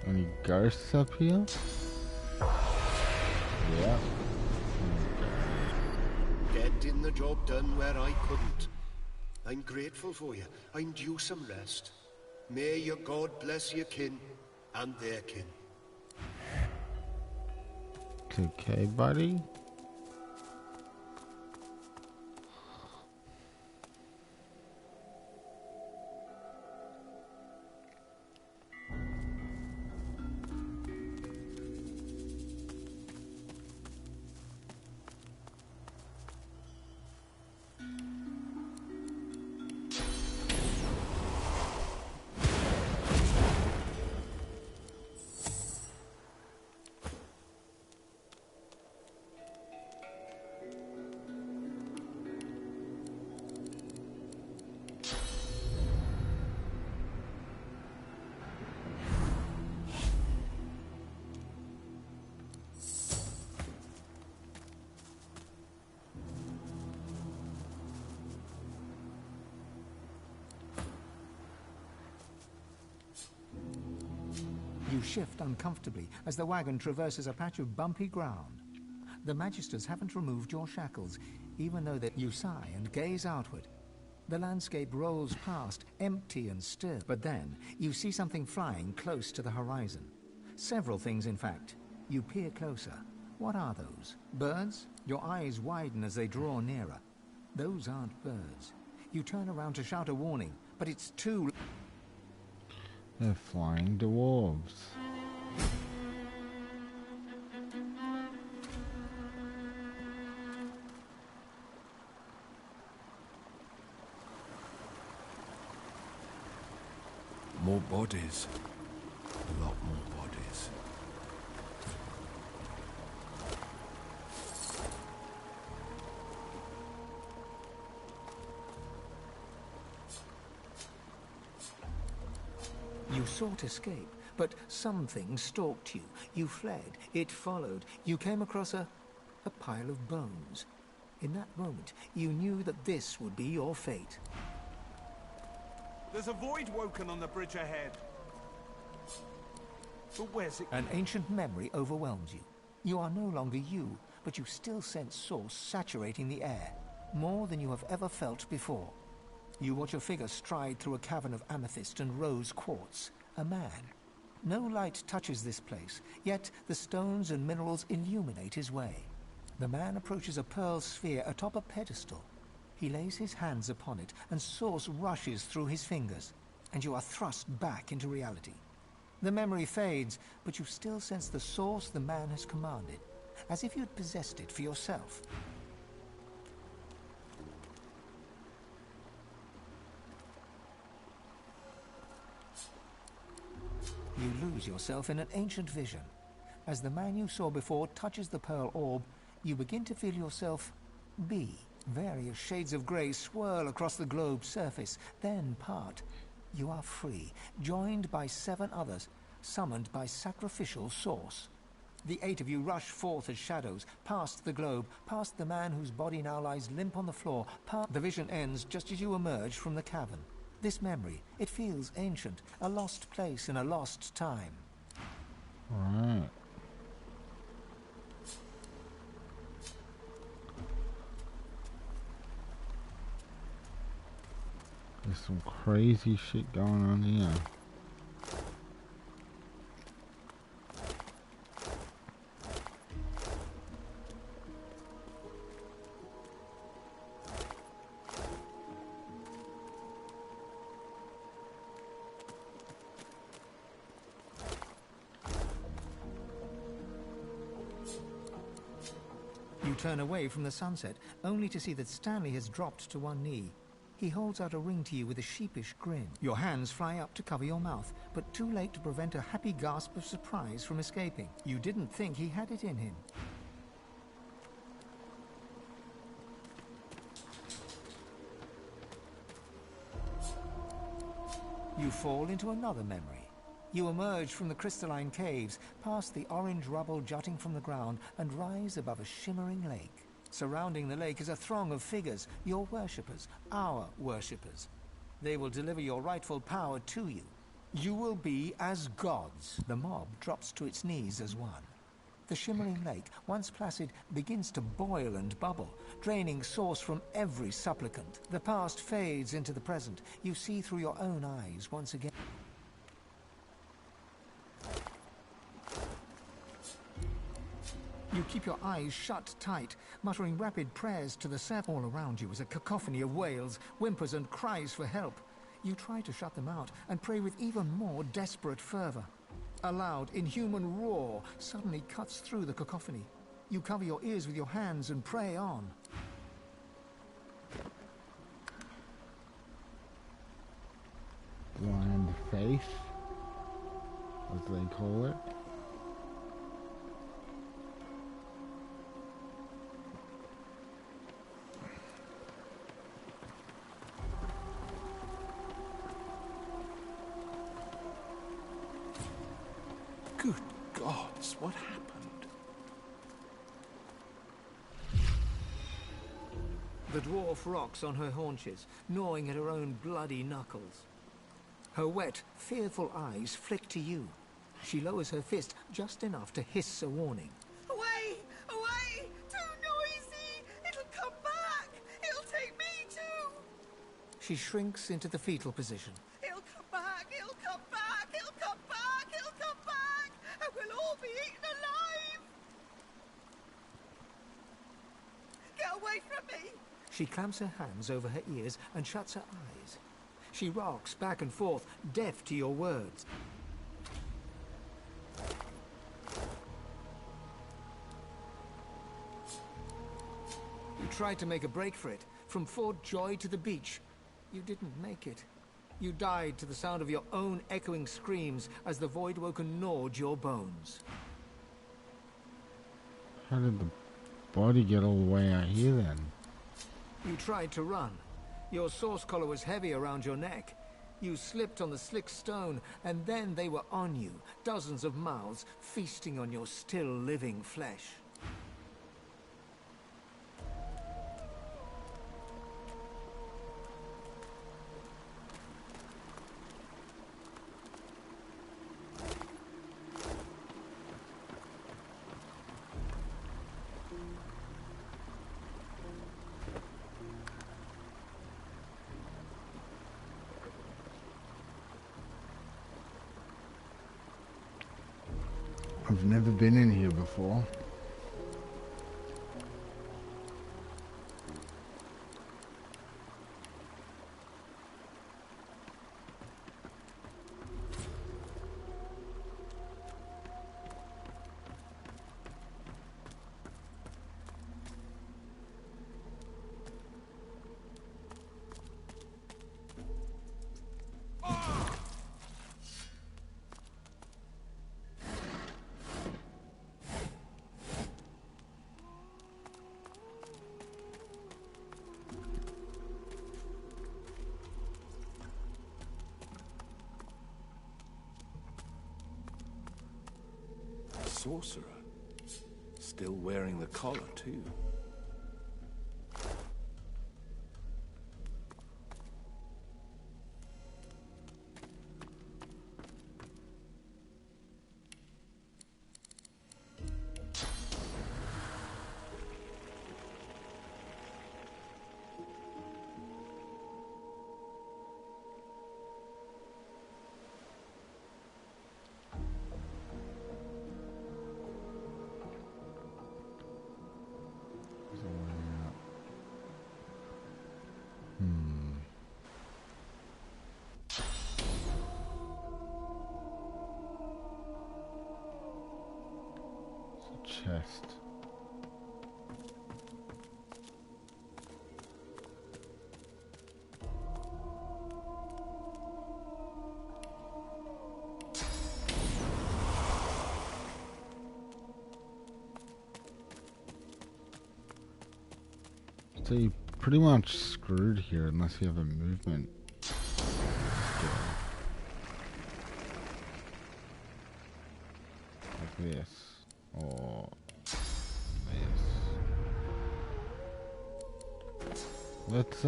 Any ghosts up here? Yeah. Getting the job done where I couldn't. I'm grateful for you. I'm due some rest. May your God bless your kin and their kin. It's okay, buddy. You shift uncomfortably as the wagon traverses a patch of bumpy ground. The Magisters haven't removed your shackles, even though that you sigh and gaze outward. The landscape rolls past, empty and still. But then, you see something flying close to the horizon. Several things, in fact. You peer closer. What are those? Birds? Your eyes widen as they draw nearer. Those aren't birds. You turn around to shout a warning, but it's too... They're flying dwarves. More bodies. A lot more bodies. You sought escape, but something stalked you. You fled. It followed. You came across a pile of bones. In that moment, you knew that this would be your fate. There's a void woken on the bridge ahead. But where's it? An ancient memory overwhelms you. You are no longer you, but you still sense source saturating the air, more than you have ever felt before. You watch a figure stride through a cavern of amethyst and rose quartz. A man. No light touches this place, yet the stones and minerals illuminate his way. The man approaches a pearl sphere atop a pedestal. He lays his hands upon it, and source rushes through his fingers, and you are thrust back into reality. The memory fades, but you still sense the source the man has commanded, as if you'd possessed it for yourself. You lose yourself in an ancient vision. As the man you saw before touches the pearl orb, you begin to feel yourself be. Various shades of grey swirl across the globe's surface, then part. You are free, joined by 7 others, summoned by sacrificial source. The 8 of you rush forth as shadows, past the globe, past the man whose body now lies limp on the floor. The vision ends just as you emerge from the cavern. This memory, it feels ancient, a lost place in a lost time. Right. There's some crazy shit going on here. You turn away from the sunset, only to see that Stanley has dropped to one knee. He holds out a ring to you with a sheepish grin. Your hands fly up to cover your mouth, but too late to prevent a happy gasp of surprise from escaping. You didn't think he had it in him. You fall into another memory. You emerge from the crystalline caves, past the orange rubble jutting from the ground, and rise above a shimmering lake. Surrounding the lake is a throng of figures, your worshippers, our worshippers. They will deliver your rightful power to you. You will be as gods. The mob drops to its knees as one. The shimmering lake, once placid, begins to boil and bubble, draining source from every supplicant. The past fades into the present. You see through your own eyes once again. You keep your eyes shut tight, muttering rapid prayers to the serp. All around you is a cacophony of wails, whimpers and cries for help. You try to shut them out and pray with even more desperate fervor. A loud, inhuman roar suddenly cuts through the cacophony. You cover your ears with your hands and pray on. Blind faith, as they call it. Good gods, what happened? The dwarf rocks on her haunches, gnawing at her own bloody knuckles. Her wet, fearful eyes flick to you. She lowers her fist just enough to hiss a warning. Away! Away! Too noisy! It'll come back! It'll take me too! She shrinks into the fetal position. It'll come back! It'll come back! It'll come back! It'll come back! And we'll all be eaten alive! Get away from me! She clamps her hands over her ears and shuts her eyes. She rocks back and forth, deaf to your words. You tried to make a break for it, from Fort Joy to the beach. You didn't make it. You died to the sound of your own echoing screams as the Voidwoken gnawed your bones. How did the body get all the way out here then? You tried to run. Your source collar was heavy around your neck. You slipped on the slick stone, and then they were on you, dozens of mouths feasting on your still living flesh. I've never been in here before. Sorcerer. Still wearing the collar, too. Chest. So you're pretty much screwed here unless you have a movement skill. this or this. Let's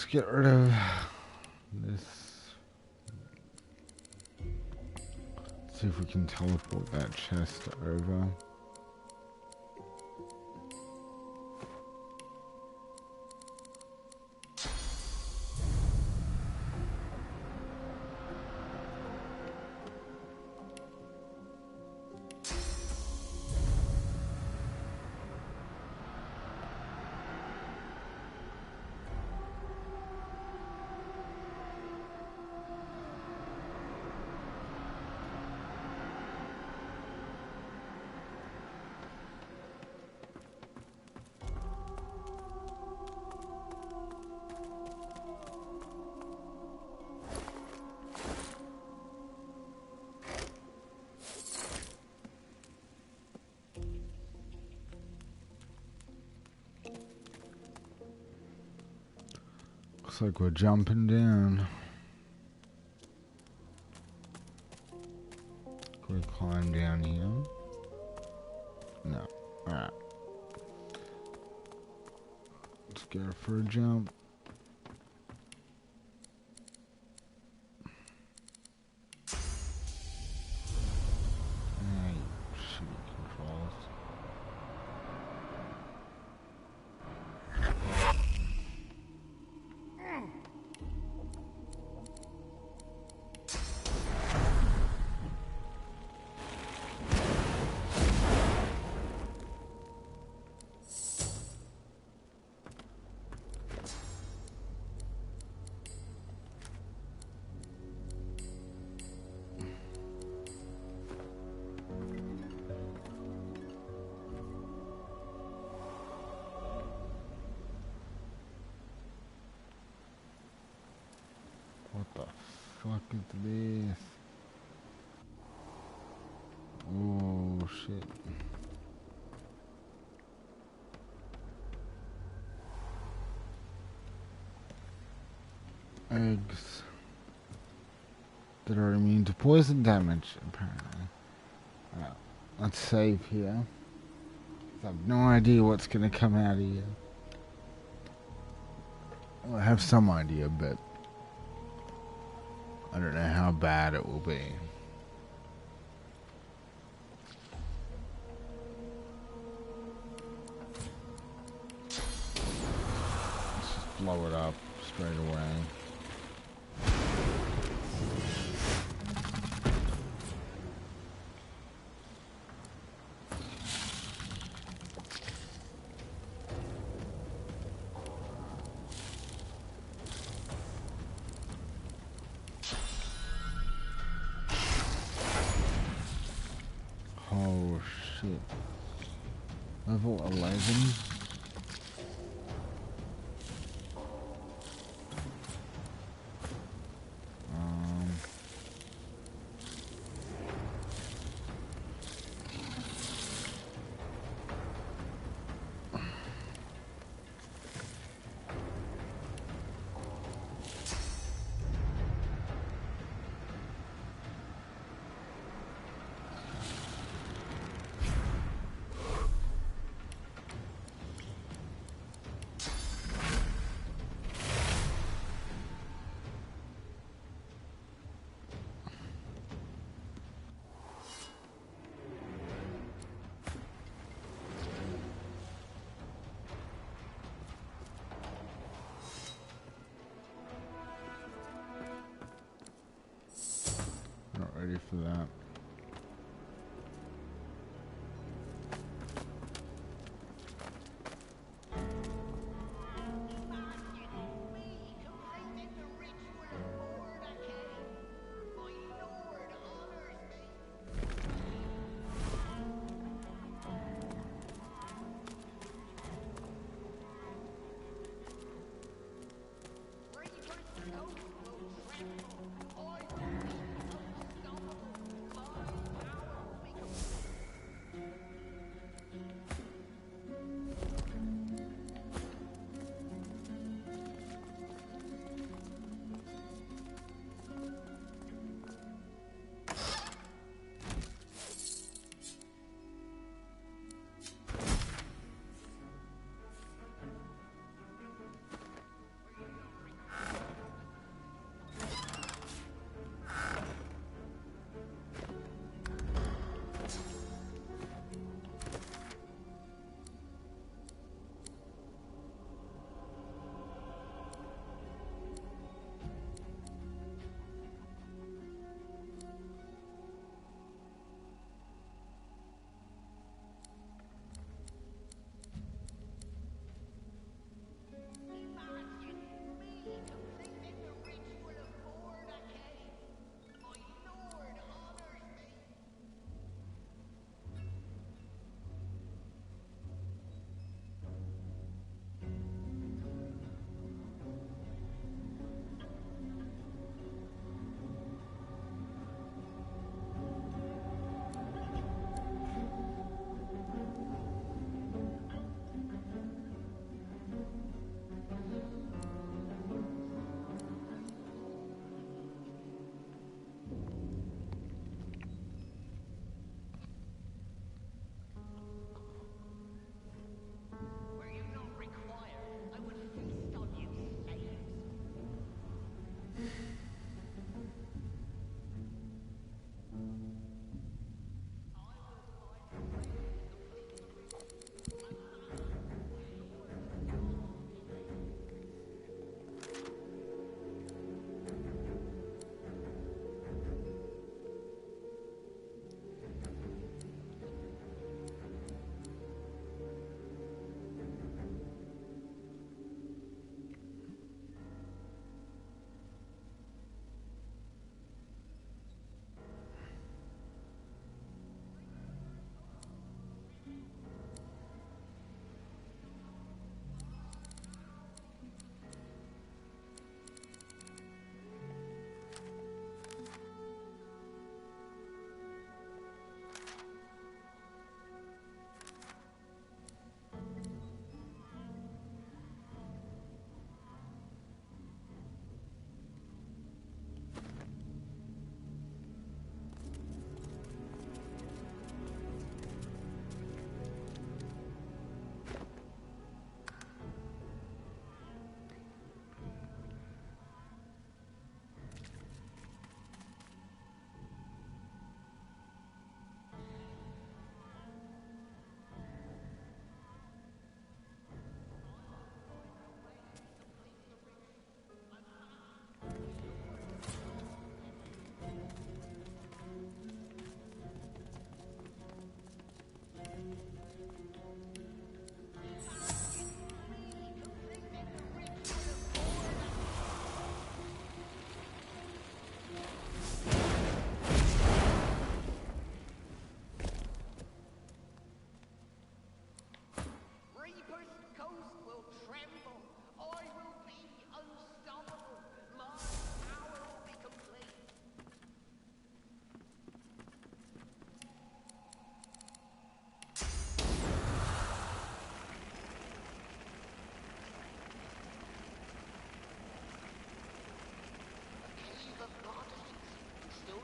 get rid of this. See if we can teleport that chest over. Looks like we're jumping down. Can we climb down here? No. Alright. Let's go for a jump. What the fuck is this? Oh shit. Eggs that are immune to poison damage, apparently. Alright, let's save here. I have no idea what's gonna come out of here. Well, I have some idea, but I don't know how bad it will be. Let's just blow it up straight away. Oh shit. Level 11.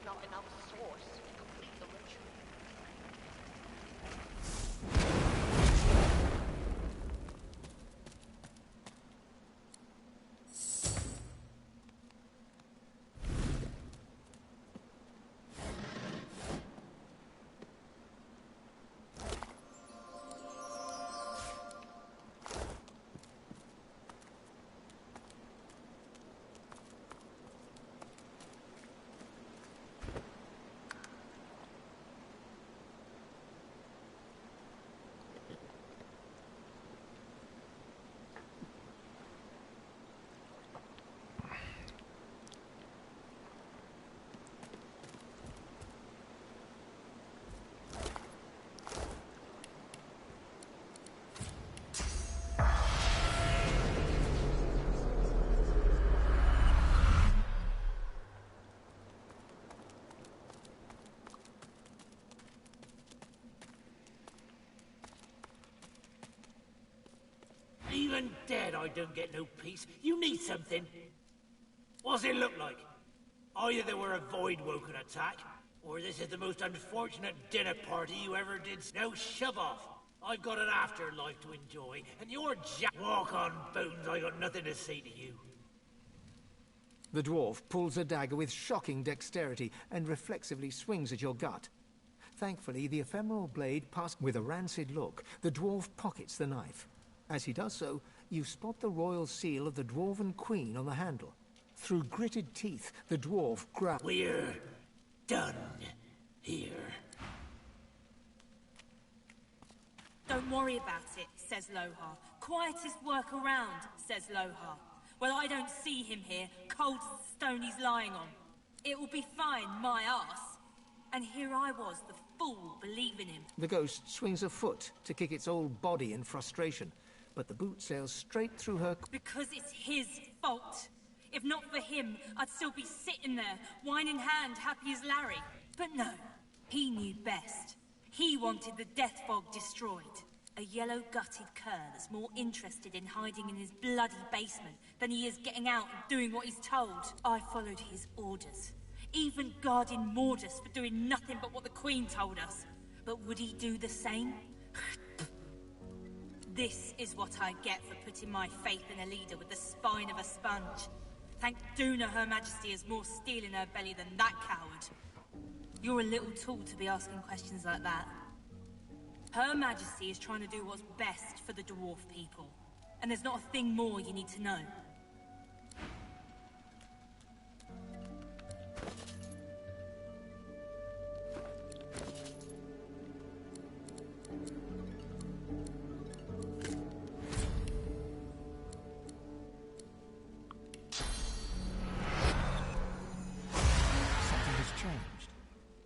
not enough source to complete the ritual. Even dead, I don't get no peace. You need something. What's it look like? Either there were a Voidwoken attack, or this is the most unfortunate dinner party you ever did. No, shove off. I've got an afterlife to enjoy, and you're walk on bones. I got nothing to say to you. The dwarf pulls a dagger with shocking dexterity and reflexively swings at your gut. Thankfully, the ephemeral blade passes with a rancid look. The dwarf pockets the knife. As he does so, you spot the royal seal of the Dwarven Queen on the handle. Through gritted teeth, the dwarf growls. We're done here. Don't worry about it, says Lohar. Quietest work around, says Lohar. Well, I don't see him here, cold as the stone he's lying on. It will be fine, my arse. And here I was, the fool, believing him. The ghost swings a foot to kick its old body in frustration, but the boot sails straight through her. Because it's his fault. If not for him, I'd still be sitting there, wine in hand, happy as Larry. But no, he knew best. He wanted the death fog destroyed. A yellow-gutted cur that's more interested in hiding in his bloody basement than he is getting out and doing what he's told. I followed his orders, even guarding Mordus for doing nothing but what the Queen told us. But would he do the same? This is what I get for putting my faith in a leader with the spine of a sponge. Thank Duna Her Majesty has more steel in her belly than that coward. You're a little tool to be asking questions like that. Her Majesty is trying to do what's best for the dwarf people. And there's not a thing more you need to know. Something has changed.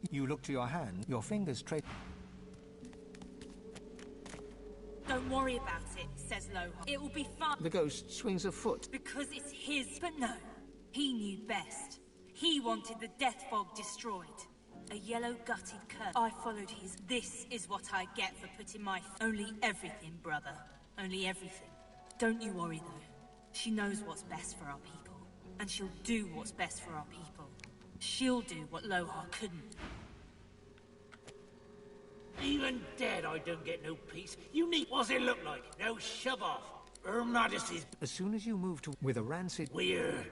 You look to your hand, your fingers trace. Don't worry about it, says Lohar. It will be fine. The ghost swings a foot. Because it's his. But no, he knew best. He wanted the death fog destroyed. A yellow-gutted cur. I followed his. This is what I get for putting my... Only everything, brother. Only everything. Don't you worry, though. She knows what's best for our people. And she'll do what's best for our people. She'll do what Lohar couldn't. Even dead, I don't get no peace. You need... What's it look like? No, shove off. Her Majesty's... As soon as you move to... with a rancid... Weird.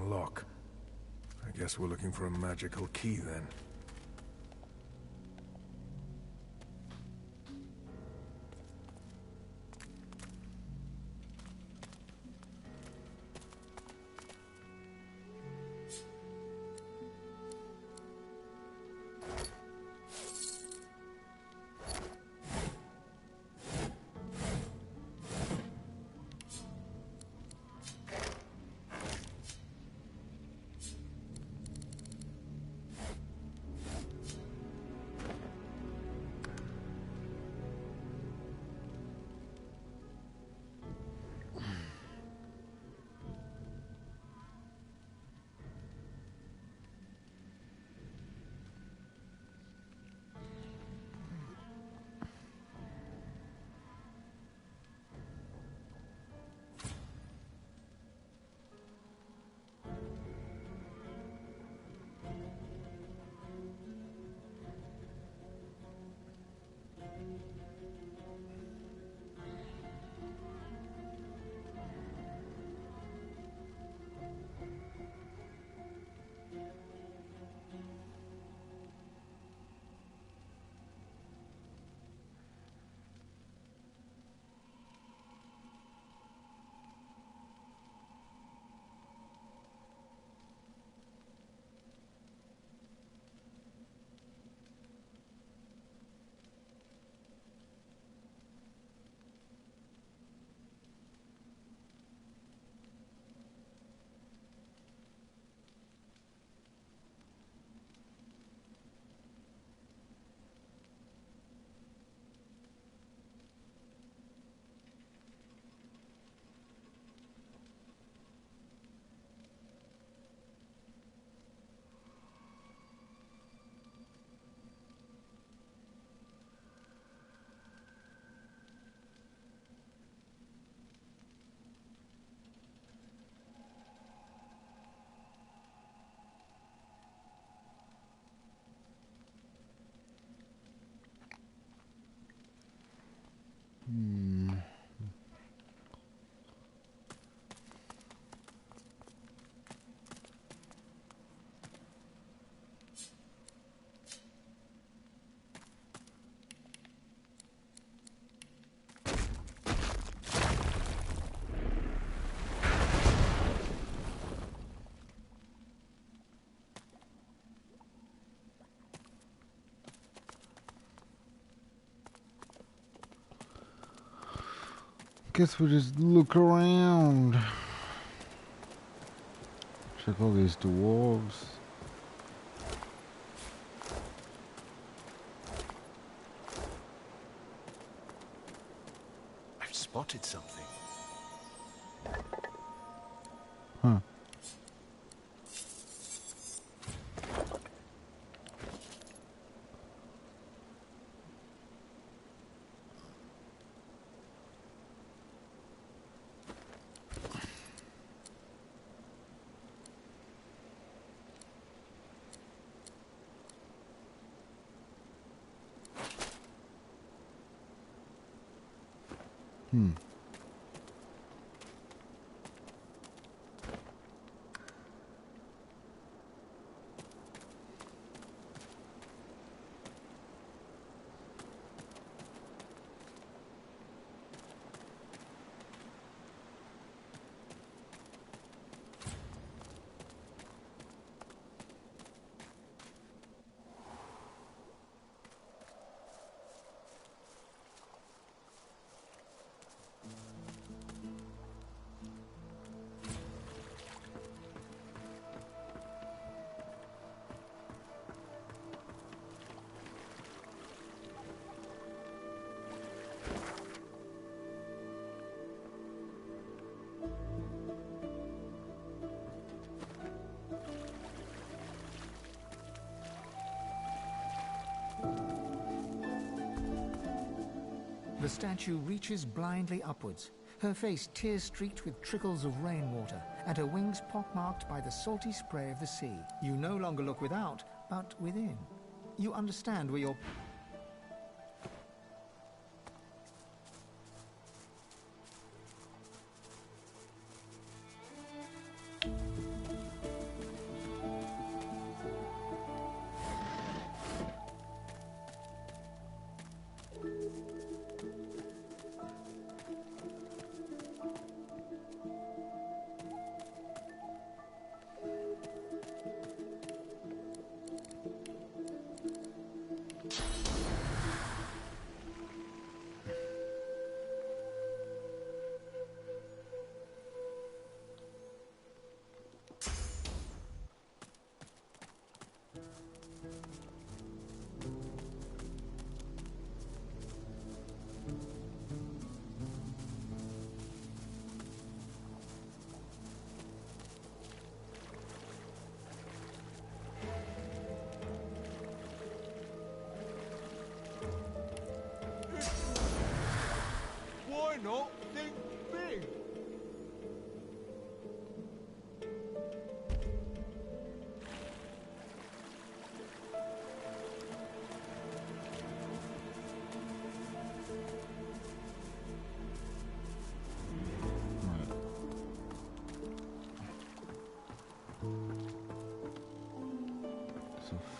wrong lock. I guess we're looking for a magical key then. Guess we'll just look around. Check all these dwarves. I've spotted something. Huh. The statue reaches blindly upwards, her face tear-streaked with trickles of rainwater, and her wings pockmarked by the salty spray of the sea. You no longer look without, but within. You understand where your...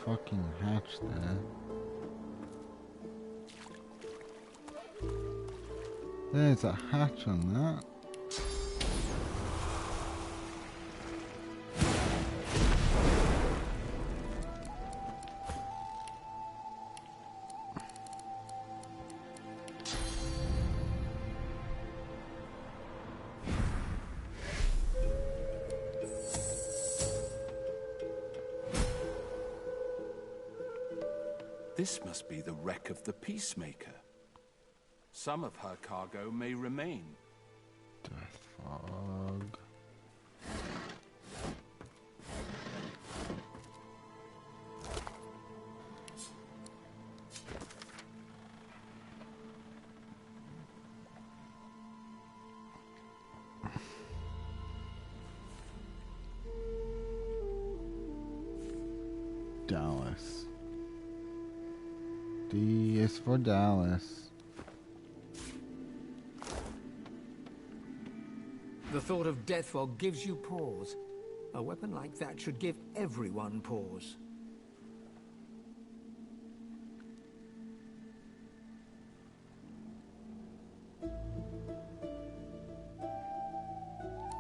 fucking hatch there. There's a hatch on that. This must be the wreck of the Peacemaker. Some of her cargo may remain. Death fog. Dallas. D is for Dallas. The thought of death fog gives you pause. A weapon like that should give everyone pause.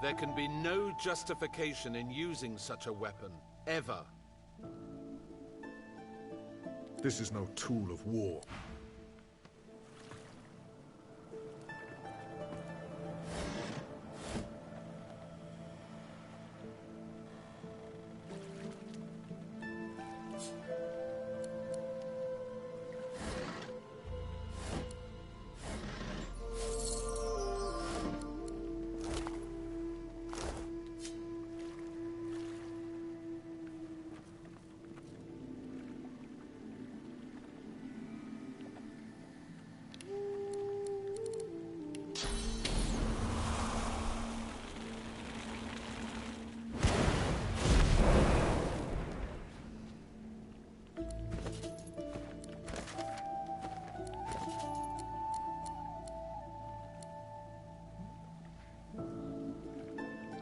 There can be no justification in using such a weapon, ever. This is no tool of war.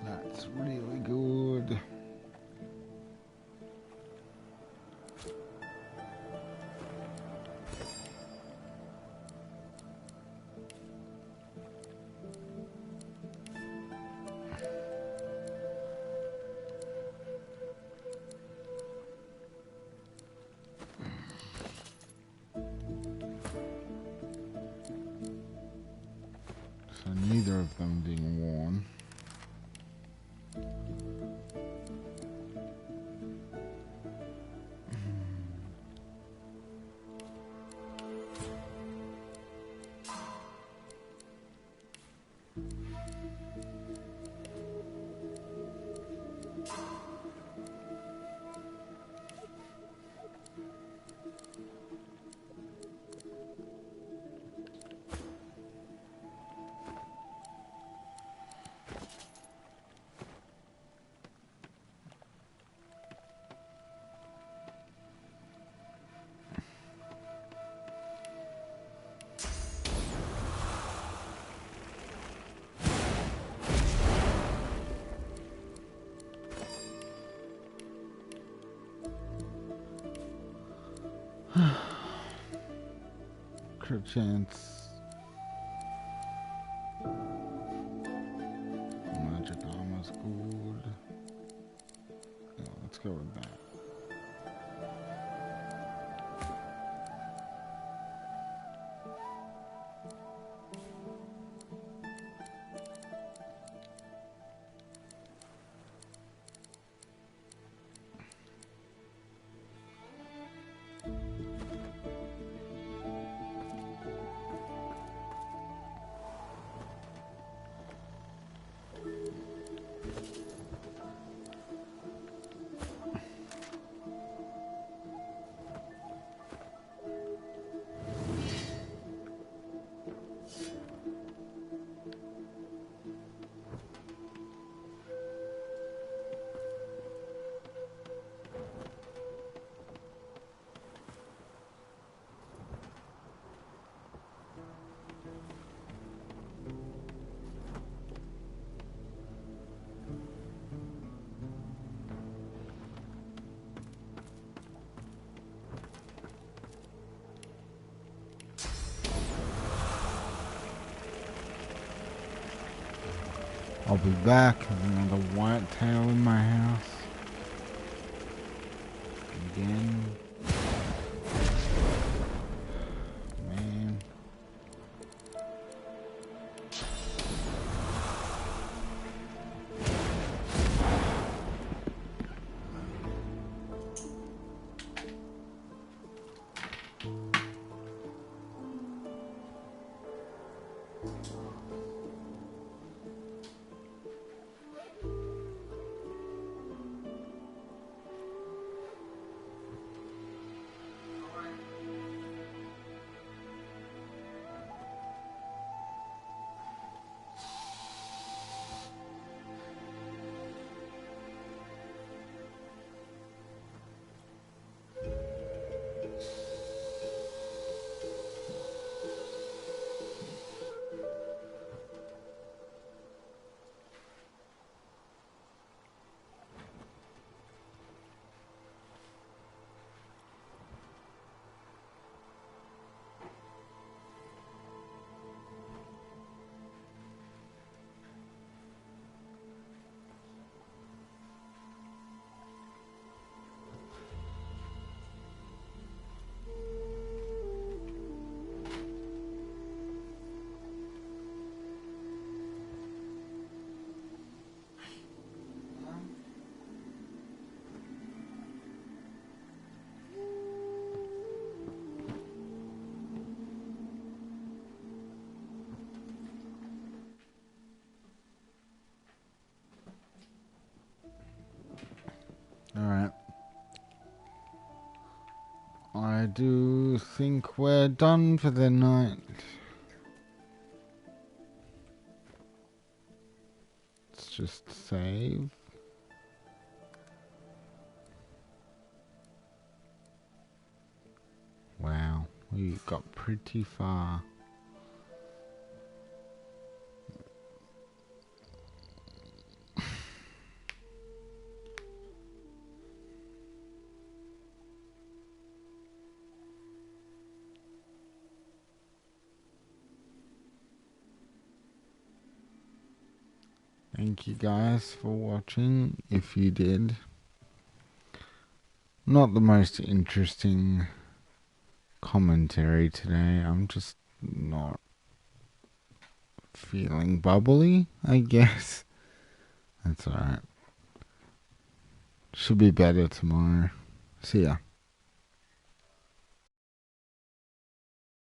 That's really good. So neither of them being worn. Crit chance. Magic armor's good. Yeah, let's go with that. I'll be back with another whitetail in my house. Again. Man. Alright. I do think we're done for the night. Let's just save. Wow, we got pretty far. Thank you guys for watching, if you did. Not the most interesting commentary today. I'm just not feeling bubbly, I guess. That's alright. Should be better tomorrow. See ya.